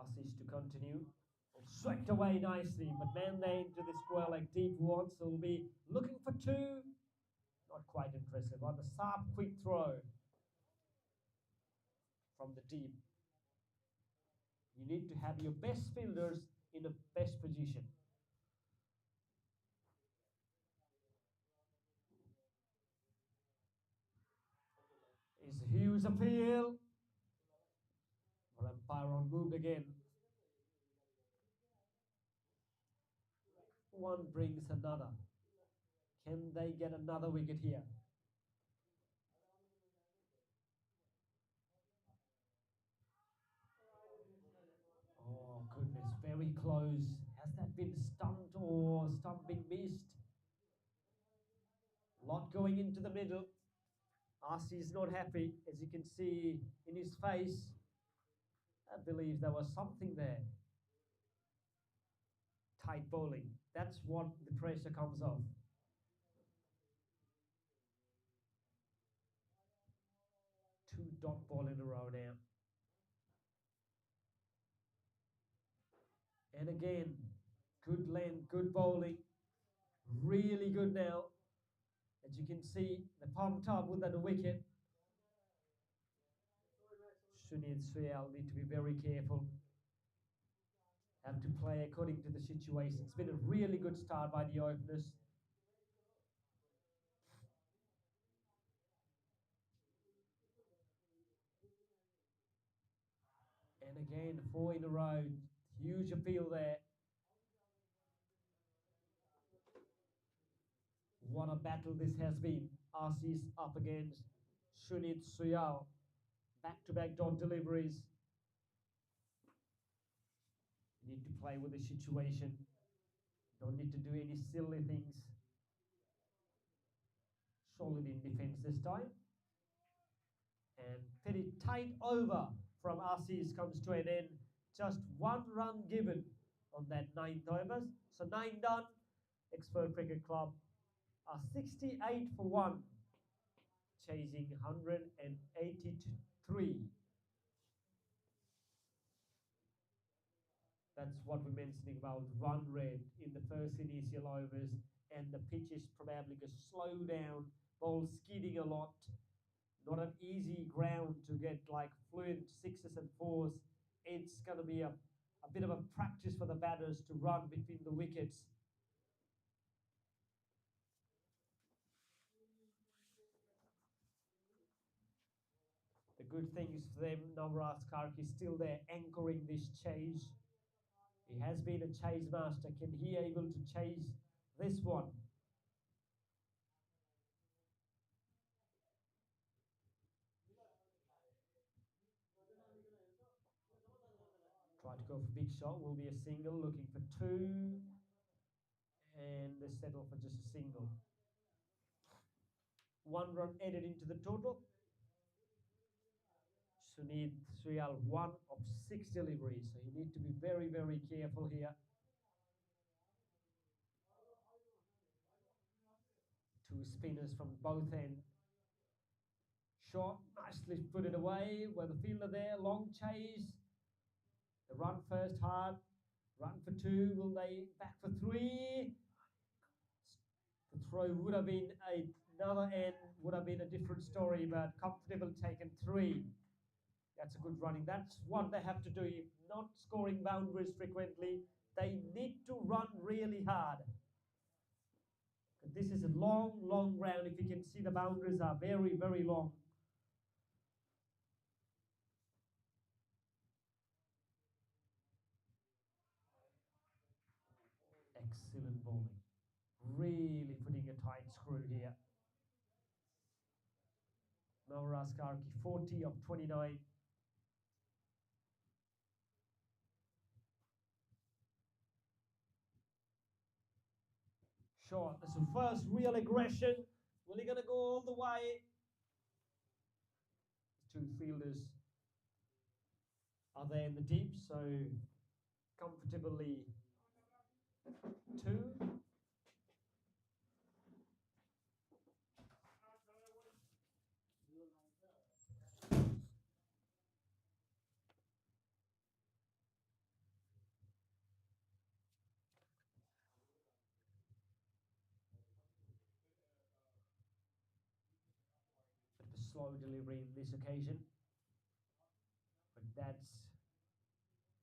Assis to continue. Swept away nicely, but man they into the square like deep one, so we'll be looking for 2. Not quite impressive. On the sharp quick throw from the deep. You need to have your best fielders in the best position. It's a huge appeal. Our umpire on move again. 1 brings another. Can they get another wicket here? Oh goodness, very close. Has that been stumped or stump been missed? Lot going into the middle. Arcee is not happy, as you can see in his face. I believe there was something there. Tight bowling. That's what the pressure comes off. Two dot ball in a row now. And again, good length, good bowling. Really good now. As you can see, the pumped up with that wicket. Sunil Srial need to be very careful. Have to play according to the situation. It's been a really good start by the openers. And again, 4 in a row. Huge appeal there. What a battle this has been. Assis up against Sunil Srial. Back-to-back dot deliveries. You need to play with the situation. Don't need to do any silly things. Solid in defense this time. And pretty tight over from Assis comes to an end. Just 1 run given on that 9th overs. So 9 done. Expert Cricket Club are 68 for 1. Chasing 183. That's what we're mentioning about run rate in the first initial overs, and the pitch is probably going to slow down, ball skidding a lot. Not an easy ground to get like fluent sixes and fours. It's going to be a bit of a practice for the batters to run between the wickets. The good thing is for them, Navras Karki is still there anchoring this chase. He has been a chase master. Can he able to chase this one? Try to go for big shot. Will be a single. Looking for two. And they settle for just a single. 1 run added into the total. Sunit Srial 1 of 6 deliveries. So you need to be very, very careful here. 2 spinners from both ends. Shot, nicely put it away. With the fielder there, long chase. The run first hard. Run for 2. Will they back for 3? The throw would have been another end, would have been a different story, but comfortable taken 3. That's a good running. That's what they have to do. If not scoring boundaries frequently, they need to run really hard. This is a long, long round. If you can see, the boundaries are very, very long. Excellent bowling. Really putting a tight screw here. Navras Karki 40 of 29. Short. That's the first real aggression. Will he gonna go all the way? 2 fielders are there in the deep, so comfortably 2. Slow delivery in this occasion, but that's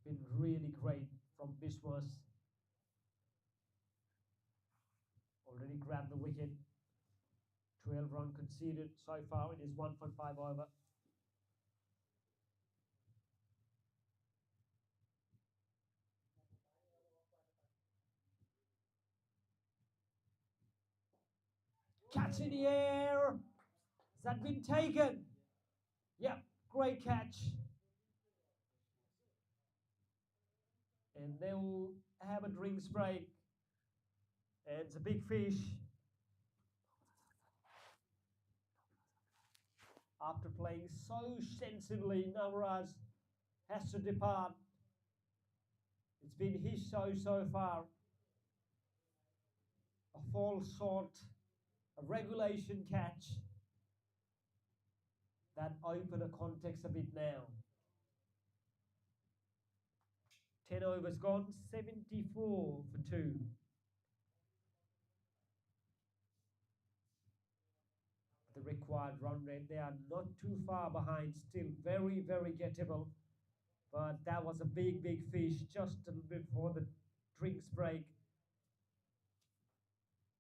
been really great from Biswas. Already grabbed the wicket. 12 run conceded so far in his 1.5 over. Catch in the air. Has that been taken? Yep, great catch. And they'll have a drinks break. And it's a big fish. After playing so sensibly, Navras has to depart. It's been his show so far. A false shot, a regulation catch. That open a context a bit now. 10 overs gone, 74 for 2. The required run rate, they are not too far behind, still very, very gettable. But that was a big, big fish just a little bit before the drinks break.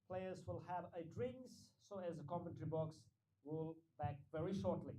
Players will have a drinks, so as a commentary box, we'll back very shortly.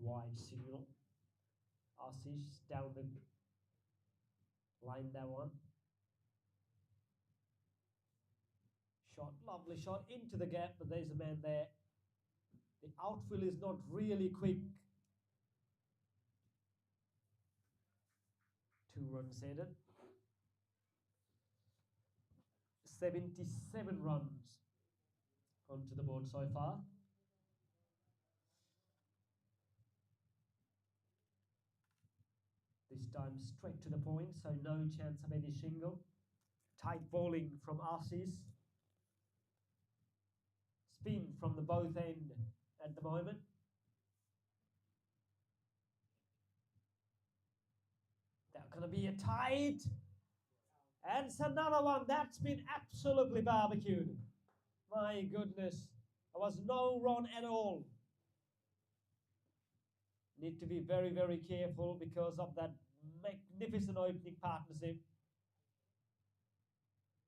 Wide signal. Ashish down the line, that one. Shot, lovely shot into the gap, but there's a man there. The outfield is not really quick. 2 runs headed. 77 runs onto the board so far. This time straight to the point, so no chance of any shingle. Tight bowling from Ashish. Spin from the both end at the moment. That's going to be a tight. And it's another one that's been absolutely barbecued. My goodness. There was no run at all. Need to be very, very careful because of that magnificent opening partnership.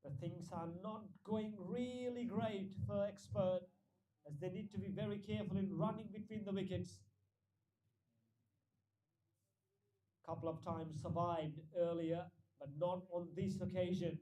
The things are not going really great for Expert, as they need to be very careful in running between the wickets. Couple of times survived earlier, but not on this occasion.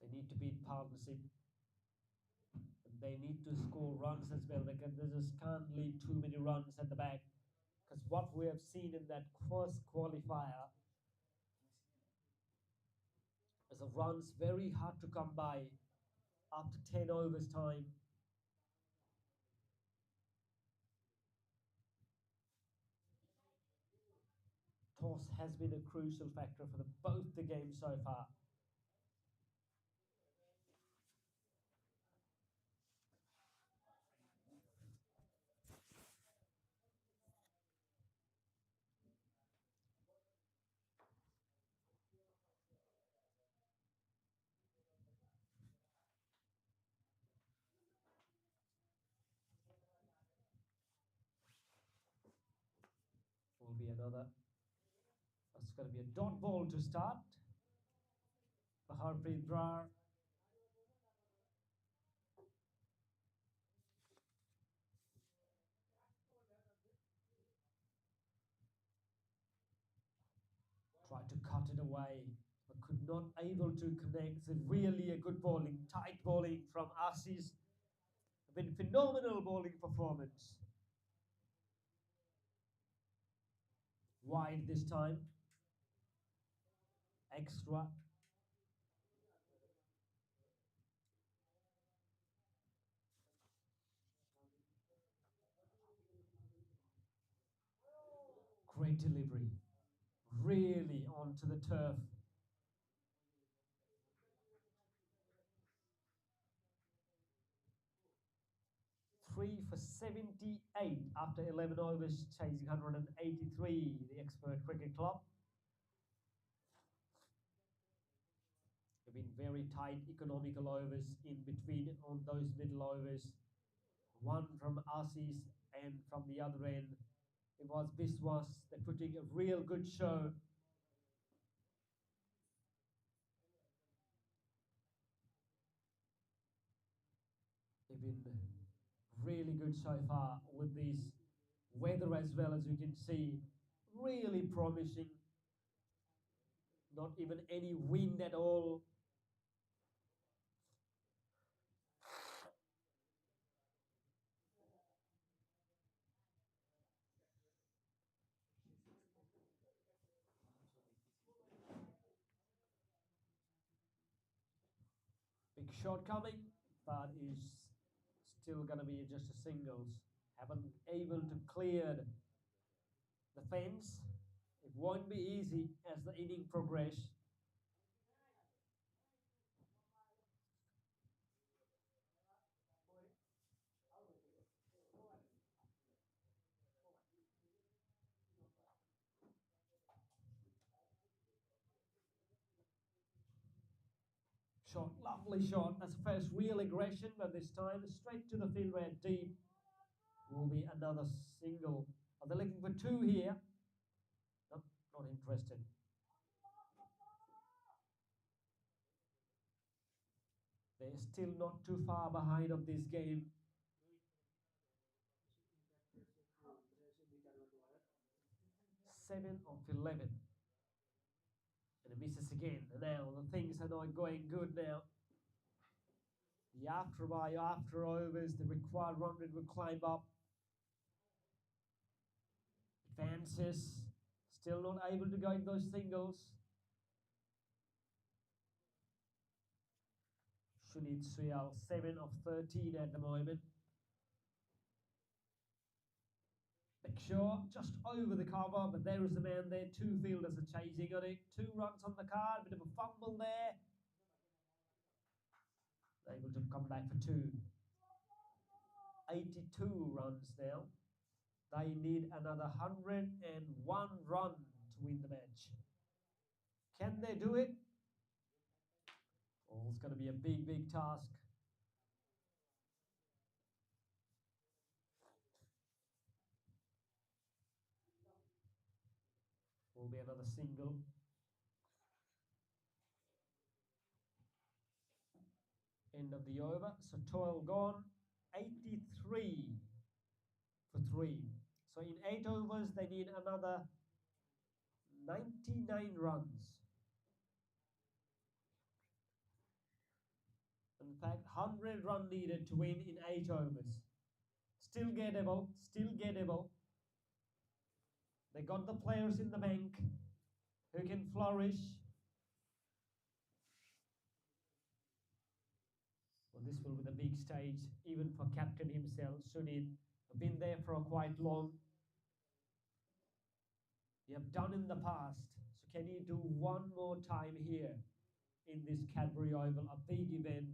They need to beat partnership. They need to score runs as well. They just can't leave too many runs at the back. Because what we have seen in that first qualifier is a runs very hard to come by after 10 overs time. Toss has been a crucial factor for both the games so far. Will be another. That's going to be a dot ball to start for Harpreet Brar. Tried to cut it away, but could not able to connect. It's really a good bowling, tight bowling from Ashish. Been phenomenal bowling performance. Wide this time. Extra. Great delivery. Really onto the turf. Three for 78 after 11 overs, chasing 183, the Expert Cricket Club. They've been very tight, economical overs in between on those middle overs. One from Ashish and from the other end, it was Biswas. They're putting a real good show. They've been really good so far with this weather as well, as you can see. Really promising. Not even any wind at all. Big shot coming, but is still going to be just a singles. Haven't able to clear the fence. It won't be easy as the inning progress. Shot, lovely shot. That's the first real aggression, but this time straight to the field where deep will be another single. Are they looking for two here? Nope, not interested. They're still not too far behind of this game. 7 of 11. And it misses again. And now the things are not going good now. The after overs, the required run rate will climb up. Advances, still not able to go in those singles. Shunit Suyal, 7 of 13 at the moment. Big shot, just over the cover, but there is the man there. Two fielders are chasing on it. 2 runs on the card, bit of a fumble there. Able to come back for 2. 82 runs now. They need another 101 run to win the match. Can they do it? Oh, it's going to be a big, big task. Will be another single. End of the over. So 12 gone. 83 for 3. So in 8 overs, they need another 99 runs. In fact, 100 run needed to win in 8 overs. Still gettable, still gettable. They got the players in the bank who can flourish. Well, this will be the big stage, even for captain himself, Sunil. Been there for quite long. You have done in the past. So can you do one more time here in this Cadbury Oval, a big event?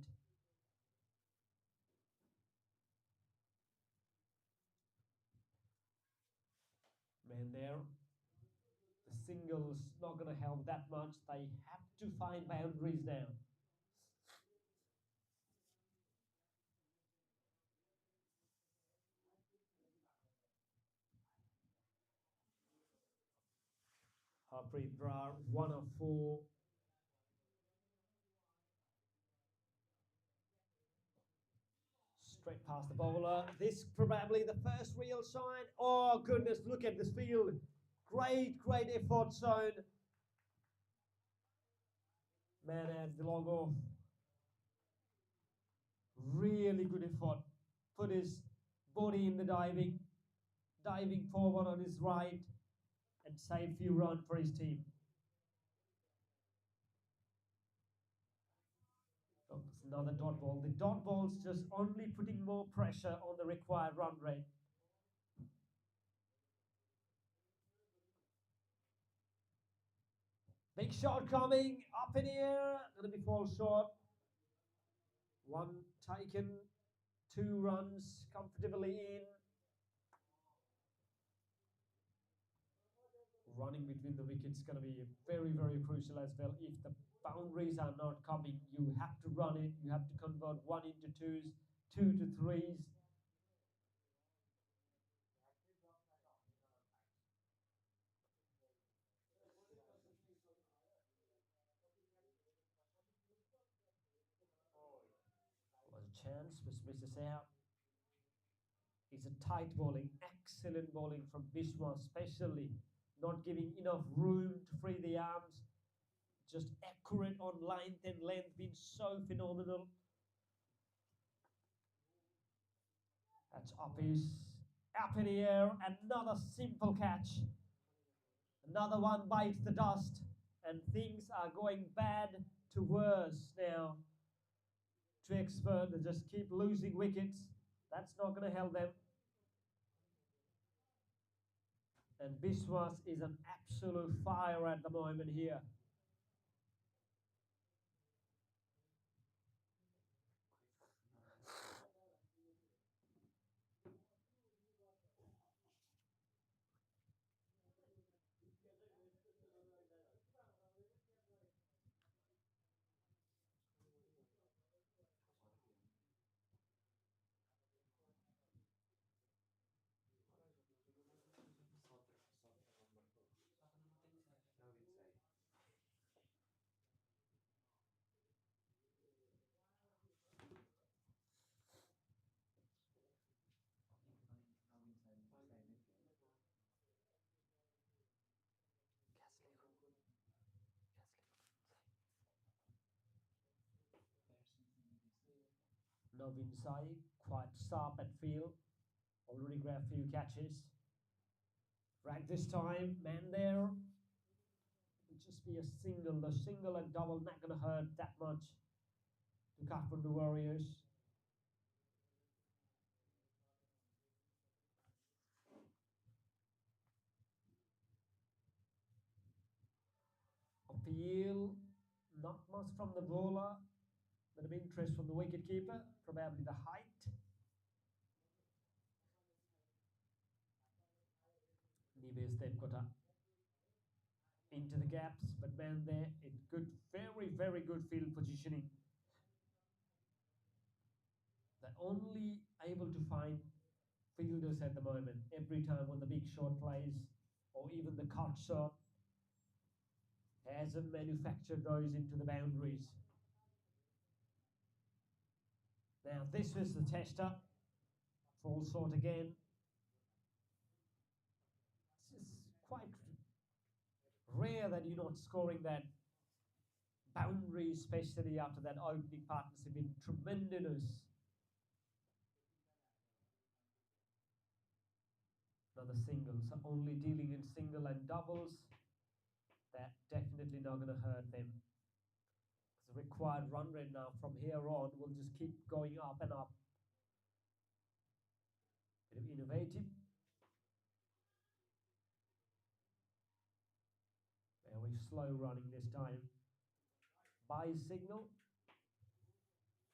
Man, there. The singles not going to help that much. They have to find boundaries now. Harpreet Brar, 1 of 4. Straight past the bowler. This probably the first real sign. Oh goodness, look at this field. Great, great effort zone. Man adds the long off. Really good effort. Put his body in the diving forward on his right, and save few runs for his team. Oh, it's another dot ball. The dot ball's just only putting more pressure on the required run rate. Big shot coming, up in the air, going to be fall short. 1 taken, 2 runs comfortably in. Running between the wickets is going to be very, very crucial as well. If the boundaries are not coming, you have to run it. You have to convert 1 into 2s, 2 to 3s. Was a chance, but misses out. It's a tight bowling, excellent bowling from Bishwa, especially not giving enough room to free the arms. Just accurate on length and length, been so phenomenal. That's up in the air. Another simple catch. Another one bites the dust, and things are going bad to worse now. To expert, they just keep losing wickets. That's not going to help them. And Biswas is an absolute fire at the moment here. Now Vinsai, quite sharp at field. Already grabbed a few catches. Drag this time, man there. It'll just be a single. The single and double not going to hurt that much to Kathmandu Warriors. Appeal, not much from the bowler, but of interest from the wicketkeeper, probably the height. Neves they've got into the gaps, but man there in good, very good field positioning. They're only able to find fielders at the moment. Every time when the big shot plays, or even the cut shot, hasn't manufactured those into the boundaries. Now this was the tester. Full shot again. It's quite rare that you're not scoring that boundary, especially after that opening partnership in tremendous. Another single, so only dealing in single and doubles. That definitely not going to hurt them. The required run rate now from here on will just keep going up and up. Bit of innovative. Very slow running this time. By signal.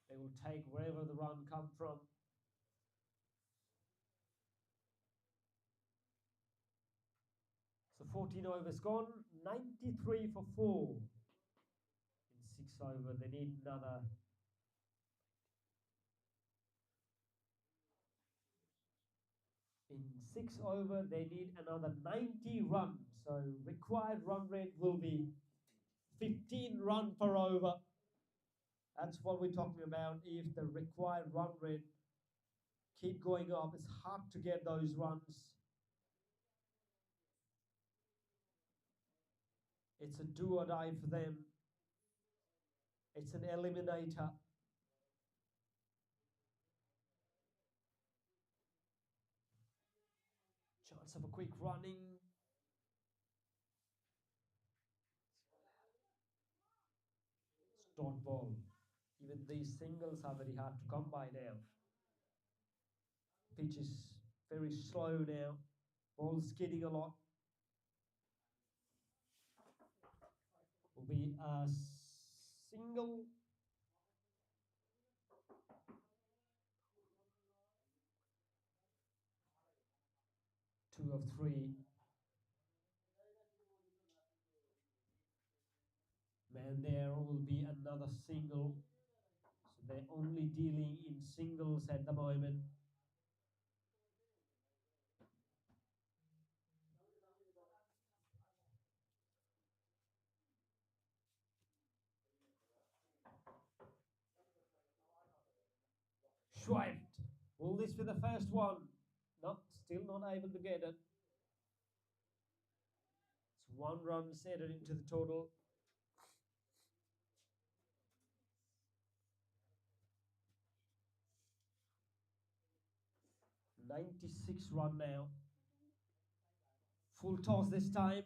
They will take wherever the run come from. So 14 overs gone, 93 for 4. In 6 over, they need another. In 6 over, they need another 90 runs. So required run rate will be 15 run per over. That's what we're talking about. If the required run rate keep going up, it's hard to get those runs. It's a do or die for them. It's an eliminator. Chance of a quick running. Dot ball. Even these singles are very hard to come by now. Pitch is very slow now. Ball skidding a lot. Will be a single. Two of three. Man, there will be another single. So they're only dealing in singles at the moment. Swiped. Will this be the first one? No, still not able to get it. It's 1 run set it into the total. .96 run now. Full toss this time.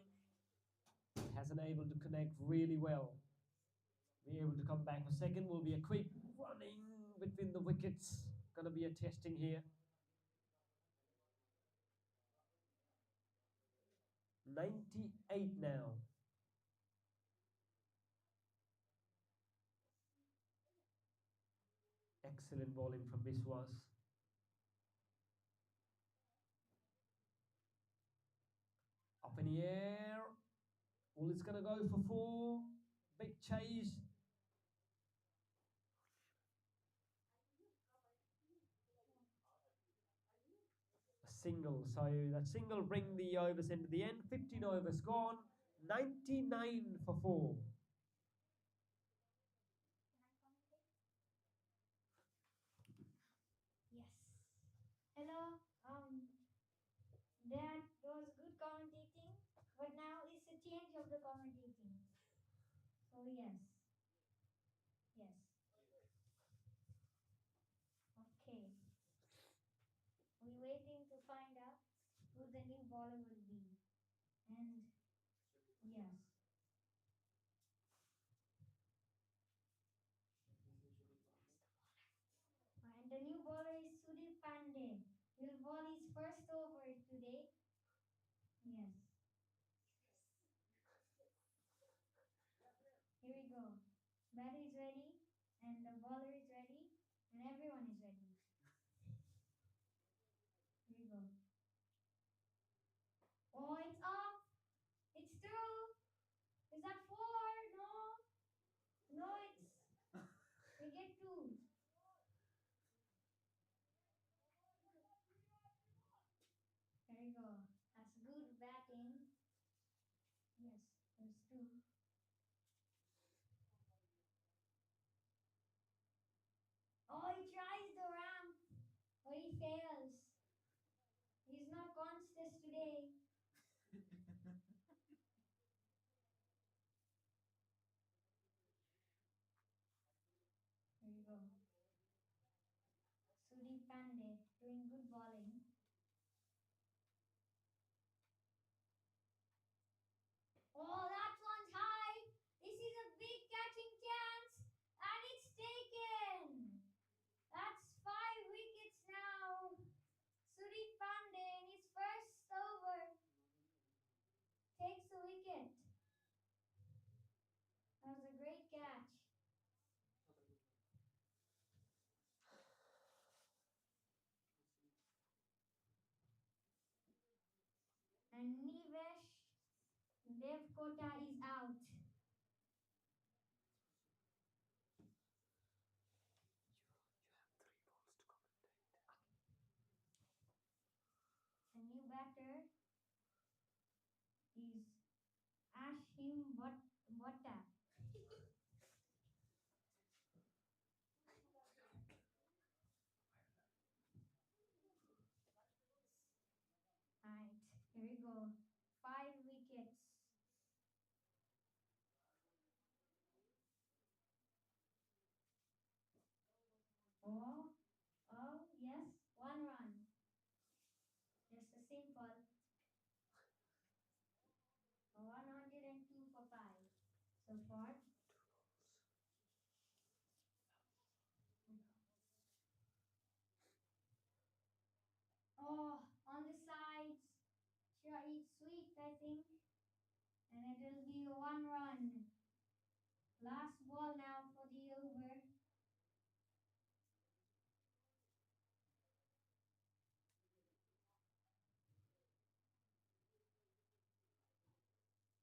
Hasn't able to connect really well. Be able to come back for second. Will be a quick running between the wickets. Gonna be a testing here. 98 now. Excellent bowling from Biswas. Up in the air. Well, it's gonna go for 4. Big chase. A single. So that single bring the overs into the end. 15 overs gone. 99 for 4. Yes. Hello. That was good commentating, but now it's a change of the commentating. So yes. Yes. who the new bowler will be. And yes. And the new bowler is Sudhir Pandey. Will bowl his first over today. Yes. Here we go. Batter is ready, and the bowler is ready, and everyone is ready. Here we go. Oh, it's up. It's through. Is that four? No. No, it's. We get two. There you go. That's good batting. Yes, there's two. Oh, he tries the ramp, but he fails. He's not conscious today. Here you go. Sudhir Pandey doing good bowling. Oh, that one's high. This is a big catching chance, and it's taken. That's 5 wickets now. Sudhir Pandey in his first over takes the wicket. That was a great catch. And Nivesh Devkota is out. The new batter is Ashim Botta. Right, here we go. 5 wickets. Oh, yes, 1 run. Just a simple. 102 for 5 so far. Oh, on the sides. Sure, it's sweet, I think. And it will be 1 run. Last ball now for the over.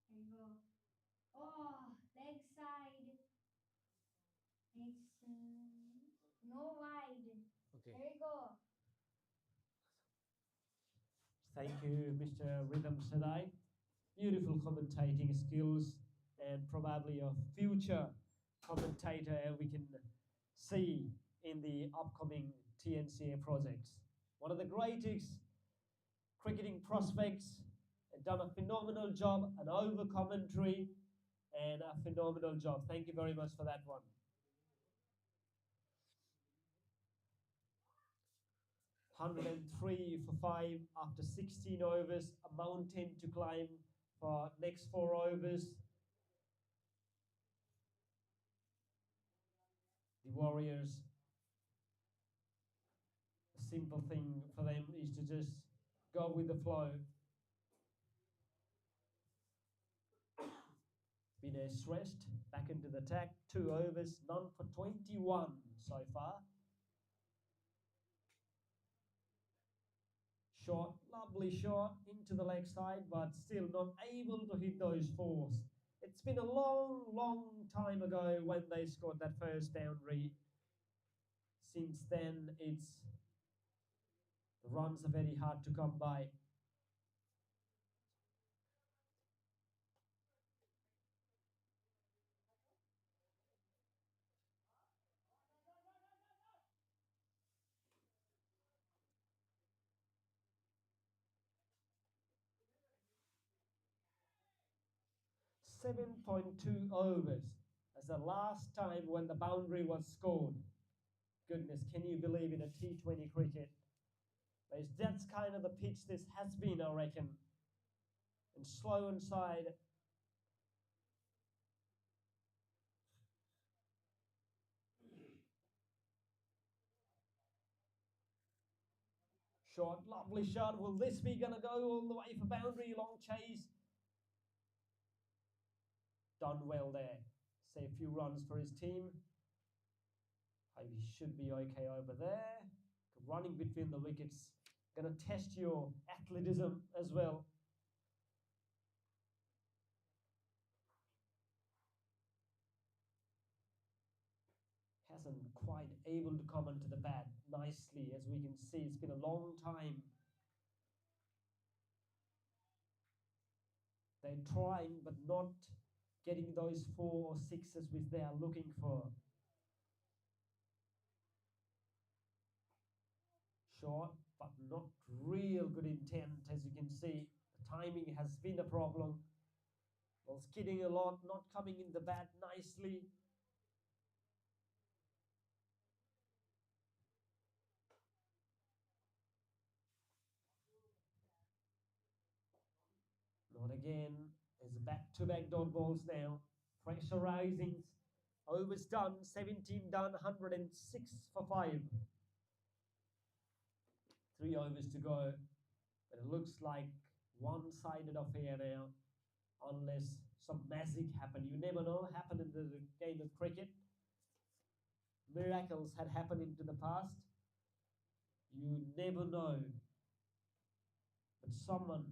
There you go. Oh, leg side. It's no wide. Okay. There you go. Thank you, Mr. Rhythm Sadai. Beautiful commentating skills and probably a future commentator we can see in the upcoming TNCA projects. One of the greatest cricketing prospects, and done a phenomenal job, an over commentary, and a phenomenal job. Thank you very much for that one. 103 for 5 after 16 overs, a mountain to climb for next 4 overs. The Warriors, a simple thing for them is to just go with the flow. Been stressed, back into the attack, 2 overs, none for 21 so far. Shot, lovely shot into the leg side, but still not able to hit those fours. It's been a long, long time ago when they scored that first boundary. Since then, the runs are very hard to come by. .2 overs. That's the last time when the boundary was scored. Goodness, can you believe in a T20 cricket? But that's kind of the pitch this has been, I reckon. And slow inside. Shot, lovely shot. Will this be going to go all the way for boundary? Long chase. Done well there. Say a few runs for his team. Hope he should be okay over there. Running between the wickets. Going to test your athleticism as well. Hasn't quite able to come onto the bat nicely, as we can see. It's been a long time. They're trying, but not getting those 4 or 6s which they are looking for. Short, but not real good intent, as you can see. The timing has been a problem. Well, skidding a lot, not coming in the bat nicely. Not again. There's back-to-back dot balls now. Pressure rising. Overs done. 17 done. 106 for 5. 3 overs to go. But it looks like one-sided affair now. Unless some magic happen. You never know. Happened in the game of cricket. Miracles had happened into the past. You never know. But someone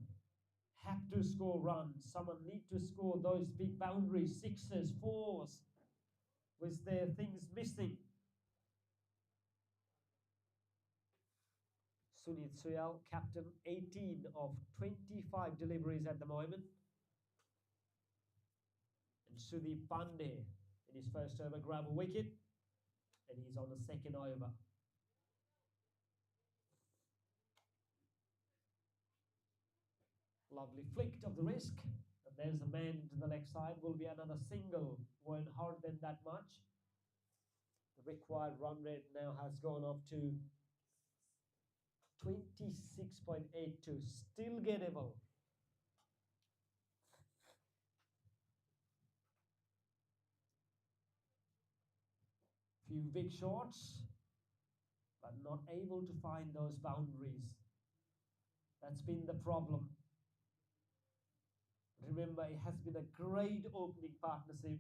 have to score runs. Someone need to score those big boundaries, 6s, 4s. Was there things missing? Sunit Suyal, captain, 18 of 25 deliveries at the moment. And Sudeep Pandey in his first over grab a wicket. And he's on the second over. Lovely flick of the wrist. And there's a man into the leg side. Will be another single. Weren't hard than that much. The required run rate now has gone up to 26.82. Still gettable. Few big shots, but not able to find those boundaries. That's been the problem. Remember, it has been a great opening partnership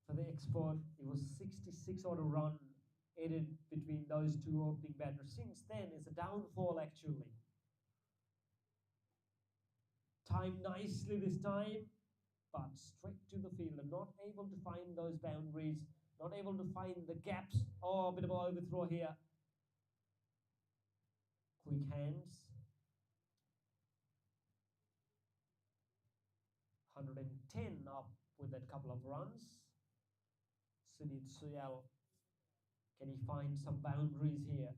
for the export. It was 66 on a run added between those two opening batters. Since then, it's a downfall actually. Timed nicely this time, but straight to the fielder. Not able to find those boundaries. Not able to find the gaps. Oh, a bit of an overthrow here. Quick hands. 110 up with that couple of runs. Sunit Suyal, can he find some boundaries here?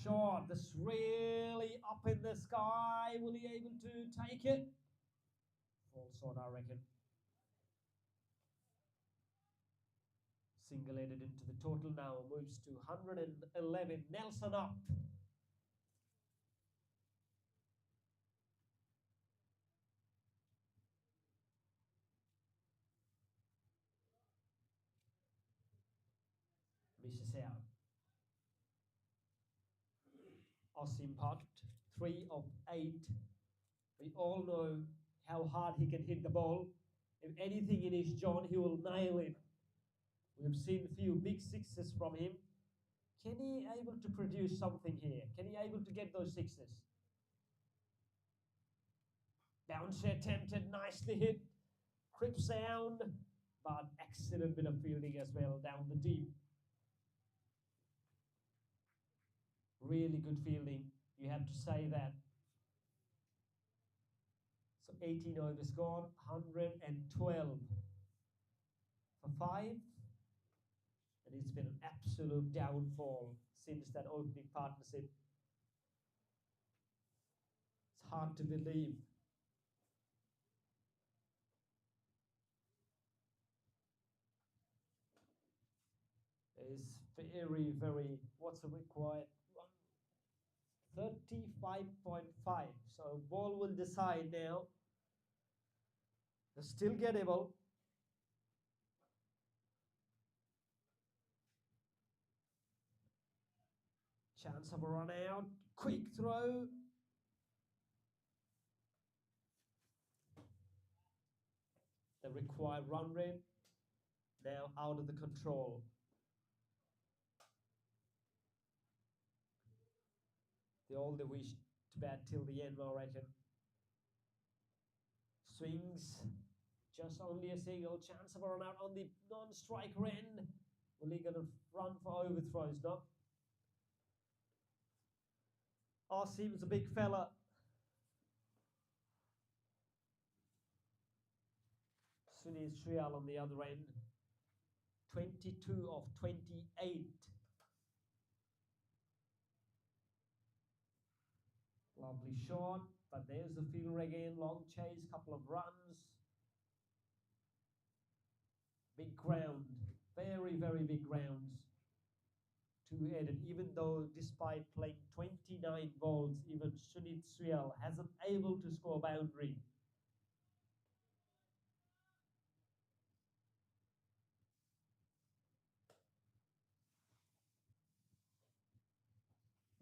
Short, this really up in the sky. Will he able to take it? False shot, I reckon. Single-headed into the total now. Moves to 111. Nelson up. Misses out. Osim Pot, 3 of 8. We all know how hard he can hit the ball. If anything in his jaw, he will nail it. We've seen a few big 6s from him. Can he able to produce something here? Can he able to get those 6s? Bounce attempted, nicely hit. Crisp sound, but excellent bit of fielding as well down the deep. Really good fielding, you have to say that. So 18 overs gone, 112 for 5. And it's been an absolute downfall since that opening partnership. It's hard to believe. Very, very, what's the required? 35.5. So ball will decide now. They're still gettable. Chance of a run out. Quick throw. The required run rate now out of the control. They wish to bat till the end, I reckon. Swings. Just only a single. Chance of a run out on the non-striker end. Will he gonna run for overthrows? No. Seems a big fella. Sunil Srial on the other end. 22 of 28. Lovely shot, but there's the fielder again. Long chase, couple of runs. Big ground. Very, very big grounds. Two-headed, even though despite playing 29 balls, even Sunit Srial hasn't able to score a boundary.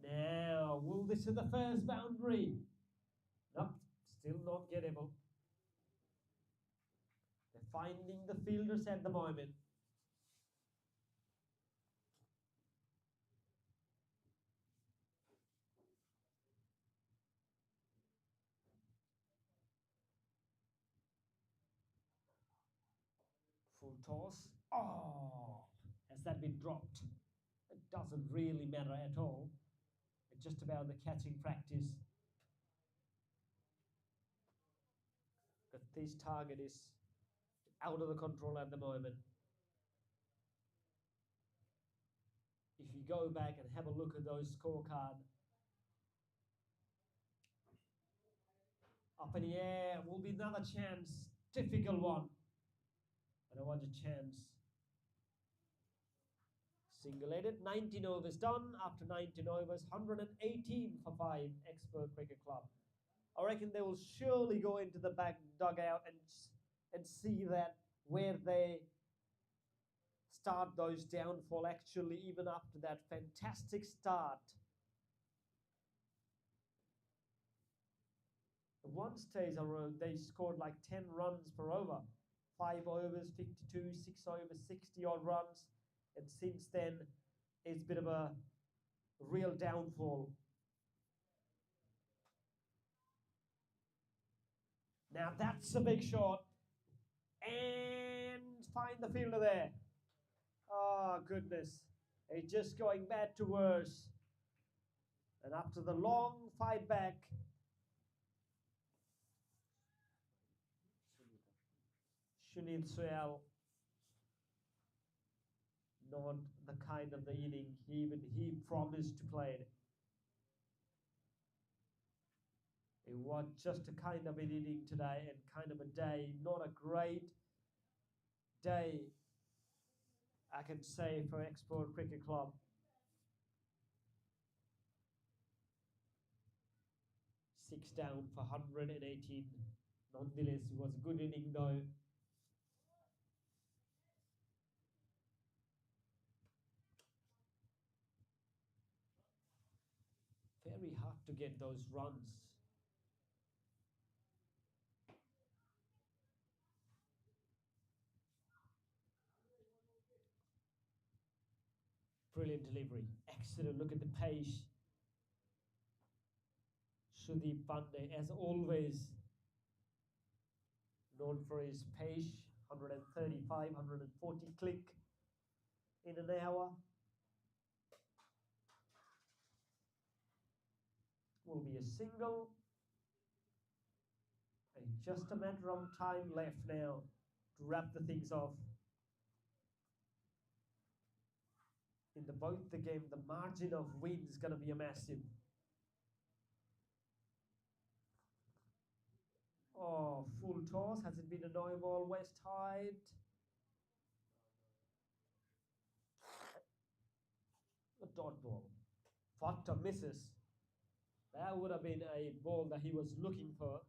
Now, will this is the first boundary? Nope, still not gettable. They're finding the fielders at the moment. Full toss. Has that been dropped? It doesn't really matter at all. It's just about the catching practice. But this target is out of the control at the moment. If you go back and have a look at those scorecard, up in the air, will be another chance. Difficult one. But I want a chance. Single-headed, 19 overs done. After 19 overs, 118 for 5, Expert Cricket Club. I reckon they will surely go into the back dugout and see that where they start those downfall, actually, even after that fantastic start. At one stage, they scored like 10 runs per over. 5 overs, 52, 6 overs, 60 odd runs. And since then, it's a bit of a real downfall. Now that's a big shot. And find the fielder there. Oh, goodness. It's just going bad to worse. And after the long fight back, Sunil Srial, not the kind of the inning he promised to play. It was just a kind of an inning today and kind of a day, not a great day, I can say, for Export Cricket Club. Six down for 118. Nonetheless, it was a good inning though. Very hard to get those runs. Brilliant delivery. Excellent. Look at the pace. Sudeep Pandey, as always, known for his pace. 135, 140 click in an hour. Will be a single. And just a matter of time left now to wrap the things off. In both the game, the margin of win is going to be a massive. Oh, full toss. Has it been a no ball? West Hyde. dot ball. Factor misses. That would have been a ball that he was looking for.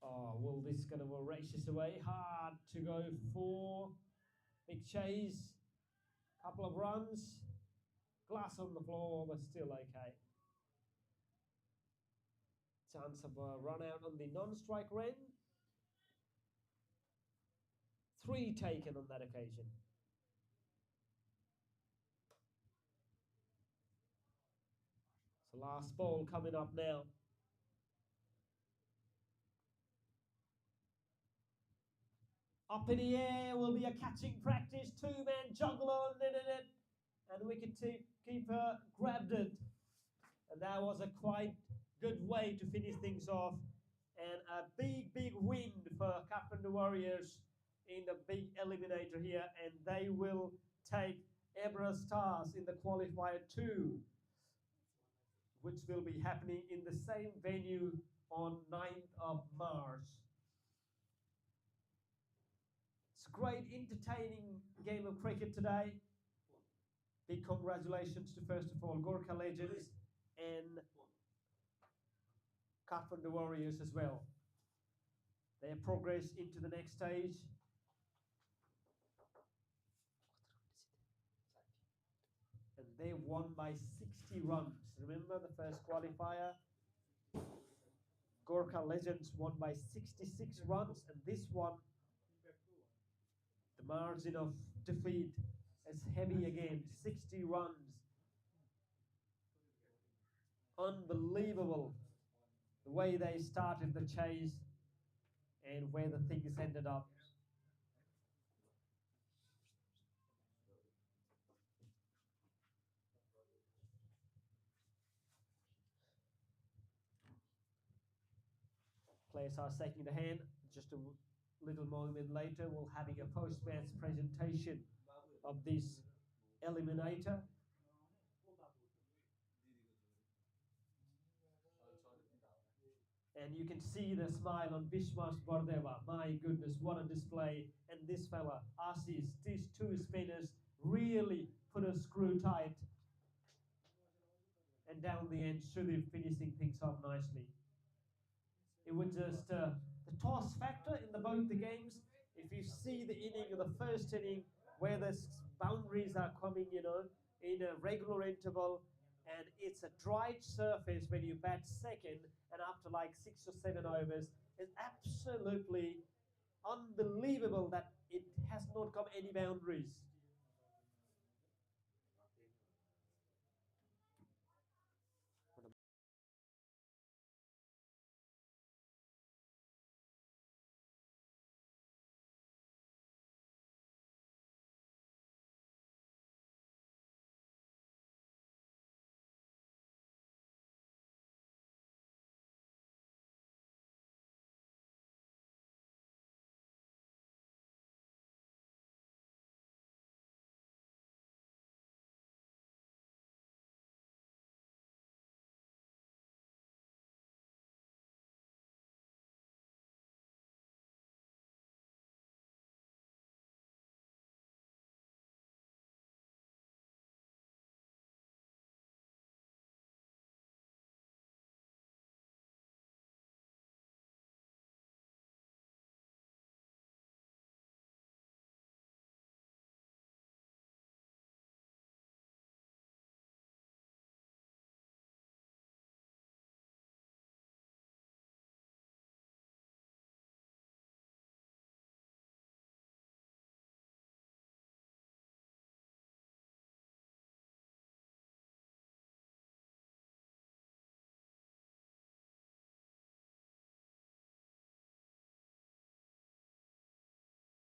Oh, well, this kind of races away. Hard to go for. Big chase. Couple of runs. Glass on the floor, but still okay. Chance of a run out on the non-strike run. 3 taken on that occasion. So last ball coming up now. Up in the air will be a catching practice. 2-man juggle on it. And wicket-keeper grabbed it. And that was a quite good way to finish things off. And a big win for Kathmandu Warriors in the big eliminator here. And they will take Ebra Stars in the qualifier 2, which will be happening in the same venue on 9th of March. It's a great, entertaining game of cricket today. Big congratulations to, first of all, Gorkha Legends and Kathmandu Warriors as well. They have progressed into the next stage. And they won by 60 runs. Remember the first qualifier? Gorkha Legends won by 66 runs, and this one, the margin of defeat is heavy again, 60 runs. Unbelievable the way they started the chase and where the things ended up. Players are shaking the hand. Just a little moment later, we'll having a post-match presentation of this eliminator. And you can see the smile on Bishmas Bardeva. My goodness, what a display. And this fella, Assis, these 2 spinners really put a screw tight. And down the end, Sudhir finishing things off nicely. It was just the toss factor in both the games. If you see the inning of the first inning where the boundaries are coming, in a regular interval, and it's a dried surface when you bat second, and after like 6 or 7 overs, it's absolutely unbelievable that it has not got any boundaries.